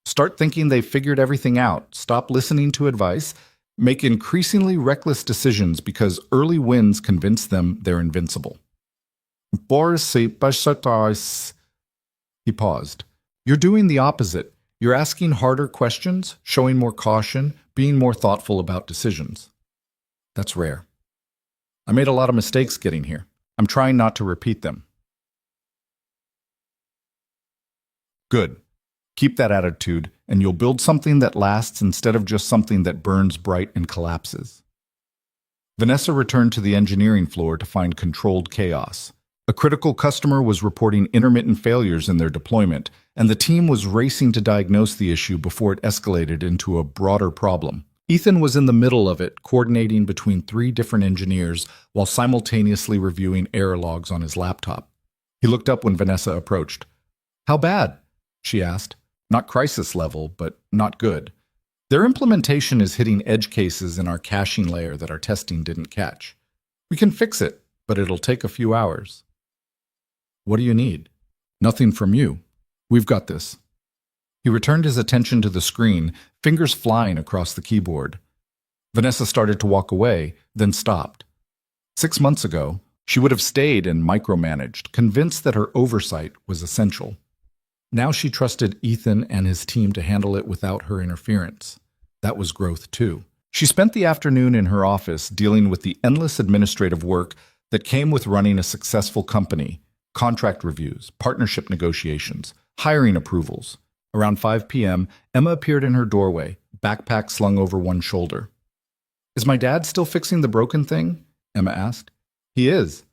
Start thinking they've figured everything out, stop listening to advice, make increasingly reckless decisions because early wins convince them they're invincible. He paused. You're doing the opposite. You're asking harder questions, showing more caution, being more thoughtful about decisions. That's rare. I made a lot of mistakes getting here. I'm trying not to repeat them. Good. Keep that attitude, and you'll build something that lasts instead of just something that burns bright and collapses. Vanessa returned to the engineering floor to find controlled chaos. A critical customer was reporting intermittent failures in their deployment, and the team was racing to diagnose the issue before it escalated into a broader problem. Ethan was in the middle of it, coordinating between 3 different engineers while simultaneously reviewing error logs on his laptop. He looked up when Vanessa approached. How bad? She asked. Not crisis level, but not good. Their implementation is hitting edge cases in our caching layer that our testing didn't catch. We can fix it, but it'll take a few hours. What do you need? Nothing from you. We've got this. He returned his attention to the screen, fingers flying across the keyboard. Vanessa started to walk away, then stopped. 6 months ago, she would have stayed and micromanaged, convinced that her oversight was essential. Now she trusted Ethan and his team to handle it without her interference. That was growth too. She spent the afternoon in her office dealing with the endless administrative work that came with running a successful company, contract reviews, partnership negotiations, hiring approvals. Around 5 p.m., Emma appeared in her doorway, backpack slung over one shoulder. Is my dad still fixing the broken thing? Emma asked. He is.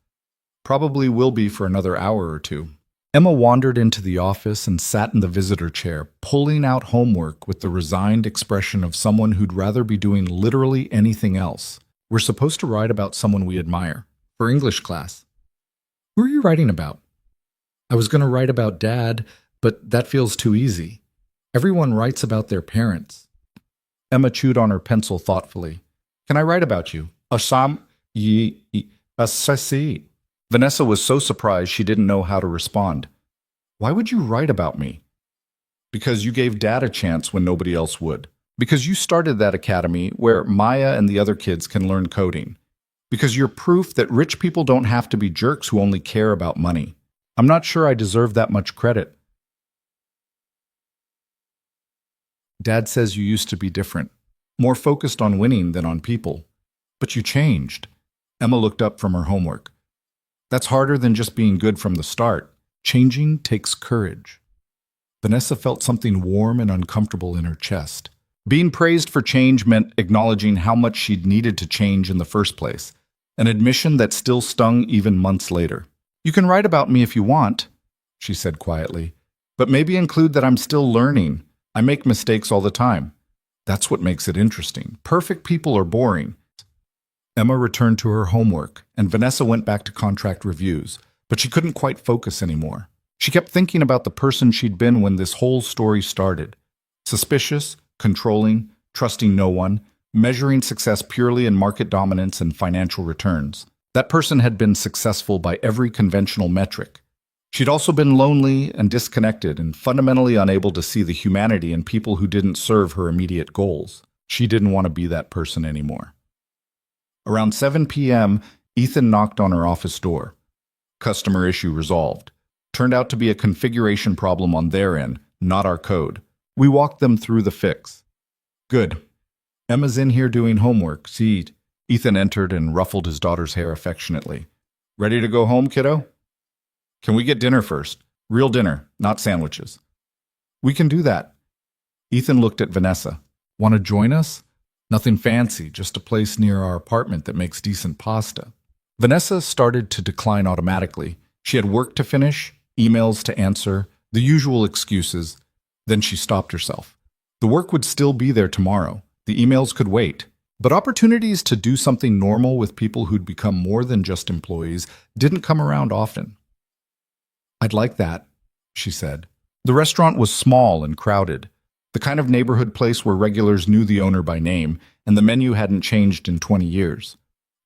Probably will be for another hour or 2. Emma wandered into the office and sat in the visitor chair, pulling out homework with the resigned expression of someone who'd rather be doing literally anything else. We're supposed to write about someone we admire. For English class. Who are you writing about? I was going to write about Dad, but that feels too easy. Everyone writes about their parents. Emma chewed on her pencil thoughtfully. Can I write about you? Assam yi assasi. Vanessa was so surprised she didn't know how to respond. Why would you write about me? Because you gave Dad a chance when nobody else would. Because you started that academy where Maya and the other kids can learn coding. Because you're proof that rich people don't have to be jerks who only care about money. I'm not sure I deserve that much credit. Dad says you used to be different, more focused on winning than on people. But you changed. Emma looked up from her homework. That's harder than just being good from the start. Changing takes courage. Vanessa felt something warm and uncomfortable in her chest. Being praised for change meant acknowledging how much she'd needed to change in the first place, an admission that still stung even months later. You can write about me if you want, she said quietly, but maybe include that I'm still learning. I make mistakes all the time. That's what makes it interesting. Perfect people are boring. Emma returned to her homework, and Vanessa went back to contract reviews, but she couldn't quite focus anymore. She kept thinking about the person she'd been when this whole story started. Suspicious, controlling, trusting no one, measuring success purely in market dominance and financial returns. That person had been successful by every conventional metric. She'd also been lonely and disconnected and fundamentally unable to see the humanity in people who didn't serve her immediate goals. She didn't want to be that person anymore. Around 7 p.m., Ethan knocked on her office door. Customer issue resolved. Turned out to be a configuration problem on their end, not our code. We walked them through the fix. Good. Emma's in here doing homework. See, Ethan entered and ruffled his daughter's hair affectionately. Ready to go home, kiddo? Can we get dinner first? Real dinner, not sandwiches. We can do that. Ethan looked at Vanessa. Want to join us? Nothing fancy, just a place near our apartment that makes decent pasta. Vanessa started to decline automatically. She had work to finish, emails to answer, the usual excuses. Then she stopped herself. The work would still be there tomorrow. The emails could wait. But opportunities to do something normal with people who'd become more than just employees didn't come around often. I'd like that, she said. The restaurant was small and crowded, the kind of neighborhood place where regulars knew the owner by name, and the menu hadn't changed in 20 years.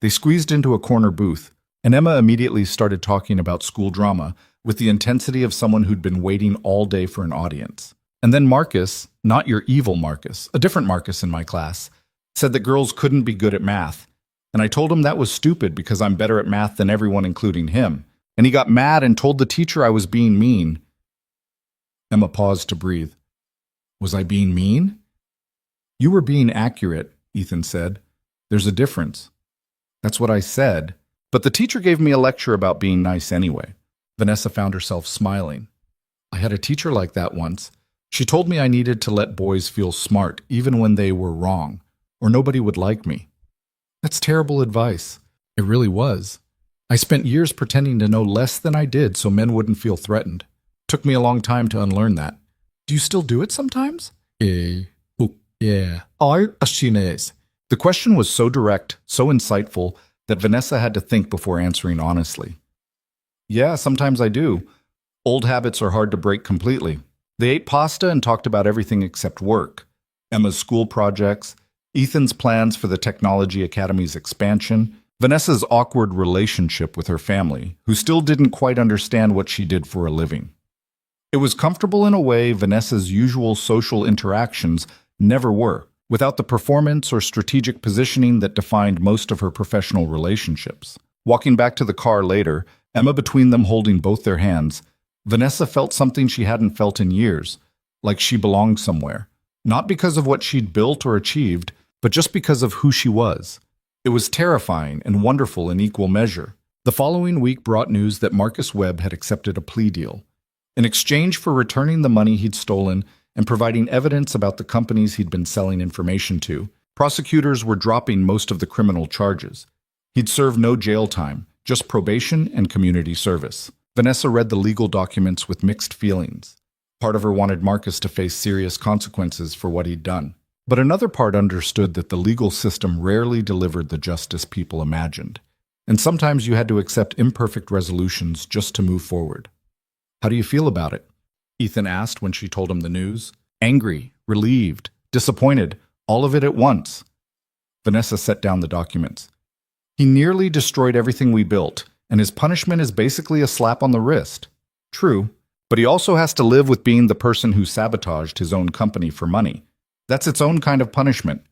They squeezed into a corner booth, and Emma immediately started talking about school drama with the intensity of someone who'd been waiting all day for an audience. And then Marcus, not your evil Marcus, a different Marcus in my class, said that girls couldn't be good at math. And I told him that was stupid because I'm better at math than everyone, including him. And he got mad and told the teacher I was being mean. Emma paused to breathe. Was I being mean? You were being accurate, Ethan said. There's a difference. That's what I said. But the teacher gave me a lecture about being nice anyway. Vanessa found herself smiling. I had a teacher like that once. She told me I needed to let boys feel smart even when they were wrong, or nobody would like me. That's terrible advice. It really was. I spent years pretending to know less than I did so men wouldn't feel threatened. Took me a long time to unlearn that. Do you still do it sometimes? Yeah. The question was so direct, so insightful, that Vanessa had to think before answering honestly. Yeah, sometimes I do. Old habits are hard to break completely. They ate pasta and talked about everything except work. Emma's school projects, Ethan's plans for the Technology Academy's expansion, Vanessa's awkward relationship with her family, who still didn't quite understand what she did for a living. It was comfortable in a way Vanessa's usual social interactions never were, without the performance or strategic positioning that defined most of her professional relationships. Walking back to the car later, Emma between them holding both their hands, Vanessa felt something she hadn't felt in years, like she belonged somewhere. Not because of what she'd built or achieved, but just because of who she was. It was terrifying and wonderful in equal measure. The following week brought news that Marcus Webb had accepted a plea deal. In exchange for returning the money he'd stolen and providing evidence about the companies he'd been selling information to, prosecutors were dropping most of the criminal charges. He'd serve no jail time, just probation and community service. Vanessa read the legal documents with mixed feelings. Part of her wanted Marcus to face serious consequences for what he'd done. But another part understood that the legal system rarely delivered the justice people imagined. And sometimes you had to accept imperfect resolutions just to move forward. How do you feel about it? Ethan asked when she told him the news. Angry, relieved, disappointed, all of it at once. Vanessa set down the documents. He nearly destroyed everything we built. and his punishment is basically a slap on the wrist. True, but he also has to live with being the person who sabotaged his own company for money. That's its own kind of punishment.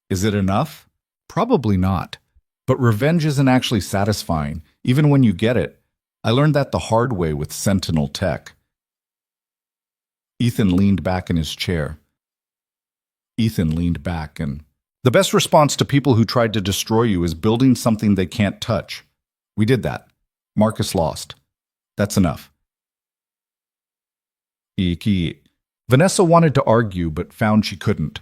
Is it enough? Probably not. But revenge isn't actually satisfying, even when you get it. I learned that the hard way with Sentinel Tech. Ethan leaned back in his chair. The best response to people who tried to destroy you is building something they can't touch. We did that. Marcus lost. That's enough. Vanessa wanted to argue, but found she couldn't.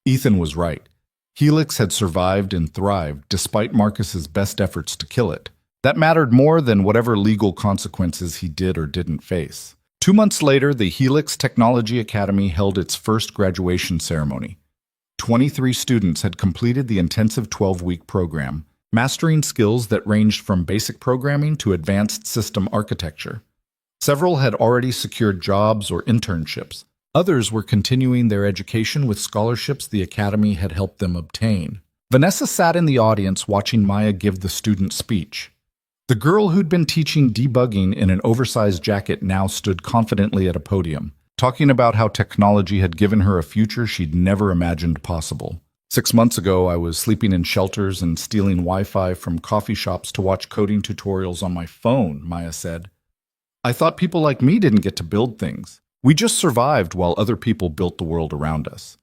Ethan was right. Helix had survived and thrived despite Marcus's best efforts to kill it. That mattered more than whatever legal consequences he did or didn't face. 2 months later, the Helix Technology Academy held its first graduation ceremony. 23 students had completed the intensive 12-week program, mastering skills that ranged from basic programming to advanced system architecture. Several had already secured jobs or internships. Others were continuing their education with scholarships the academy had helped them obtain. Vanessa sat in the audience watching Maya give the student speech. The girl who'd been teaching debugging in an oversized jacket now stood confidently at a podium, talking about how technology had given her a future she'd never imagined possible. 6 months ago, I was sleeping in shelters and stealing Wi-Fi from coffee shops to watch coding tutorials on my phone, Maya said. I thought people like me didn't get to build things. We just survived while other people built the world around us.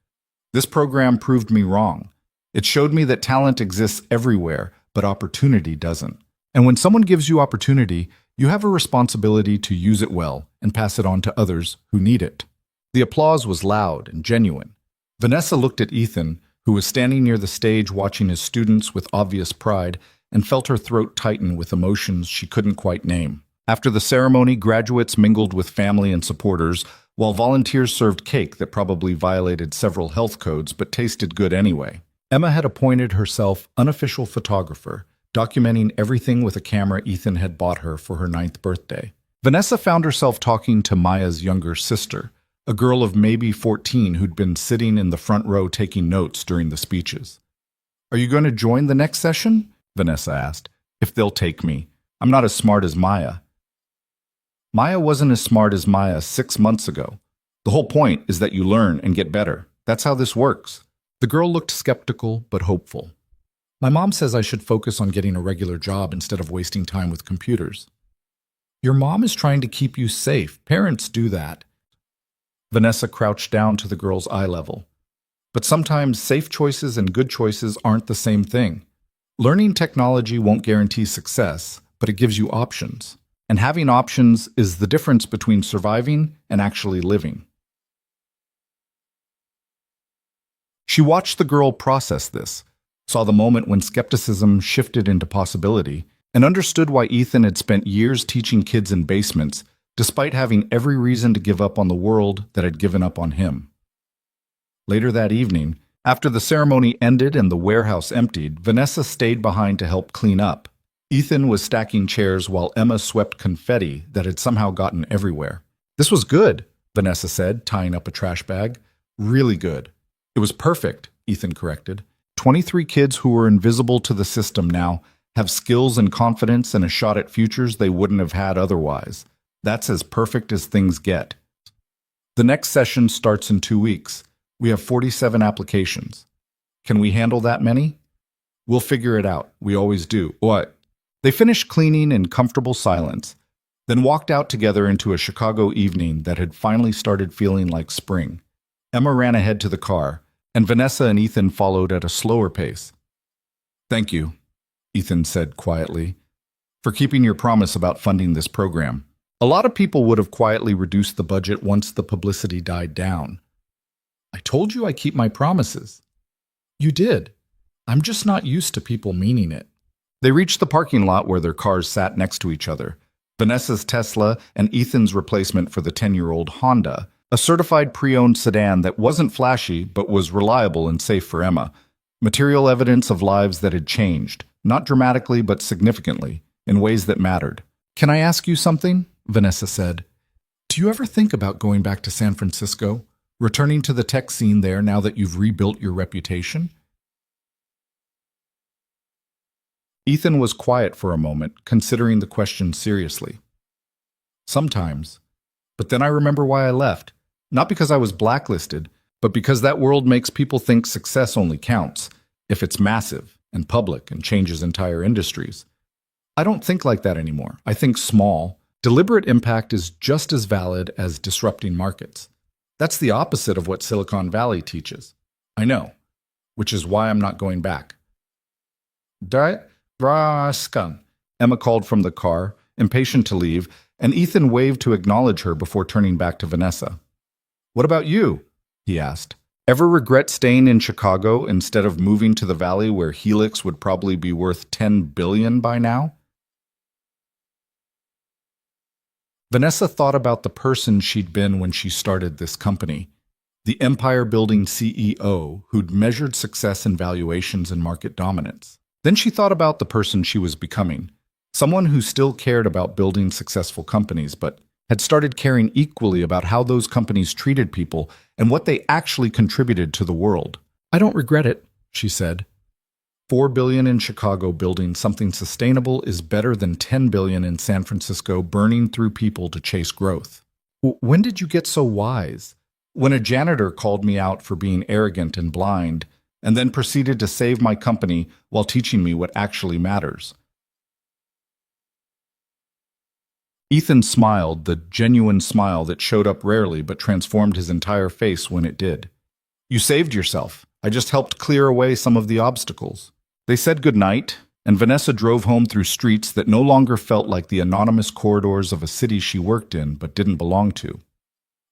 This program proved me wrong. It showed me that talent exists everywhere, but opportunity doesn't. And when someone gives you opportunity, you have a responsibility to use it well and pass it on to others who need it. The applause was loud and genuine. Vanessa looked at Ethan, who was standing near the stage watching his students with obvious pride, and felt her throat tighten with emotions she couldn't quite name. After the ceremony, graduates mingled with family and supporters, while volunteers served cake that probably violated several health codes but tasted good anyway. Emma had appointed herself unofficial photographer, documenting everything with a camera Ethan had bought her for her 9th birthday. Vanessa found herself talking to Maya's younger sister, a girl of maybe 14 who'd been sitting in the front row taking notes during the speeches. "Are you going to join the next session?" Vanessa asked. "If they'll take me. I'm not as smart as Maya." Maya wasn't as smart as Maya 6 months ago. The whole point is that you learn and get better. That's how this works. The girl looked skeptical but hopeful. "My mom says I should focus on getting a regular job instead of wasting time with computers." "Your mom is trying to keep you safe. Parents do that." Vanessa crouched down to the girl's eye level. But sometimes safe choices and good choices aren't the same thing. Learning technology won't guarantee success, but it gives you options. And having options is the difference between surviving and actually living. She watched the girl process this, saw the moment when skepticism shifted into possibility, and understood why Ethan had spent years teaching kids in basements, despite having every reason to give up on the world that had given up on him. Later that evening, after the ceremony ended and the warehouse emptied, Vanessa stayed behind to help clean up. Ethan was stacking chairs while Emma swept confetti that had somehow gotten everywhere. "This was good," Vanessa said, tying up a trash bag. "Really good." "It was perfect," Ethan corrected. 23 kids who were invisible to the system now have skills and confidence and a shot at futures they wouldn't have had otherwise. That's as perfect as things get. The next session starts in 2 weeks. We have 47 applications. Can we handle that many? We'll figure it out. We always do. What? They finished cleaning in comfortable silence, then walked out together into a Chicago evening that had finally started feeling like spring. Emma ran ahead to the car, and Vanessa and Ethan followed at a slower pace. "Thank you," Ethan said quietly, "for keeping your promise about funding this program. A lot of people would have quietly reduced the budget once the publicity died down." "I told you I keep my promises." "You did. I'm just not used to people meaning it." They reached the parking lot where their cars sat next to each other. Vanessa's Tesla and Ethan's replacement for the 10-year-old Honda, a certified pre-owned sedan that wasn't flashy but was reliable and safe for Emma. Material evidence of lives that had changed, not dramatically but significantly, in ways that mattered. "Can I ask you something?" Vanessa said. "Do you ever think about going back to San Francisco, returning to the tech scene there now that you've rebuilt your reputation?" Ethan was quiet for a moment, considering the question seriously. Sometimes. But then I remember why I left. Not because I was blacklisted, but because that world makes people think success only counts if it's massive and public and changes entire industries. I don't think like that anymore. I think small, deliberate impact is just as valid as disrupting markets. That's the opposite of what Silicon Valley teaches. I know, which is why I'm not going back. Braskan, Emma called from the car, impatient to leave, and Ethan waved to acknowledge her before turning back to Vanessa. What about you? He asked. Ever regret staying in Chicago instead of moving to the valley where Helix would probably be worth $10 billion by now? Vanessa thought about the person she'd been when she started this company, the empire-building CEO who'd measured success in valuations and market dominance. Then she thought about the person she was becoming, someone who still cared about building successful companies, but had started caring equally about how those companies treated people and what they actually contributed to the world. I don't regret it, she said. $4 billion in Chicago building something sustainable is better than $10 billion in San Francisco burning through people to chase growth. When did you get so wise? When a janitor called me out for being arrogant and blind, and then proceeded to save my company while teaching me what actually matters. Ethan smiled, the genuine smile that showed up rarely but transformed his entire face when it did. You saved yourself. I just helped clear away some of the obstacles. They said goodnight, and Vanessa drove home through streets that no longer felt like the anonymous corridors of a city she worked in but didn't belong to.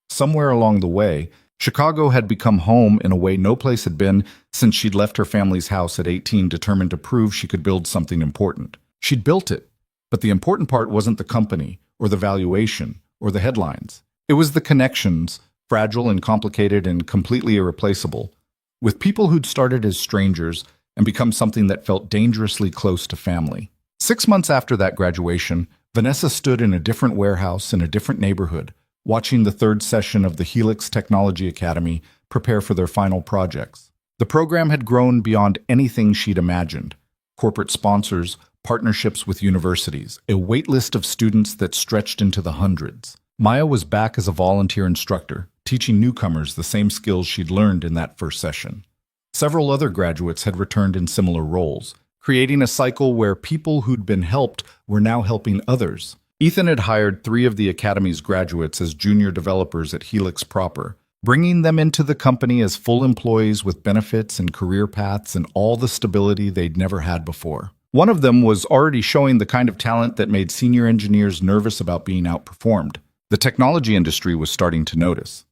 Somewhere along the way, Chicago had become home in a way no place had been since she'd left her family's house at 18, determined to prove she could build something important. She'd built it, but the important part wasn't the company, or the valuation, or the headlines. It was the connections, fragile and complicated and completely irreplaceable, with people who'd started as strangers and become something that felt dangerously close to family. 6 months after that graduation, Vanessa stood in a different warehouse in a different neighborhood, watching the third session of the Helix Technology Academy prepare for their final projects. The program had grown beyond anything she'd imagined. Corporate sponsors, partnerships with universities, a wait list of students that stretched into the hundreds. Maya was back as a volunteer instructor, teaching newcomers the same skills she'd learned in that first session. Several other graduates had returned in similar roles, creating a cycle where people who'd been helped were now helping others. Ethan had hired 3 of the Academy's graduates as junior developers at Helix proper, bringing them into the company as full employees with benefits and career paths and all the stability they'd never had before. One of them was already showing the kind of talent that made senior engineers nervous about being outperformed. The technology industry was starting to notice.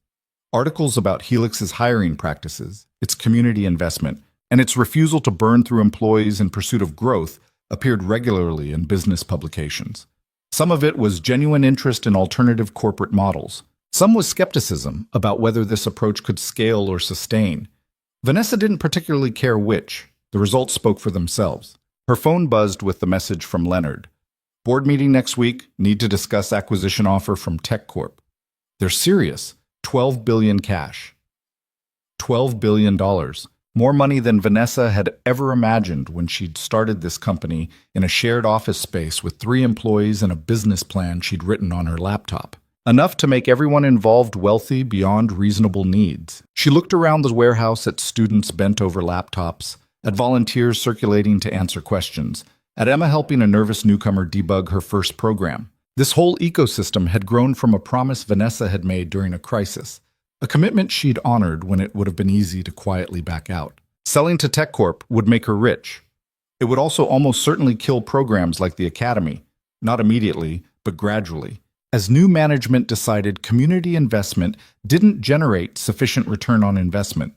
Articles about Helix's hiring practices, its community investment, and its refusal to burn through employees in pursuit of growth appeared regularly in business publications. Some of it was genuine interest in alternative corporate models. Some was skepticism about whether this approach could scale or sustain. Vanessa didn't particularly care which. The results spoke for themselves. Her phone buzzed with the message from Leonard. Board meeting next week, need to discuss acquisition offer from Tech Corp. They're serious. $12 billion cash. $12 billion. More money than Vanessa had ever imagined when she'd started this company in a shared office space with 3 employees and a business plan she'd written on her laptop. Enough to make everyone involved wealthy beyond reasonable needs. She looked around the warehouse at students bent over laptops, at volunteers circulating to answer questions, at Emma helping a nervous newcomer debug her first program. This whole ecosystem had grown from a promise Vanessa had made during a crisis, a commitment she'd honored when it would have been easy to quietly back out. Selling to Tech Corp would make her rich. It would also almost certainly kill programs like the Academy, not immediately, but gradually, as new management decided community investment didn't generate sufficient return on investment.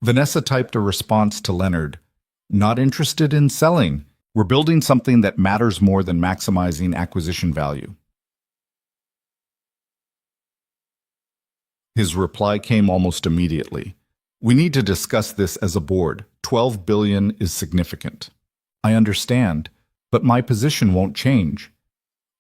Vanessa typed a response to Leonard. Not interested in selling. We're building something that matters more than maximizing acquisition value. His reply came almost immediately. We need to discuss this as a board. $12 billion is significant. I understand, but my position won't change.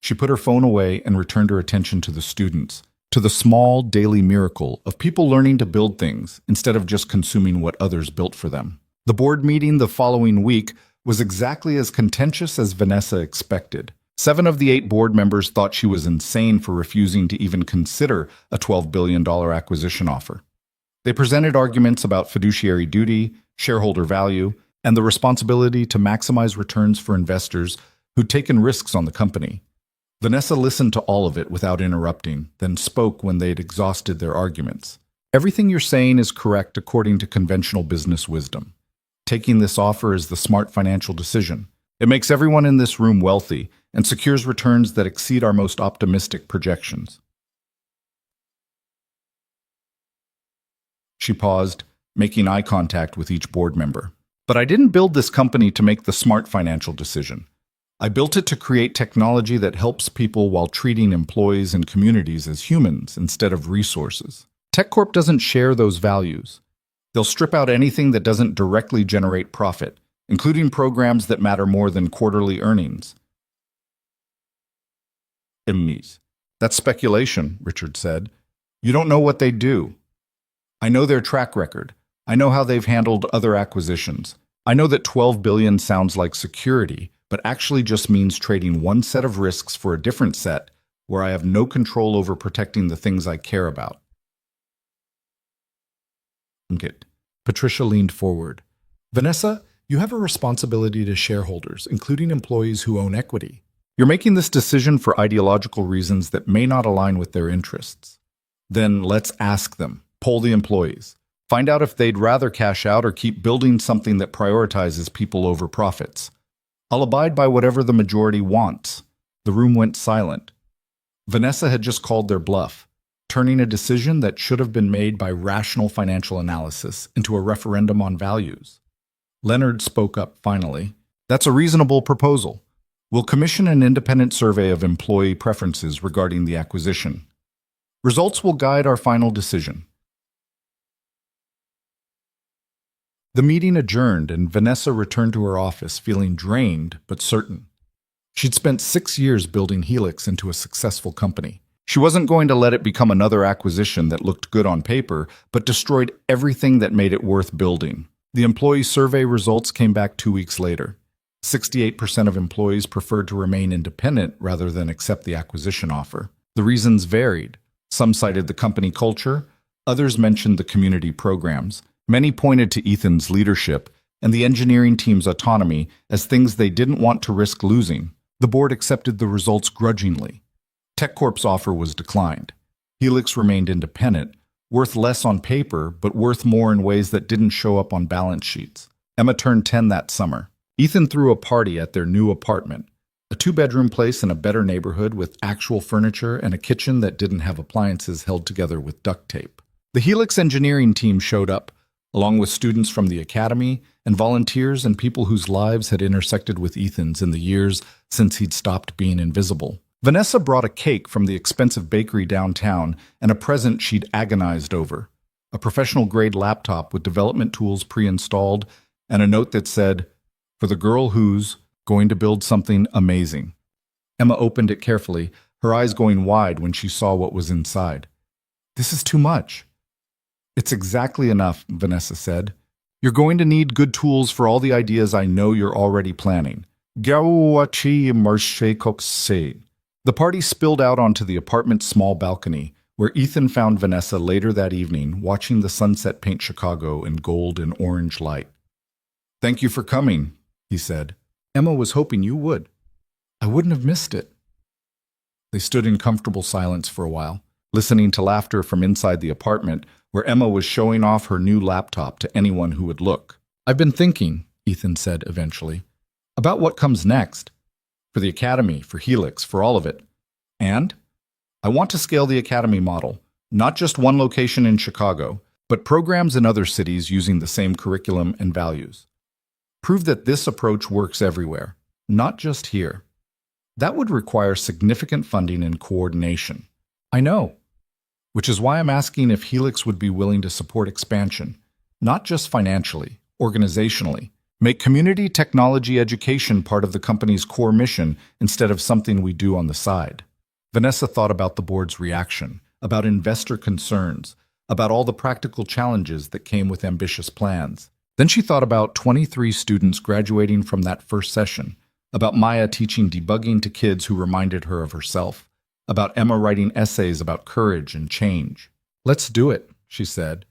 She put her phone away and returned her attention to the students, to the small daily miracle of people learning to build things instead of just consuming what others built for them. The board meeting the following week was exactly as contentious as Vanessa expected. 7 of the 8 board members thought she was insane for refusing to even consider a $12 billion acquisition offer. They presented arguments about fiduciary duty, shareholder value, and the responsibility to maximize returns for investors who'd taken risks on the company. Vanessa listened to all of it without interrupting, then spoke when they'd exhausted their arguments. Everything you're saying is correct according to conventional business wisdom. Taking this offer is the smart financial decision. It makes everyone in this room wealthy and secures returns that exceed our most optimistic projections. She paused, making eye contact with each board member. But I didn't build this company to make the smart financial decision. I built it to create technology that helps people while treating employees and communities as humans instead of resources. TechCorp doesn't share those values. They'll strip out anything that doesn't directly generate profit, including programs that matter more than quarterly earnings. That's speculation, Richard said. You don't know what they do. I know their track record. I know how they've handled other acquisitions. I know that $12 billion sounds like security, but actually just means trading one set of risks for a different set where I have no control over protecting the things I care about. Patricia leaned forward. Vanessa, you have a responsibility to shareholders, including employees who own equity. You're making this decision for ideological reasons that may not align with their interests. Then let's ask them. Poll the employees. Find out if they'd rather cash out or keep building something that prioritizes people over profits. I'll abide by whatever the majority wants. The room went silent. Vanessa had just called their bluff, turning a decision that should have been made by rational financial analysis into a referendum on values. Leonard spoke up finally. That's a reasonable proposal. We'll commission an independent survey of employee preferences regarding the acquisition. Results will guide our final decision. The meeting adjourned and Vanessa returned to her office feeling drained but certain. She'd spent 6 years building Helix into a successful company. She wasn't going to let it become another acquisition that looked good on paper, but destroyed everything that made it worth building. The employee survey results came back 2 weeks later. 68% of employees preferred to remain independent rather than accept the acquisition offer. The reasons varied. Some cited the company culture, others mentioned the community programs. Many pointed to Ethan's leadership and the engineering team's autonomy as things they didn't want to risk losing. The board accepted the results grudgingly. TechCorp's offer was declined. Helix remained independent, worth less on paper, but worth more in ways that didn't show up on balance sheets. Emma turned 10 that summer. Ethan threw a party at their new apartment, a 2-bedroom place in a better neighborhood with actual furniture and a kitchen that didn't have appliances held together with duct tape. The Helix engineering team showed up, along with students from the academy and volunteers and people whose lives had intersected with Ethan's in the years since he'd stopped being invisible. Vanessa brought a cake from the expensive bakery downtown and a present she'd agonized over, a professional-grade laptop with development tools pre-installed and a note that said, "For the girl who's going to build something amazing." Emma opened it carefully, her eyes going wide when she saw what was inside. "This is too much." "It's exactly enough," Vanessa said. "You're going to need good tools for all the ideas I know you're already planning." The party spilled out onto the apartment's small balcony, where Ethan found Vanessa later that evening watching the sunset paint Chicago in gold and orange light. "Thank you for coming," he said. "Emma was hoping you would. I wouldn't have missed it." They stood in comfortable silence for a while, listening to laughter from inside the apartment, where Emma was showing off her new laptop to anyone who would look. "I've been thinking," Ethan said eventually, "about what comes next. For the Academy, for Helix, for all of it. And I want to scale the Academy model, not just one location in Chicago, but programs in other cities using the same curriculum and values. Prove that this approach works everywhere, not just here. That would require significant funding and coordination. I know. Which is why I'm asking if Helix would be willing to support expansion, not just financially, organizationally. Make community technology education part of the company's core mission instead of something we do on the side." Vanessa thought about the board's reaction, about investor concerns, about all the practical challenges that came with ambitious plans. Then she thought about 23 students graduating from that first session, about Maya teaching debugging to kids who reminded her of herself, about Emma writing essays about courage and change. "Let's do it," she said.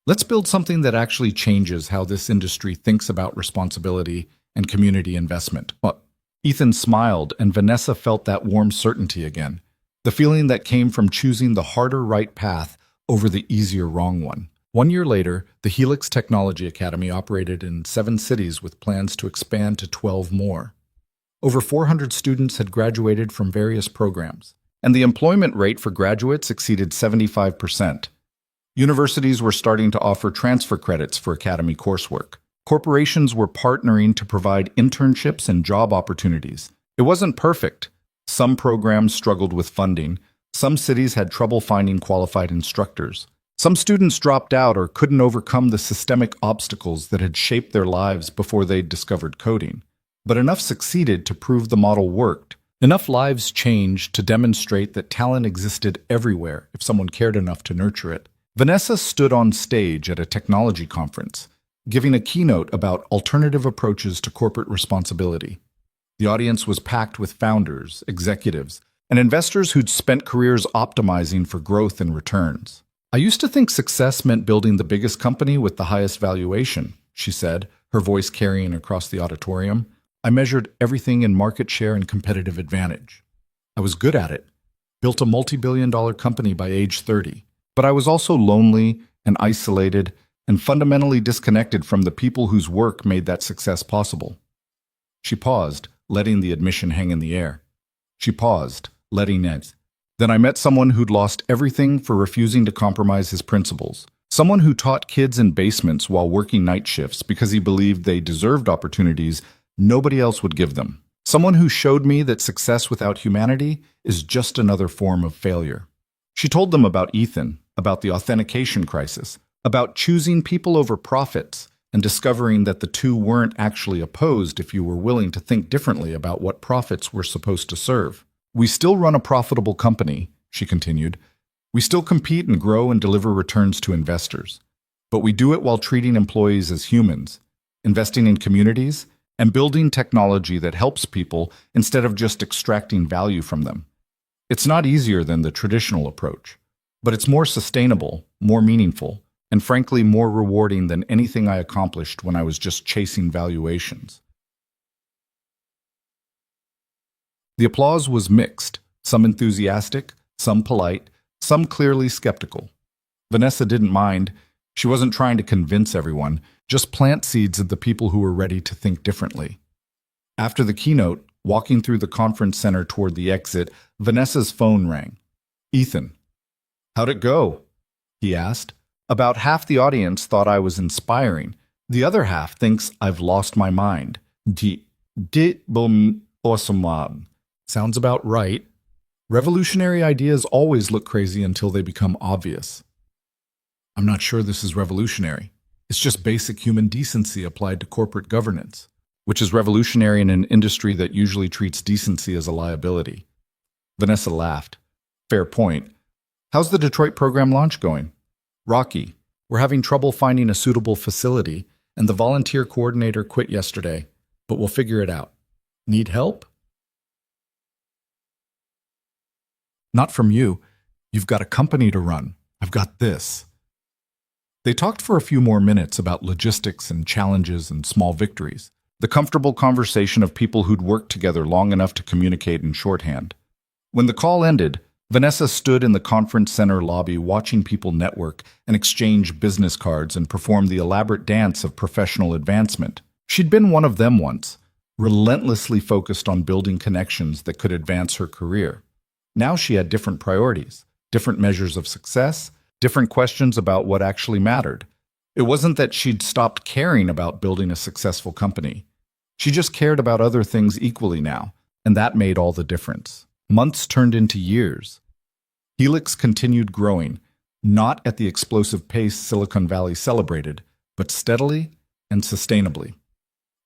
"Let's build something that actually changes how this industry thinks about responsibility and community investment." Well, Ethan smiled, and Vanessa felt that warm certainty again, the feeling that came from choosing the harder right path over the easier wrong one. 1 year later, the Helix Technology Academy operated in 7 cities with plans to expand to 12 more. Over 400 students had graduated from various programs, and the employment rate for graduates exceeded 75%. Universities were starting to offer transfer credits for academy coursework. Corporations were partnering to provide internships and job opportunities. It wasn't perfect. Some programs struggled with funding. Some cities had trouble finding qualified instructors. Some students dropped out or couldn't overcome the systemic obstacles that had shaped their lives before they'd discovered coding. But enough succeeded to prove the model worked. Enough lives changed to demonstrate that talent existed everywhere if someone cared enough to nurture it. Vanessa stood on stage at a technology conference, giving a keynote about alternative approaches to corporate responsibility. The audience was packed with founders, executives, and investors who'd spent careers optimizing for growth and returns. "I used to think success meant building the biggest company with the highest valuation," she said, her voice carrying across the auditorium. "I measured everything in market share and competitive advantage. I was good at it, built a multi-billion-dollar company by age 30. But I was also lonely and isolated and fundamentally disconnected from the people whose work made that success possible." She paused, letting the admission hang in the air. She paused, letting it. "Then I met someone who'd lost everything for refusing to compromise his principles. Someone who taught kids in basements while working night shifts because he believed they deserved opportunities nobody else would give them. Someone who showed me that success without humanity is just another form of failure." She told them about Ethan, about the authentication crisis, about choosing people over profits, and discovering that the two weren't actually opposed if you were willing to think differently about what profits were supposed to serve. "We still run a profitable company," she continued. "We still compete and grow and deliver returns to investors. But we do it while treating employees as humans, investing in communities, and building technology that helps people instead of just extracting value from them. It's not easier than the traditional approach, but it's more sustainable, more meaningful, and frankly more rewarding than anything I accomplished when I was just chasing valuations." The applause was mixed, some enthusiastic, some polite, some clearly skeptical. Vanessa didn't mind. She wasn't trying to convince everyone, just plant seeds of the people who were ready to think differently. After the keynote, walking through the conference center toward the exit, Vanessa's phone rang. "Ethan, how'd it go?" he asked. "About half the audience thought I was inspiring. The other half thinks I've lost my mind." Awesome. Sounds about right. Revolutionary ideas always look crazy until they become obvious. "I'm not sure this is revolutionary. It's just basic human decency applied to corporate governance, which is revolutionary in an industry that usually treats decency as a liability." Vanessa laughed. "Fair point. How's the Detroit program launch going?" "Rocky. We're having trouble finding a suitable facility, and the volunteer coordinator quit yesterday, but we'll figure it out. Need help?" "Not from you. You've got a company to run. I've got this." They talked for a few more minutes about logistics and challenges and small victories, the comfortable conversation of people who'd worked together long enough to communicate in shorthand. When the call ended, Vanessa stood in the conference center lobby watching people network and exchange business cards and perform the elaborate dance of professional advancement. She'd been one of them once, relentlessly focused on building connections that could advance her career. Now she had different priorities, different measures of success, different questions about what actually mattered. It wasn't that she'd stopped caring about building a successful company. She just cared about other things equally now, and that made all the difference. Months turned into years. Helix continued growing, not at the explosive pace Silicon Valley celebrated, but steadily and sustainably.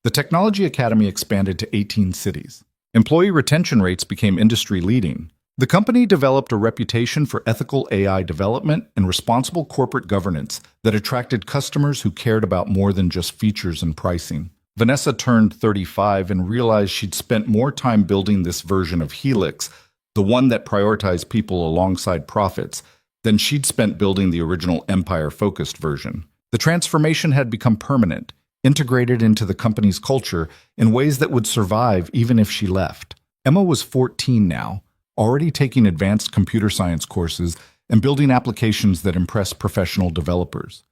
The Technology Academy expanded to 18 cities. Employee retention rates became industry-leading. The company developed a reputation for ethical AI development and responsible corporate governance that attracted customers who cared about more than just features and pricing. Vanessa turned 35 and realized she'd spent more time building this version of Helix, the one that prioritized people alongside profits, than she'd spent building the original Empire-focused version. The transformation had become permanent, integrated into the company's culture in ways that would survive even if she left. Emma was 14 now, already taking advanced computer science courses and building applications that impress professional developers.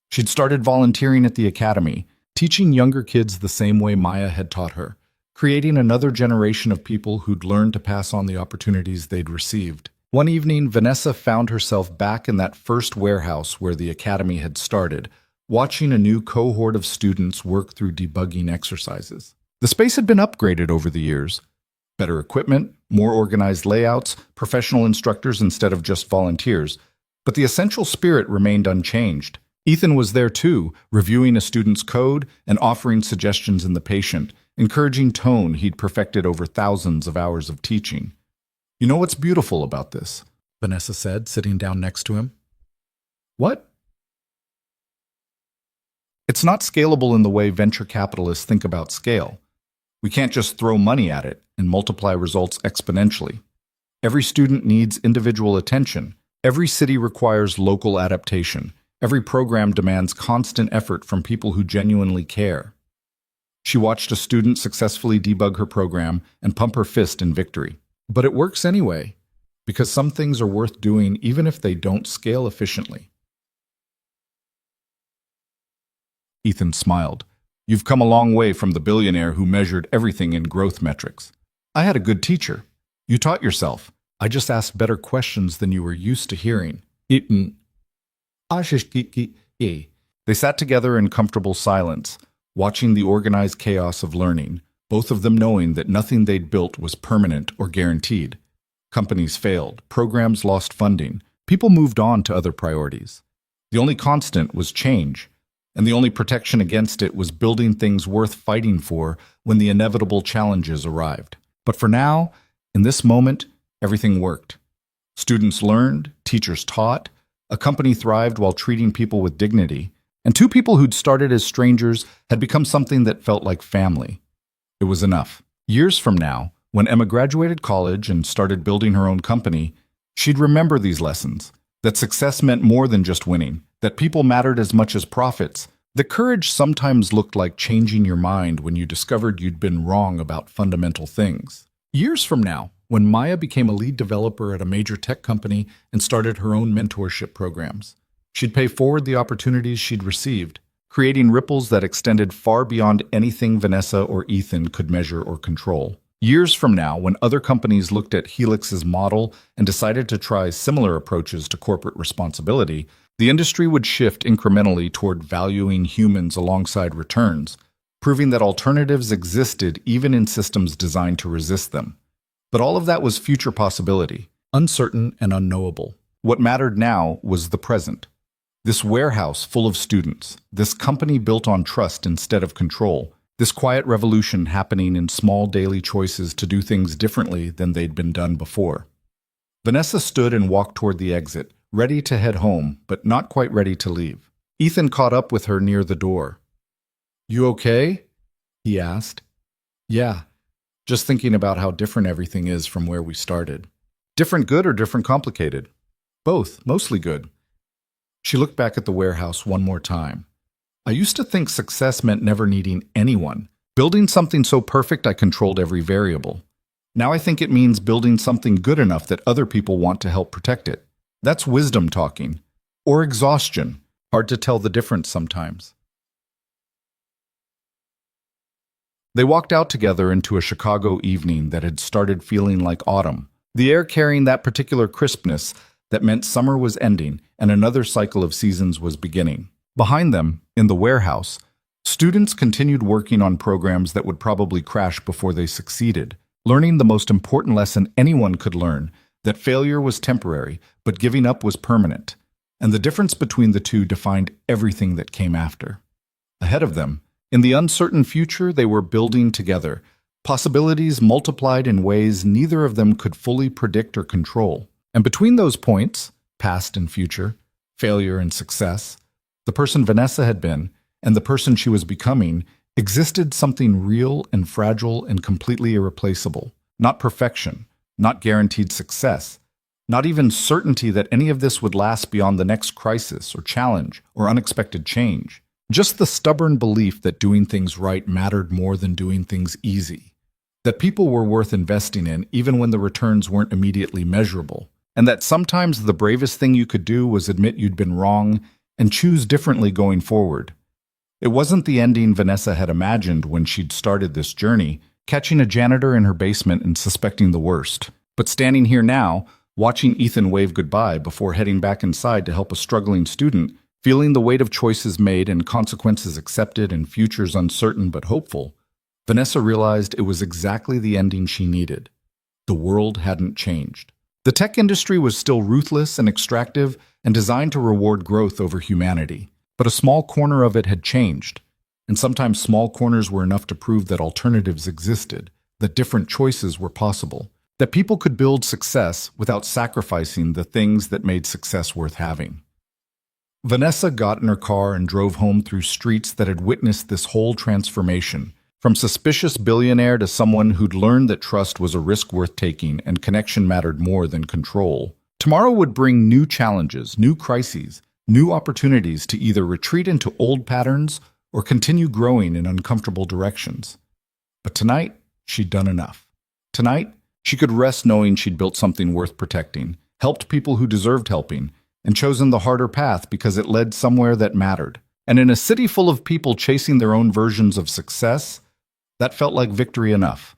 She'd started volunteering at the academy, teaching younger kids the same way Maya had taught her, creating another generation of people who'd learned to pass on the opportunities they'd received. One evening, Vanessa found herself back in that first warehouse where the academy had started, watching a new cohort of students work through debugging exercises. The space had been upgraded over the years. Better equipment, more organized layouts, professional instructors instead of just volunteers. But the essential spirit remained unchanged. Ethan was there too, reviewing a student's code and offering suggestions in the patient, encouraging tone he'd perfected over thousands of hours of teaching. "You know what's beautiful about this?" Vanessa said, sitting down next to him. "What?" "It's not scalable in the way venture capitalists think about scale. We can't just throw money at it and multiply results exponentially. Every student needs individual attention. Every city requires local adaptation. Every program demands constant effort from people who genuinely care." She watched a student successfully debug her program and pump her fist in victory. "But it works anyway, because some things are worth doing even if they don't scale efficiently." Ethan smiled. "You've come a long way from the billionaire who measured everything in growth metrics. I had a good teacher. You taught yourself. I just asked better questions than you were used to hearing." They sat together in comfortable silence, watching the organized chaos of learning, both of them knowing that nothing they'd built was permanent or guaranteed. Companies failed, programs lost funding, people moved on to other priorities. The only constant was change, and the only protection against it was building things worth fighting for when the inevitable challenges arrived. But for now, in this moment, everything worked. Students learned, teachers taught, a company thrived while treating people with dignity, and two people who'd started as strangers had become something that felt like family. It was enough. Years from now, when Emma graduated college and started building her own company, she'd remember these lessons, that success meant more than just winning, that people mattered as much as profits, that courage sometimes looked like changing your mind when you discovered you'd been wrong about fundamental things. Years from now, when Maya became a lead developer at a major tech company and started her own mentorship programs, she'd pay forward the opportunities she'd received, creating ripples that extended far beyond anything Vanessa or Ethan could measure or control. Years from now, when other companies looked at Helix's model and decided to try similar approaches to corporate responsibility, the industry would shift incrementally toward valuing humans alongside returns, proving that alternatives existed even in systems designed to resist them. But all of that was future possibility, uncertain and unknowable. What mattered now was the present. This warehouse full of students, this company built on trust instead of control, this quiet revolution happening in small daily choices to do things differently than they'd been done before. Vanessa stood and walked toward the exit, ready to head home, but not quite ready to leave. Ethan caught up with her near the door. "You okay?" he asked. "Yeah, just thinking about how different everything is from where we started." "Different good or different complicated?" "Both, mostly good." She looked back at the warehouse one more time. "I used to think success meant never needing anyone, building something so perfect I controlled every variable. Now I think it means building something good enough that other people want to help protect it. That's wisdom talking. Or exhaustion. Hard to tell the difference sometimes." They walked out together into a Chicago evening that had started feeling like autumn, the air carrying that particular crispness that meant summer was ending and another cycle of seasons was beginning. Behind them, in the warehouse, students continued working on programs that would probably crash before they succeeded, learning the most important lesson anyone could learn, that failure was temporary, but giving up was permanent. And the difference between the two defined everything that came after. Ahead of them, in the uncertain future they were building together, Possibilities multiplied in ways neither of them could fully predict or control. And between those points, past and future, failure and success, the person Vanessa had been and the person she was becoming existed something real and fragile and completely irreplaceable. Not perfection, not guaranteed success, not even certainty that any of this would last beyond the next crisis or challenge or unexpected change. Just the stubborn belief that doing things right mattered more than doing things easy. That people were worth investing in even when the returns weren't immediately measurable. And that sometimes the bravest thing you could do was admit you'd been wrong and choose differently going forward. It wasn't the ending Vanessa had imagined when she'd started this journey, catching a janitor in her basement and suspecting the worst. But standing here now, watching Ethan wave goodbye before heading back inside to help a struggling student, feeling the weight of choices made and consequences accepted and futures uncertain but hopeful, Vanessa realized it was exactly the ending she needed. The world hadn't changed. The tech industry was still ruthless and extractive and designed to reward growth over humanity. But a small corner of it had changed, and sometimes small corners were enough to prove that alternatives existed, that different choices were possible, that people could build success without sacrificing the things that made success worth having. Vanessa got in her car and drove home through streets that had witnessed this whole transformation, from suspicious billionaire to someone who'd learned that trust was a risk worth taking and connection mattered more than control. Tomorrow would bring new challenges, new crises, new opportunities to either retreat into old patterns or continue growing in uncomfortable directions. But tonight, she'd done enough. Tonight, she could rest knowing she'd built something worth protecting, helped people who deserved helping, and chosen the harder path because it led somewhere that mattered. And in a city full of people chasing their own versions of success, that felt like victory enough.